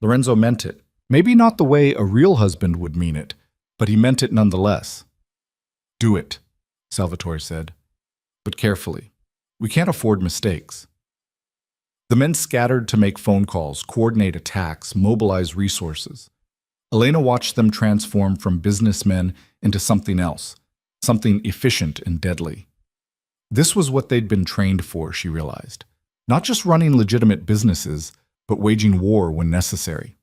Lorenzo meant it. Maybe not the way a real husband would mean it, but he meant it nonetheless. Do it, Salvatore said. But carefully. We can't afford mistakes. The men scattered to make phone calls, coordinate attacks, mobilize resources. Elena watched them transform from businessmen into something else, something efficient and deadly. This was what they'd been trained for, she realized. Not just running legitimate businesses, but waging war when necessary.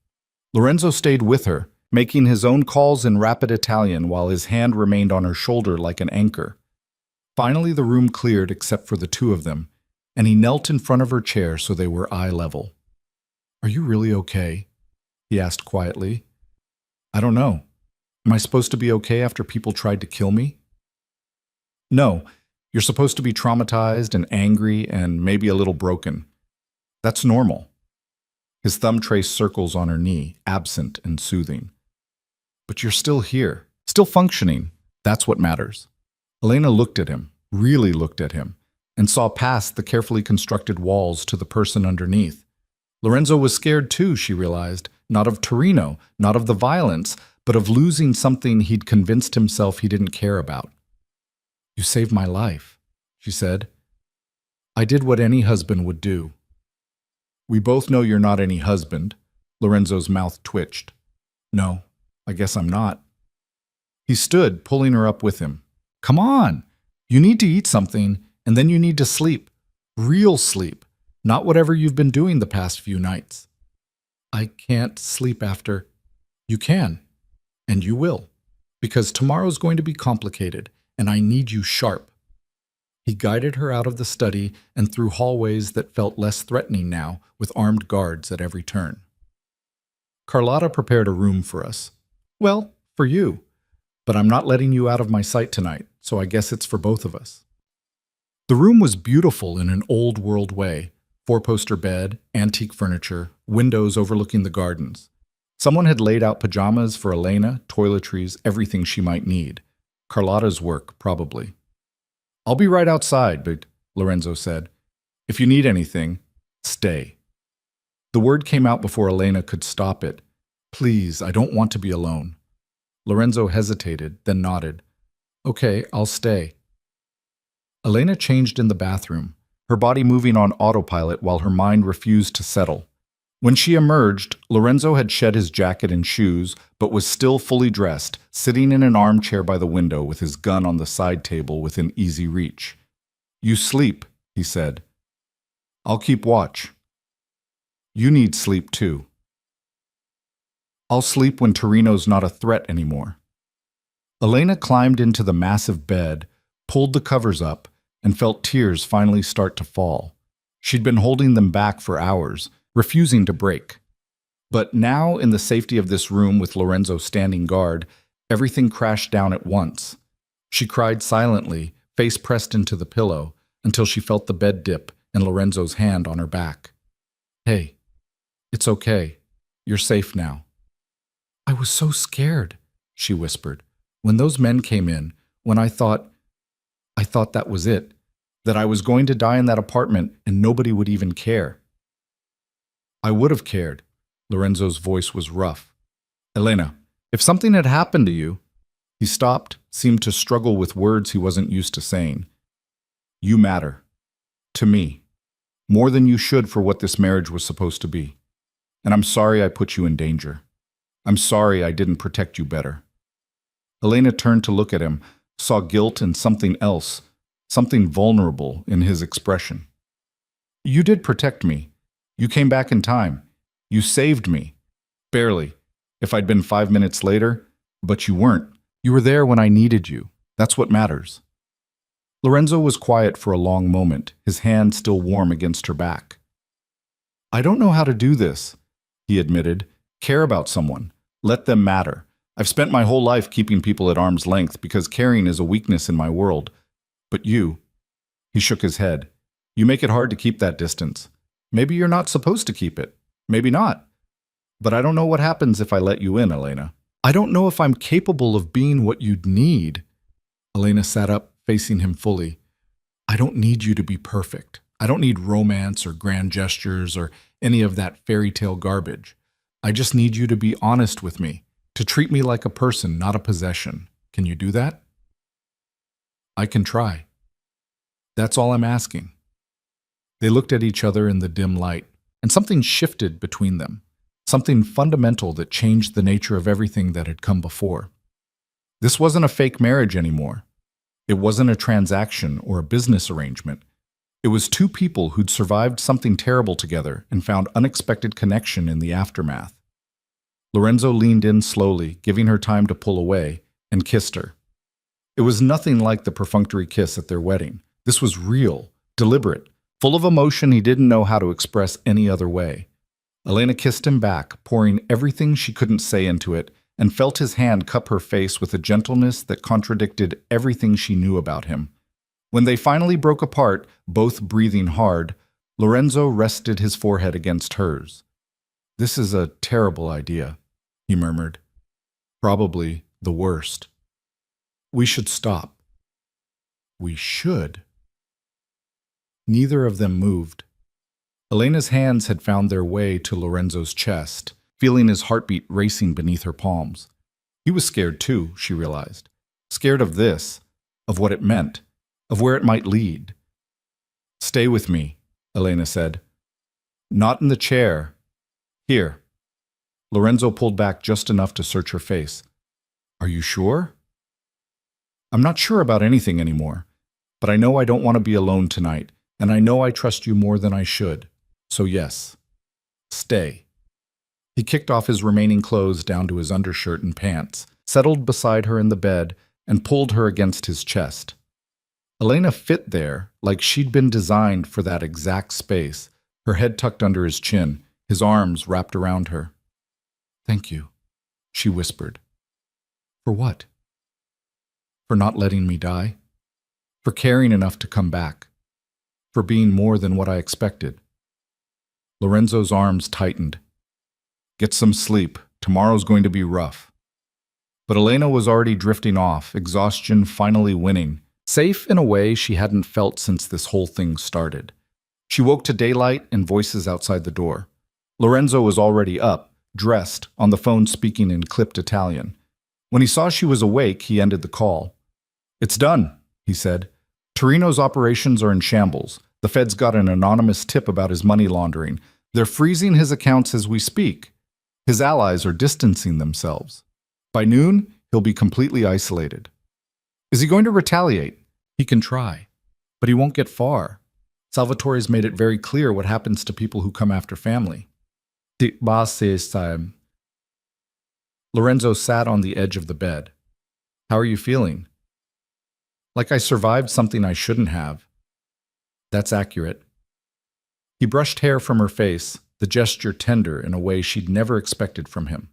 Lorenzo stayed with her, making his own calls in rapid Italian while his hand remained on her shoulder like an anchor. Finally, the room cleared except for the two of them, and he knelt in front of her chair so they were eye level. "Are you really okay?" he asked quietly. "I don't know. Am I supposed to be okay after people tried to kill me?" "No. You're supposed to be traumatized and angry and maybe a little broken. That's normal." His thumb traced circles on her knee, absent and soothing. "But you're still here, still functioning. That's what matters." Elena looked at him, really looked at him, and saw past the carefully constructed walls to the person underneath. Lorenzo was scared too, she realized, not of Torino, not of the violence, but of losing something he'd convinced himself he didn't care about. "You saved my life," she said. "I did what any husband would do." "We both know you're not any husband." Lorenzo's mouth twitched. "No, I guess I'm not." He stood, pulling her up with him. "Come on! You need to eat something, and then you need to sleep. Real sleep, not whatever you've been doing the past few nights." "I can't sleep after." "You can, and you will, because tomorrow's going to be complicated, and I need you sharp." He guided her out of the study and through hallways that felt less threatening now, with armed guards at every turn. "Carlotta prepared a room for us. Well, for you. But I'm not letting you out of my sight tonight, so I guess it's for both of us." The room was beautiful in an old-world way. Four-poster bed, antique furniture, windows overlooking the gardens. Someone had laid out pajamas for Elena, toiletries, everything she might need. Carlotta's work, probably. "I'll be right outside," but Lorenzo said. "If you need anything, stay." The word came out before Elena could stop it. "Please, I don't want to be alone." Lorenzo hesitated, then nodded. "Okay, I'll stay." Elena changed in the bathroom, her body moving on autopilot while her mind refused to settle. When she emerged, Lorenzo had shed his jacket and shoes, but was still fully dressed, sitting in an armchair by the window with his gun on the side table within easy reach. "You sleep," he said. "I'll keep watch." "You need sleep too." "I'll sleep when Torino's not a threat anymore." Elena climbed into the massive bed, pulled the covers up, and felt tears finally start to fall. She'd been holding them back for hours, refusing to break. But now, in the safety of this room with Lorenzo standing guard, everything crashed down at once. She cried silently, face pressed into the pillow, until she felt the bed dip and Lorenzo's hand on her back. "Hey, it's okay. You're safe now." "I was so scared," she whispered. "When those men came in, when I thought that was it, that I was going to die in that apartment and nobody would even care." "I would have cared." Lorenzo's voice was rough. "Elena, if something had happened to you..." He stopped, seemed to struggle with words he wasn't used to saying. "You matter. To me. More than you should for what this marriage was supposed to be. And I'm sorry I put you in danger. I'm sorry I didn't protect you better." Elena turned to look at him, saw guilt and something else, something vulnerable in his expression. "You did protect me. You came back in time. You saved me. Barely. If I'd been 5 minutes later, but you weren't. You were there when I needed you. That's what matters." Lorenzo was quiet for a long moment, his hand still warm against her back. "I don't know how to do this," he admitted. "Care about someone. Let them matter. I've spent my whole life keeping people at arm's length because caring is a weakness in my world. But you..." He shook his head. "You make it hard to keep that distance. Maybe you're not supposed to keep it. Maybe not. But I don't know what happens if I let you in, Elena. I don't know if I'm capable of being what you'd need." Elena sat up, facing him fully. "I don't need you to be perfect. I don't need romance or grand gestures or any of that fairy tale garbage. I just need you to be honest with me, to treat me like a person, not a possession. Can you do that?" "I can try. That's all I'm asking." They looked at each other in the dim light, and something shifted between them. something fundamental that changed the nature of everything that had come before. This wasn't a fake marriage anymore. It wasn't a transaction or a business arrangement. It was two people who'd survived something terrible together and found unexpected connection in the aftermath. Lorenzo leaned in slowly, giving her time to pull away, and kissed her. It was nothing like the perfunctory kiss at their wedding. This was real, deliberate, full of emotion he didn't know how to express any other way. Elena kissed him back, pouring everything she couldn't say into it, and felt his hand cup her face with a gentleness that contradicted everything she knew about him. When they finally broke apart, both breathing hard, Lorenzo rested his forehead against hers. "This is a terrible idea," he murmured. "Probably the worst. We should stop." "We should?" Neither of them moved. Elena's hands had found their way to Lorenzo's chest, feeling his heartbeat racing beneath her palms. He was scared too, she realized. Scared of this, of what it meant, of where it might lead. "Stay with me," Elena said. "Not in the chair. Here." Lorenzo pulled back just enough to search her face. "Are you sure?" "I'm not sure about anything anymore, but I know I don't want to be alone tonight, and I know I trust you more than I should. So yes, stay." He kicked off his remaining clothes down to his undershirt and pants, settled beside her in the bed, and pulled her against his chest. Elena fit there like she'd been designed for that exact space, her head tucked under his chin, his arms wrapped around her. "Thank you," she whispered. "For what?" "For not letting me die. For caring enough to come back. For being more than what I expected." Lorenzo's arms tightened. "Get some sleep. Tomorrow's going to be rough." But Elena was already drifting off, exhaustion finally winning, safe in a way she hadn't felt since this whole thing started. She woke to daylight and voices outside the door. Lorenzo was already up, dressed, on the phone speaking in clipped Italian. When he saw she was awake, he ended the call. "It's done," he said. "Torino's operations are in shambles. The Fed's got an anonymous tip about his money laundering. They're freezing his accounts as we speak. His allies are distancing themselves. By noon, he'll be completely isolated." "Is he going to retaliate?" "He can try, but he won't get far. Salvatore's made it very clear what happens to people who come after family." Lorenzo sat on the edge of the bed. "How are you feeling?" "Like I survived something I shouldn't have." "That's accurate." He brushed hair from her face, the gesture tender in a way she'd never expected from him.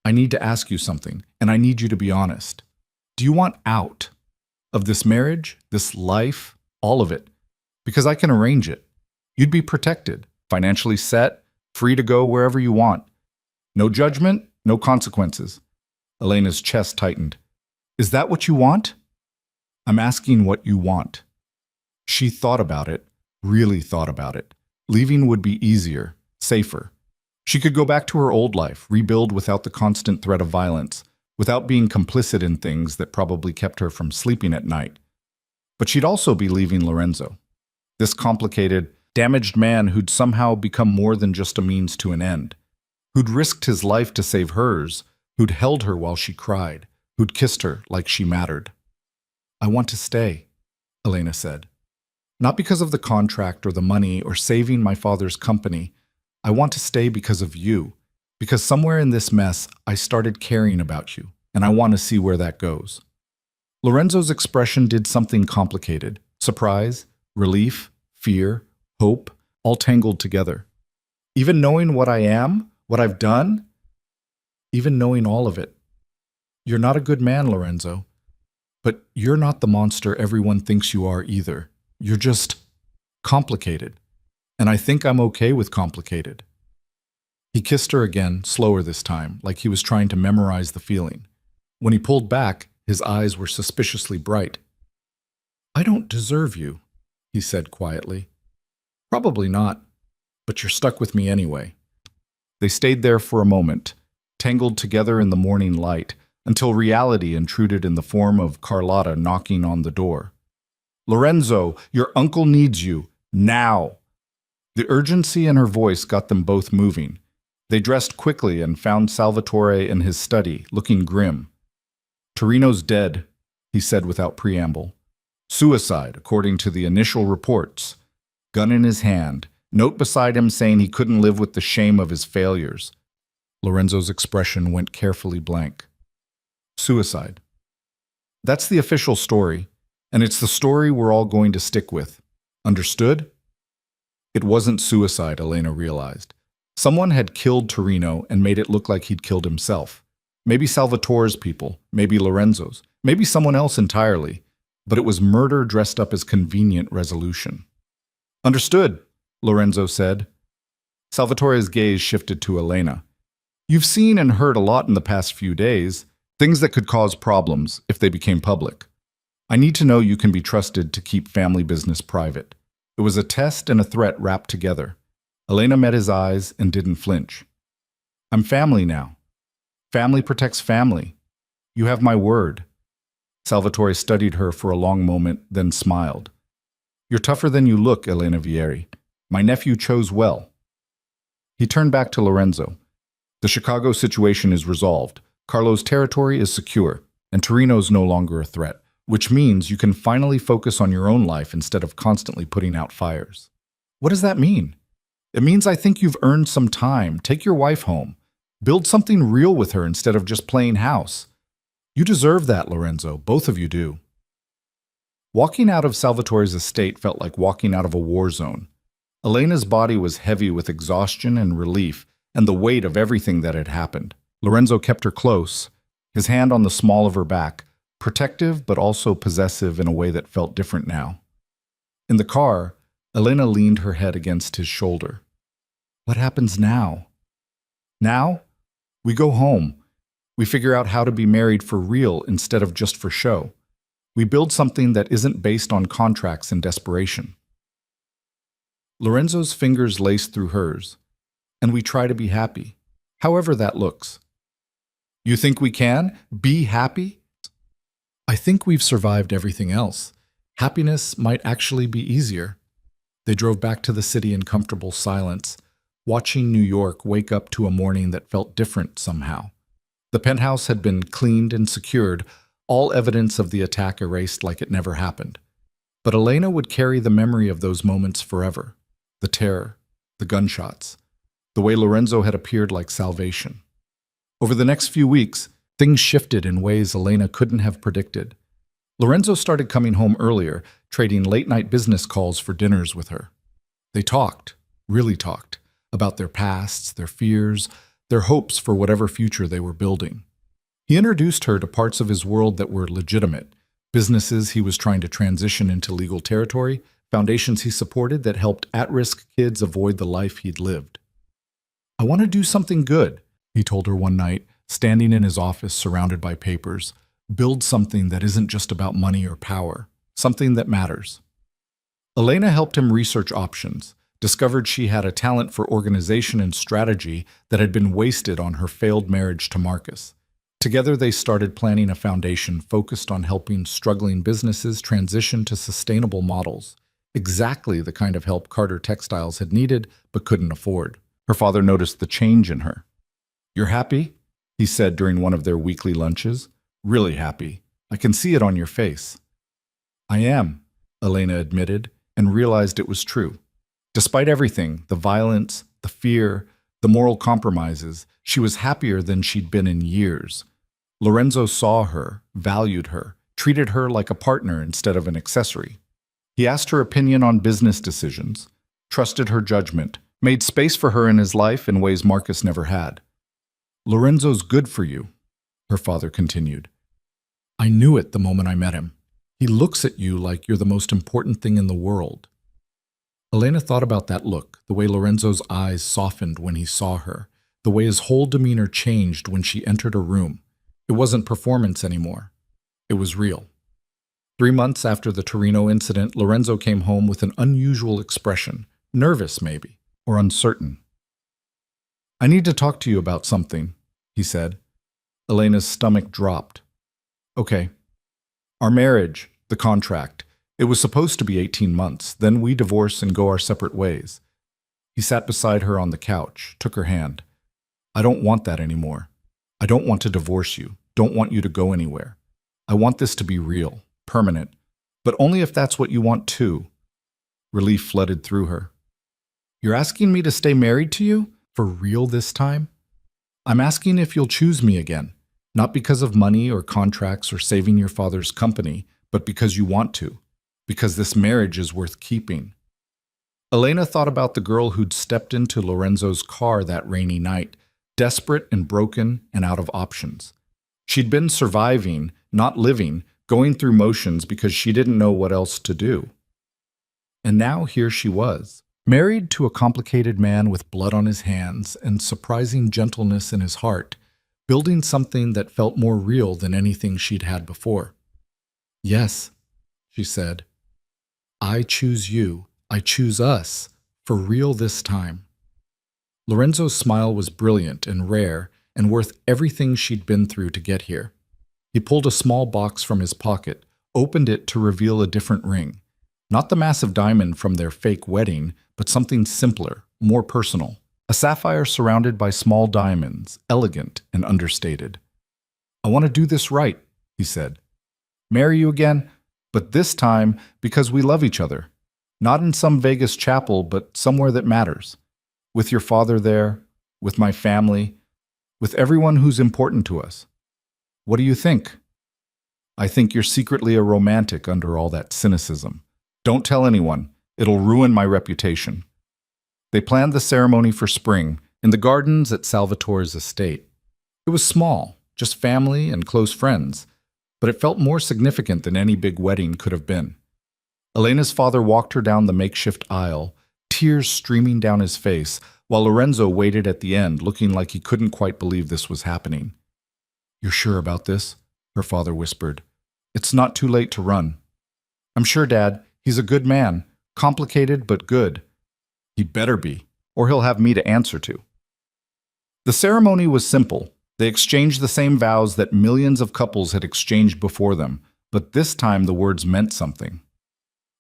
"I need to ask you something, and I need you to be honest. Do you want out? Of this marriage, this life, all of it? Because I can arrange it. You'd be protected, financially set, free to go wherever you want. No judgment, no consequences." Elena's chest tightened. "Is that what you want?" "I'm asking what you want." She thought about it, really thought about it. Leaving would be easier, safer. She could go back to her old life, rebuild without the constant threat of violence, without being complicit in things that probably kept her from sleeping at night. But she'd also be leaving Lorenzo. This complicated, damaged man who'd somehow become more than just a means to an end. Who'd risked his life to save hers, who'd held her while she cried, who'd kissed her like she mattered. "I want to stay," Elena said. "Not because of the contract or the money or saving my father's company. I want to stay because of you. Because somewhere in this mess, I started caring about you, and I want to see where that goes." Lorenzo's expression did something complicated. Surprise, relief, fear, hope, all tangled together. "Even knowing what I am, what I've done?" "Even knowing all of it. You're not a good man, Lorenzo. But you're not the monster everyone thinks you are either. You're just complicated. And I think I'm okay with complicated." He kissed her again, slower this time, like he was trying to memorize the feeling. When he pulled back, his eyes were suspiciously bright. "I don't deserve you," he said quietly. "Probably not, but you're stuck with me anyway." They stayed there for a moment, tangled together in the morning light, until reality intruded in the form of Carlotta knocking on the door. "Lorenzo, your uncle needs you, now." The urgency in her voice got them both moving. They dressed quickly and found Salvatore in his study, looking grim. "Torino's dead," he said without preamble. "Suicide, according to the initial reports. Gun in his hand, note beside him saying he couldn't live with the shame of his failures." Lorenzo's expression went carefully blank. Suicide. That's the official story, and it's the story we're all going to stick with. Understood? It wasn't suicide, Elena realized. Someone had killed Torino and made it look like he'd killed himself. Maybe Salvatore's people, maybe Lorenzo's, maybe someone else entirely, but it was murder dressed up as convenient resolution. "Understood," Lorenzo said. Salvatore's gaze shifted to Elena. "You've seen and heard a lot in the past few days, things that could cause problems if they became public. I need to know you can be trusted to keep family business private." It was a test and a threat wrapped together. Elena met his eyes and didn't flinch. "I'm family now. Family protects family. You have my word." Salvatore studied her for a long moment, then smiled. "You're tougher than you look, Elena Vieri. My nephew chose well." He turned back to Lorenzo. "The Chicago situation is resolved. Carlo's territory is secure, and Torino's no longer a threat, which means you can finally focus on your own life instead of constantly putting out fires." "What does that mean?" "It means I think you've earned some time. Take your wife home. Build something real with her instead of just playing house. You deserve that, Lorenzo. Both of you do." Walking out of Salvatore's estate felt like walking out of a war zone. Elena's body was heavy with exhaustion and relief and the weight of everything that had happened. Lorenzo kept her close, his hand on the small of her back, protective but also possessive in a way that felt different now. In the car, Elena leaned her head against his shoulder. "What happens now?" "Now? We go home. We figure out how to be married for real instead of just for show. We build something that isn't based on contracts and desperation." Lorenzo's fingers laced through hers. "And we try to be happy, however that looks." "You think we can? Be happy?" "I think we've survived everything else. Happiness might actually be easier." They drove back to the city in comfortable silence, watching New York wake up to a morning that felt different somehow. The penthouse had been cleaned and secured, all evidence of the attack erased like it never happened. But Elena would carry the memory of those moments forever. The terror, the gunshots, the way Lorenzo had appeared like salvation. Over the next few weeks, things shifted in ways Elena couldn't have predicted. Lorenzo started coming home earlier, trading late-night business calls for dinners with her. They talked, really talked, about their pasts, their fears, their hopes for whatever future they were building. He introduced her to parts of his world that were legitimate, businesses he was trying to transition into legal territory, foundations he supported that helped at-risk kids avoid the life he'd lived. "I want to do something good," he told her one night, standing in his office surrounded by papers. "Build something that isn't just about money or power, something that matters." Elena helped him research options, discovered she had a talent for organization and strategy that had been wasted on her failed marriage to Marcus. Together they started planning a foundation focused on helping struggling businesses transition to sustainable models, exactly the kind of help Carter Textiles had needed but couldn't afford. Her father noticed the change in her. "You're happy?" he said during one of their weekly lunches. "Really happy. I can see it on your face." "I am," Elena admitted, and realized it was true. Despite everything, the violence, the fear, the moral compromises, she was happier than she'd been in years. Lorenzo saw her, valued her, treated her like a partner instead of an accessory. He asked her opinion on business decisions, trusted her judgment, made space for her in his life in ways Marcus never had. "Lorenzo's good for you," her father continued. "I knew it the moment I met him. He looks at you like you're the most important thing in the world." Elena thought about that look, the way Lorenzo's eyes softened when he saw her, the way his whole demeanor changed when she entered a room. It wasn't performance anymore. It was real. 3 months after the Torino incident, Lorenzo came home with an unusual expression, nervous maybe, or uncertain. "I need to talk to you about something," he said. Elena's stomach dropped. "Okay. Our marriage, the contract. It was supposed to be 18 months, then we divorce and go our separate ways." He sat beside her on the couch, took her hand. I don't want that anymore. I don't want to divorce you. Don't want you to go anywhere. I want this to be real, permanent, but only if that's what you want too. Relief flooded through her. You're asking me to stay married to you? For real this time? I'm asking if you'll choose me again, not because of money or contracts or saving your father's company, but because you want to, because this marriage is worth keeping. Elena thought about the girl who'd stepped into Lorenzo's car that rainy night, desperate and broken and out of options. She'd been surviving, not living, going through motions because she didn't know what else to do. And now here she was, married to a complicated man with blood on his hands and surprising gentleness in his heart, building something that felt more real than anything she'd had before. Yes, she said. I choose you. I choose us. For real this time. Lorenzo's smile was brilliant and rare and worth everything she'd been through to get here. He pulled a small box from his pocket, opened it to reveal a different ring. Not the massive diamond from their fake wedding, but something simpler, more personal. A sapphire surrounded by small diamonds, elegant and understated. I want to do this right, he said. Marry you again, but this time because we love each other. Not in some Vegas chapel, but somewhere that matters. With your father there, with my family, with everyone who's important to us. What do you think? I think you're secretly a romantic under all that cynicism. Don't tell anyone. It'll ruin my reputation. They planned the ceremony for spring in the gardens at Salvatore's estate. It was small, just family and close friends, but it felt more significant than any big wedding could have been. Elena's father walked her down the makeshift aisle, tears streaming down his face, while Lorenzo waited at the end, looking like he couldn't quite believe this was happening. You're sure about this? Her father whispered. It's not too late to run. I'm sure, Dad. He's a good man. Complicated, but good. He better be, or he'll have me to answer to. The ceremony was simple. They exchanged the same vows that millions of couples had exchanged before them, but this time the words meant something.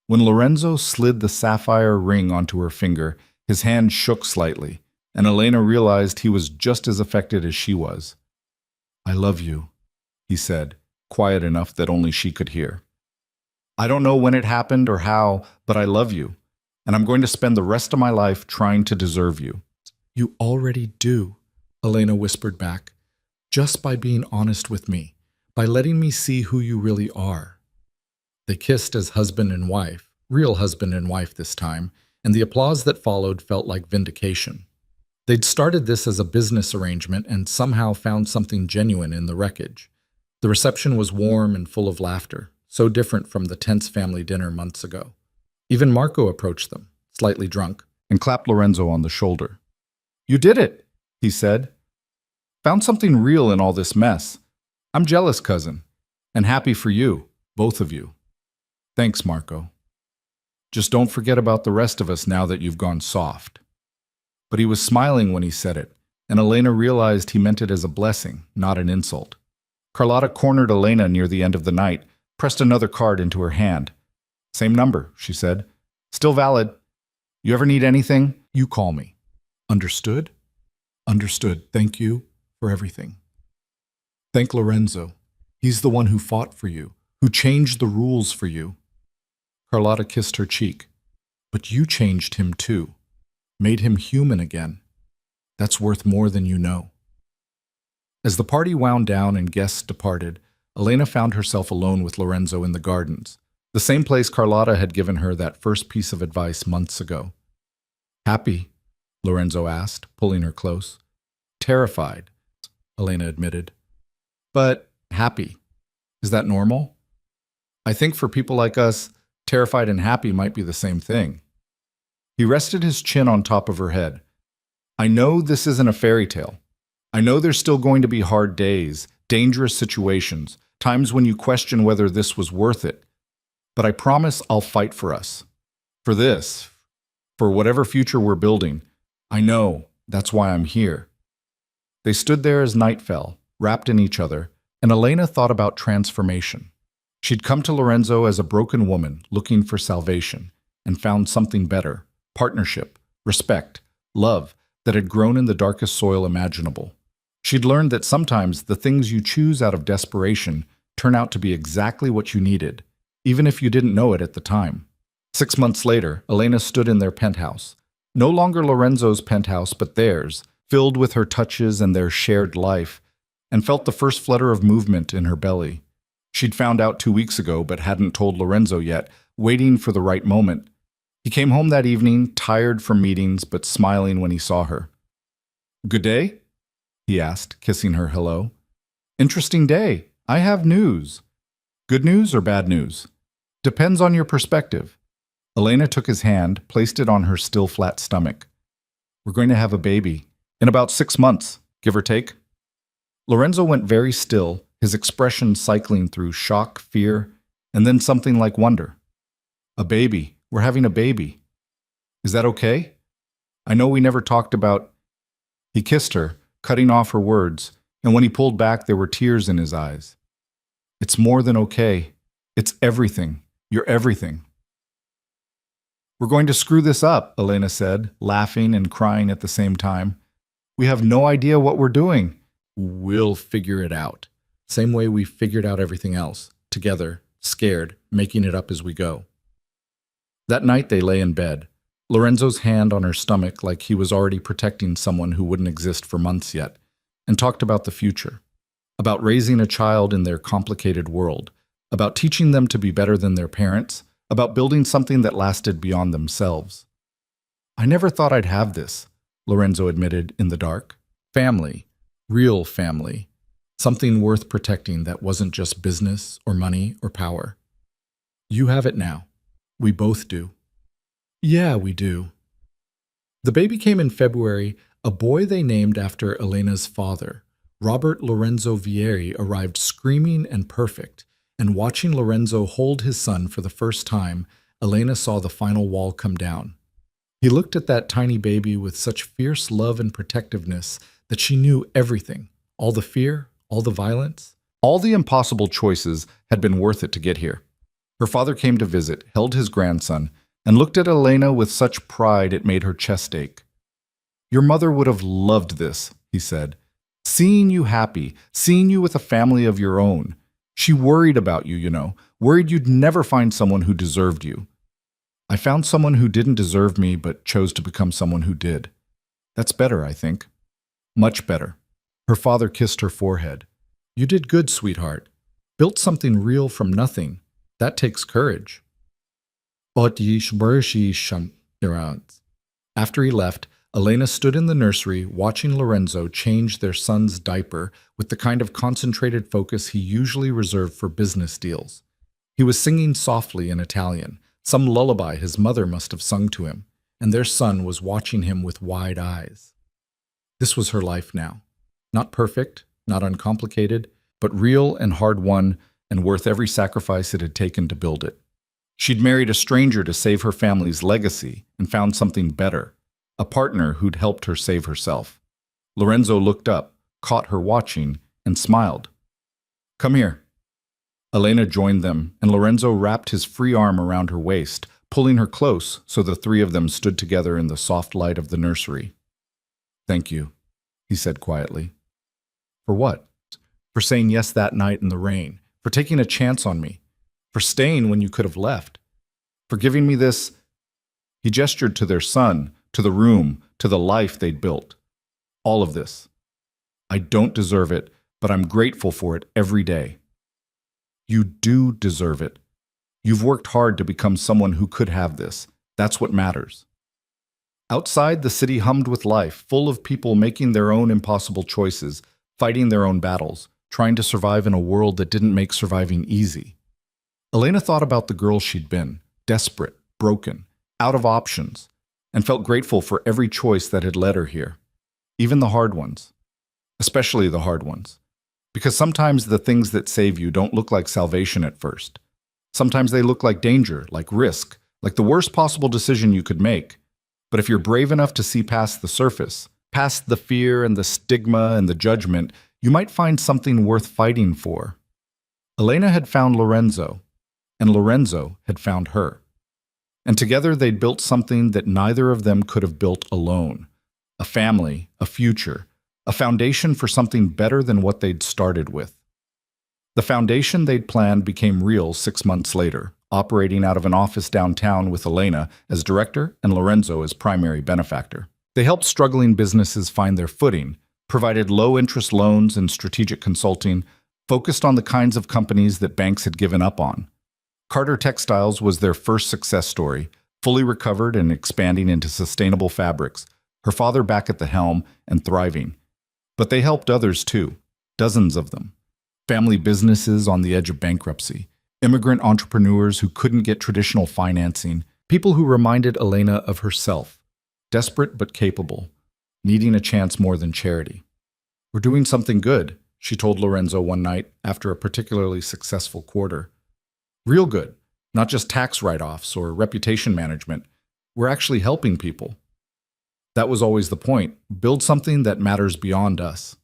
When Lorenzo slid the sapphire ring onto her finger, his hand shook slightly, and Elena realized he was just as affected as she was. I love you, he said, quiet enough that only she could hear. I don't know when it happened or how, but I love you, and I'm going to spend the rest of my life trying to deserve you. You already do, Elena whispered back, just by being honest with me, by letting me see who you really are. They kissed as husband and wife, real husband and wife this time, and the applause that followed felt like vindication. They'd started this as a business arrangement and somehow found something genuine in the wreckage. The reception was warm and full of laughter, so different from the tense family dinner months ago. Even Marco approached them, slightly drunk, and clapped Lorenzo on the shoulder. You did it, he said. Found something real in all this mess. I'm jealous, cousin, and happy for you, both of you. Thanks, Marco. Just don't forget about the rest of us now that you've gone soft. But he was smiling when he said it, and Elena realized he meant it as a blessing, not an insult. Carlotta cornered Elena near the end of the night, pressed another card into her hand. Same number, she said. Still valid. You ever need anything, you call me. Understood? Understood. Thank you for everything. Thank Lorenzo. He's the one who fought for you, who changed the rules for you. Carlotta kissed her cheek. But you changed him too. Made him human again. That's worth more than you know. As the party wound down and guests departed, Elena found herself alone with Lorenzo in the gardens, the same place Carlotta had given her that first piece of advice months ago. Happy? Lorenzo asked, pulling her close. Terrified, Elena admitted. But happy. Is that normal? I think for people like us, terrified and happy might be the same thing. He rested his chin on top of her head. I know this isn't a fairy tale. I know there's still going to be hard days, dangerous situations, times when you question whether this was worth it. But I promise I'll fight for us. For this. For whatever future we're building. I know. That's why I'm here. They stood there as night fell, wrapped in each other, and Elena thought about transformation. She'd come to Lorenzo as a broken woman looking for salvation, and found something better. Partnership, respect, love that had grown in the darkest soil imaginable. She'd learned that sometimes the things you choose out of desperation turn out to be exactly what you needed, even if you didn't know it at the time. 6 months later, Elena stood in their penthouse. No longer Lorenzo's penthouse, but theirs, filled with her touches and their shared life, and felt the first flutter of movement in her belly. She'd found out 2 weeks ago, but hadn't told Lorenzo yet, waiting for the right moment. He came home that evening, tired from meetings, but smiling when he saw her. "Good day?" he asked, kissing her hello. "Interesting day. I have news." "Good news or bad news?" "Depends on your perspective." Elena took his hand, placed it on her still flat stomach. "We're going to have a baby. In about 6 months, give or take." Lorenzo went very still, his expression cycling through shock, fear, and then something like wonder. "A baby. We're having a baby. Is that okay? I know we never talked about—" He kissed her, cutting off her words, and when he pulled back there were tears in his eyes. "It's more than okay. It's everything. You're everything." "We're going to screw this up," Elena said, laughing and crying at the same time. "We have no idea what we're doing." "We'll figure it out. Same way we figured out everything else. Together, scared, making it up as we go." That night they lay in bed, Lorenzo's hand on her stomach like he was already protecting someone who wouldn't exist for months yet, and talked about the future, about raising a child in their complicated world, about teaching them to be better than their parents, about building something that lasted beyond themselves. "I never thought I'd have this," Lorenzo admitted in the dark. "Family, real family, something worth protecting that wasn't just business or money or power. You have it now. We both do." "Yeah, we do." The baby came in February, a boy they named after Elena's father. Robert Lorenzo Vieri arrived screaming and perfect, and watching Lorenzo hold his son for the first time, Elena saw the final wall come down. He looked at that tiny baby with such fierce love and protectiveness that she knew everything, all the fear, all the violence, all the impossible choices had been worth it to get here. Her father came to visit, held his grandson, and looked at Elena with such pride it made her chest ache. "Your mother would have loved this," he said. "Seeing you happy, seeing you with a family of your own. She worried about you, worried you'd never find someone who deserved you. I found someone who didn't deserve me but chose to become someone who did. That's better, I think. Much better." Her father kissed her forehead. "You did good, sweetheart. Built something real from nothing. That takes courage." After he left, Elena stood in the nursery watching Lorenzo change their son's diaper with the kind of concentrated focus he usually reserved for business deals. He was singing softly in Italian, some lullaby his mother must have sung to him, and their son was watching him with wide eyes. This was her life now. Not perfect, not uncomplicated, but real and hard-won and worth every sacrifice it had taken to build it. She'd married a stranger to save her family's legacy and found something better, a partner who'd helped her save herself. Lorenzo looked up, caught her watching, and smiled. "Come here." Elena joined them, and Lorenzo wrapped his free arm around her waist, pulling her close so the three of them stood together in the soft light of the nursery. "Thank you," he said quietly. "For what?" "For saying yes that night in the rain, for taking a chance on me, for staying when you could have left, for giving me this—" He gestured to their son, to the room, to the life they'd built. "All of this. I don't deserve it, but I'm grateful for it every day." "You do deserve it. You've worked hard to become someone who could have this. That's what matters." Outside, the city hummed with life, full of people making their own impossible choices, fighting their own battles, trying to survive in a world that didn't make surviving easy. Elena thought about the girl she'd been, desperate, broken, out of options, and felt grateful for every choice that had led her here, even the hard ones, especially the hard ones. Because sometimes the things that save you don't look like salvation at first. Sometimes they look like danger, like risk, like the worst possible decision you could make. But if you're brave enough to see past the surface, past the fear and the stigma and the judgment, you might find something worth fighting for. Elena had found Lorenzo, and Lorenzo had found her. And together they'd built something that neither of them could have built alone. a family, a future, a foundation for something better than what they'd started with. The foundation they'd planned became real 6 months later, operating out of an office downtown with Elena as director and Lorenzo as primary benefactor. They helped struggling businesses find their footing, provided low-interest loans and strategic consulting, focused on the kinds of companies that banks had given up on. Carter Textiles was their first success story, fully recovered and expanding into sustainable fabrics, her father back at the helm and thriving. But they helped others too, dozens of them. Family businesses on the edge of bankruptcy, immigrant entrepreneurs who couldn't get traditional financing, people who reminded Elena of herself, desperate but capable, needing a chance more than charity. "We're doing something good," she told Lorenzo one night after a particularly successful quarter. "Real good, not just tax write-offs or reputation management. We're actually helping people." That was always the point, build something that matters beyond us.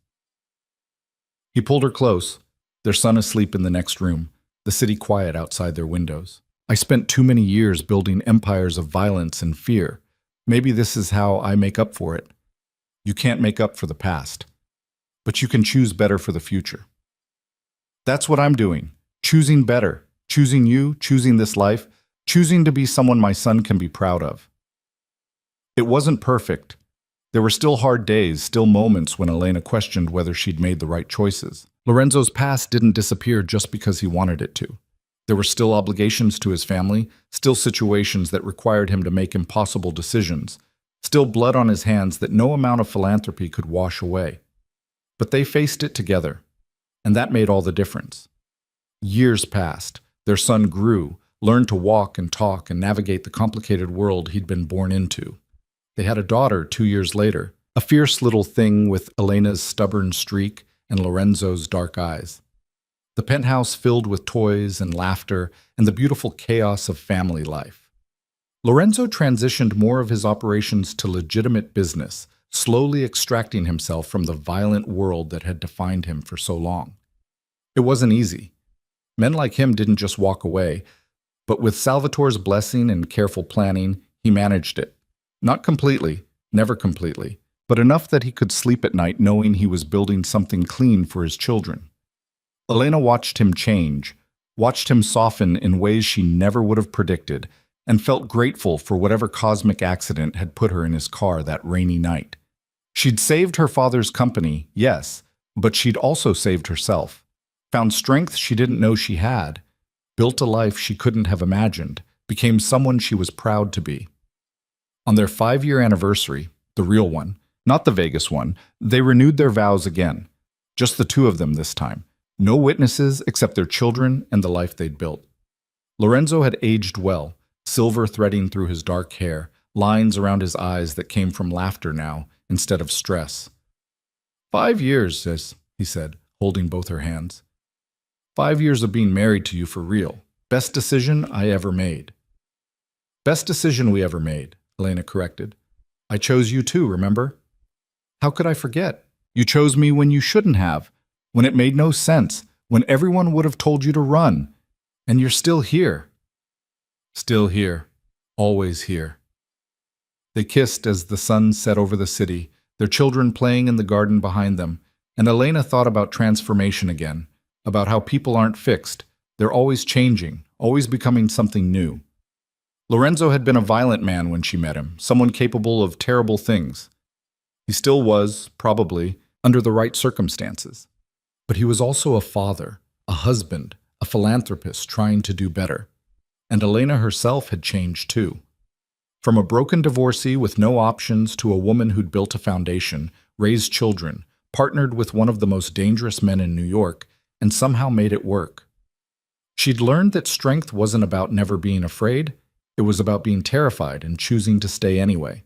He pulled her close, their son asleep in the next room, the city quiet outside their windows. "I spent too many years building empires of violence and fear. Maybe this is how I make up for it. You can't make up for the past, but you can choose better for the future." That's what I'm doing, choosing better, choosing you, choosing this life, choosing to be someone my son can be proud of. It wasn't perfect. There were still hard days, still moments when Elena questioned whether she'd made the right choices. Lorenzo's past didn't disappear just because he wanted it to. There were still obligations to his family, still situations that required him to make impossible decisions, still blood on his hands that no amount of philanthropy could wash away. But they faced it together, and that made all the difference. Years passed. Their son grew, learned to walk and talk and navigate the complicated world he'd been born into. They had a daughter 2 years later, a fierce little thing with Elena's stubborn streak and Lorenzo's dark eyes. The penthouse filled with toys and laughter and the beautiful chaos of family life. Lorenzo transitioned more of his operations to legitimate business, slowly extracting himself from the violent world that had defined him for so long. It wasn't easy. Men like him didn't just walk away, but with Salvatore's blessing and careful planning, he managed it. Not completely, never completely, but enough that he could sleep at night knowing he was building something clean for his children. Elena watched him change, watched him soften in ways she never would have predicted, and felt grateful for whatever cosmic accident had put her in his car that rainy night. She'd saved her father's company, yes, but she'd also saved herself, found strength she didn't know she had, built a life she couldn't have imagined, became someone she was proud to be. On their 5-year anniversary, the real one, not the Vegas one, they renewed their vows again. Just the two of them this time. No witnesses except their children and the life they'd built. Lorenzo had aged well, silver threading through his dark hair, lines around his eyes that came from laughter now instead of stress. 5 years, sis, he said, holding both her hands. 5 years of being married to you for real. Best decision I ever made. Best decision we ever made, Elena corrected. I chose you too, remember? How could I forget? You chose me when you shouldn't have, when it made no sense, when everyone would have told you to run. And you're still here. Still here. Always here. They kissed as the sun set over the city, their children playing in the garden behind them, and Elena thought about transformation again, about how people aren't fixed. They're always changing, always becoming something new. Lorenzo had been a violent man when she met him, someone capable of terrible things. He still was, probably, under the right circumstances. But he was also a father, a husband, a philanthropist trying to do better. And Elena herself had changed too. From a broken divorcee with no options to a woman who'd built a foundation, raised children, partnered with one of the most dangerous men in New York, and somehow made it work. She'd learned that strength wasn't about never being afraid, it was about being terrified and choosing to stay anyway.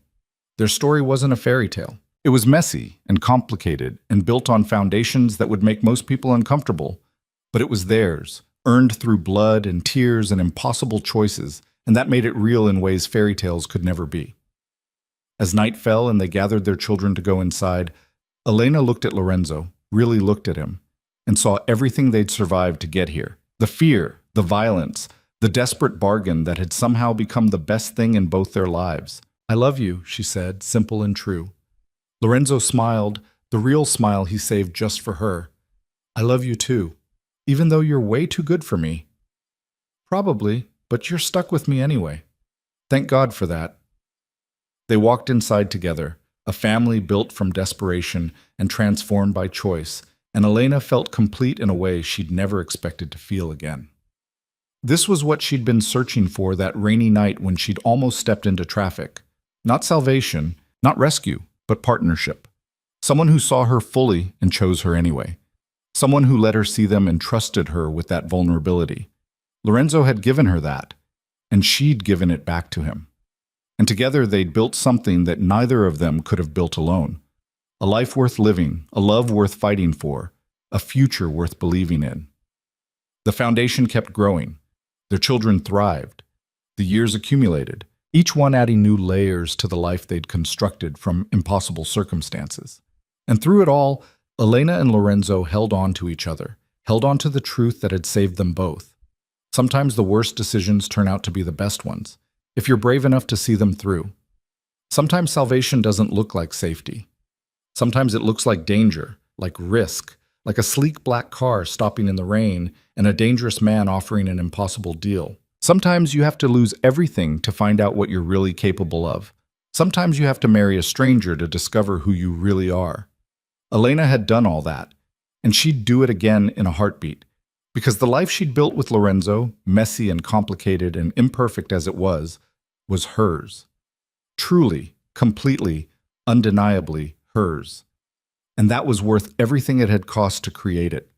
Their story wasn't a fairy tale. It was messy and complicated and built on foundations that would make most people uncomfortable, but it was theirs, earned through blood and tears and impossible choices, and that made it real in ways fairy tales could never be. As night fell and they gathered their children to go inside, Elena looked at Lorenzo, really looked at him, and saw everything they'd survived to get here. The fear, the violence, the desperate bargain that had somehow become the best thing in both their lives. I love you, she said, simple and true. Lorenzo smiled, the real smile he saved just for her. I love you too, even though you're way too good for me. Probably, but you're stuck with me anyway. Thank God for that. They walked inside together, a family built from desperation and transformed by choice, and Elena felt complete in a way she'd never expected to feel again. This was what she'd been searching for that rainy night when she'd almost stepped into traffic. Not salvation, not rescue, but partnership. Someone who saw her fully and chose her anyway. Someone who let her see them and trusted her with that vulnerability. Lorenzo had given her that, and she'd given it back to him. And together they'd built something that neither of them could have built alone. A life worth living, a love worth fighting for, a future worth believing in. The foundation kept growing. Their children thrived. The years accumulated, each one adding new layers to the life they'd constructed from impossible circumstances. And through it all, Elena and Lorenzo held on to each other, held on to the truth that had saved them both. Sometimes the worst decisions turn out to be the best ones, if you're brave enough to see them through. Sometimes salvation doesn't look like safety. Sometimes it looks like danger, like risk, like a sleek black car stopping in the rain and a dangerous man offering an impossible deal. Sometimes you have to lose everything to find out what you're really capable of. Sometimes you have to marry a stranger to discover who you really are. Elena had done all that, and she'd do it again in a heartbeat. Because the life she'd built with Lorenzo, messy and complicated and imperfect as it was hers. Truly, completely, undeniably hers. And that was worth everything it had cost to create it.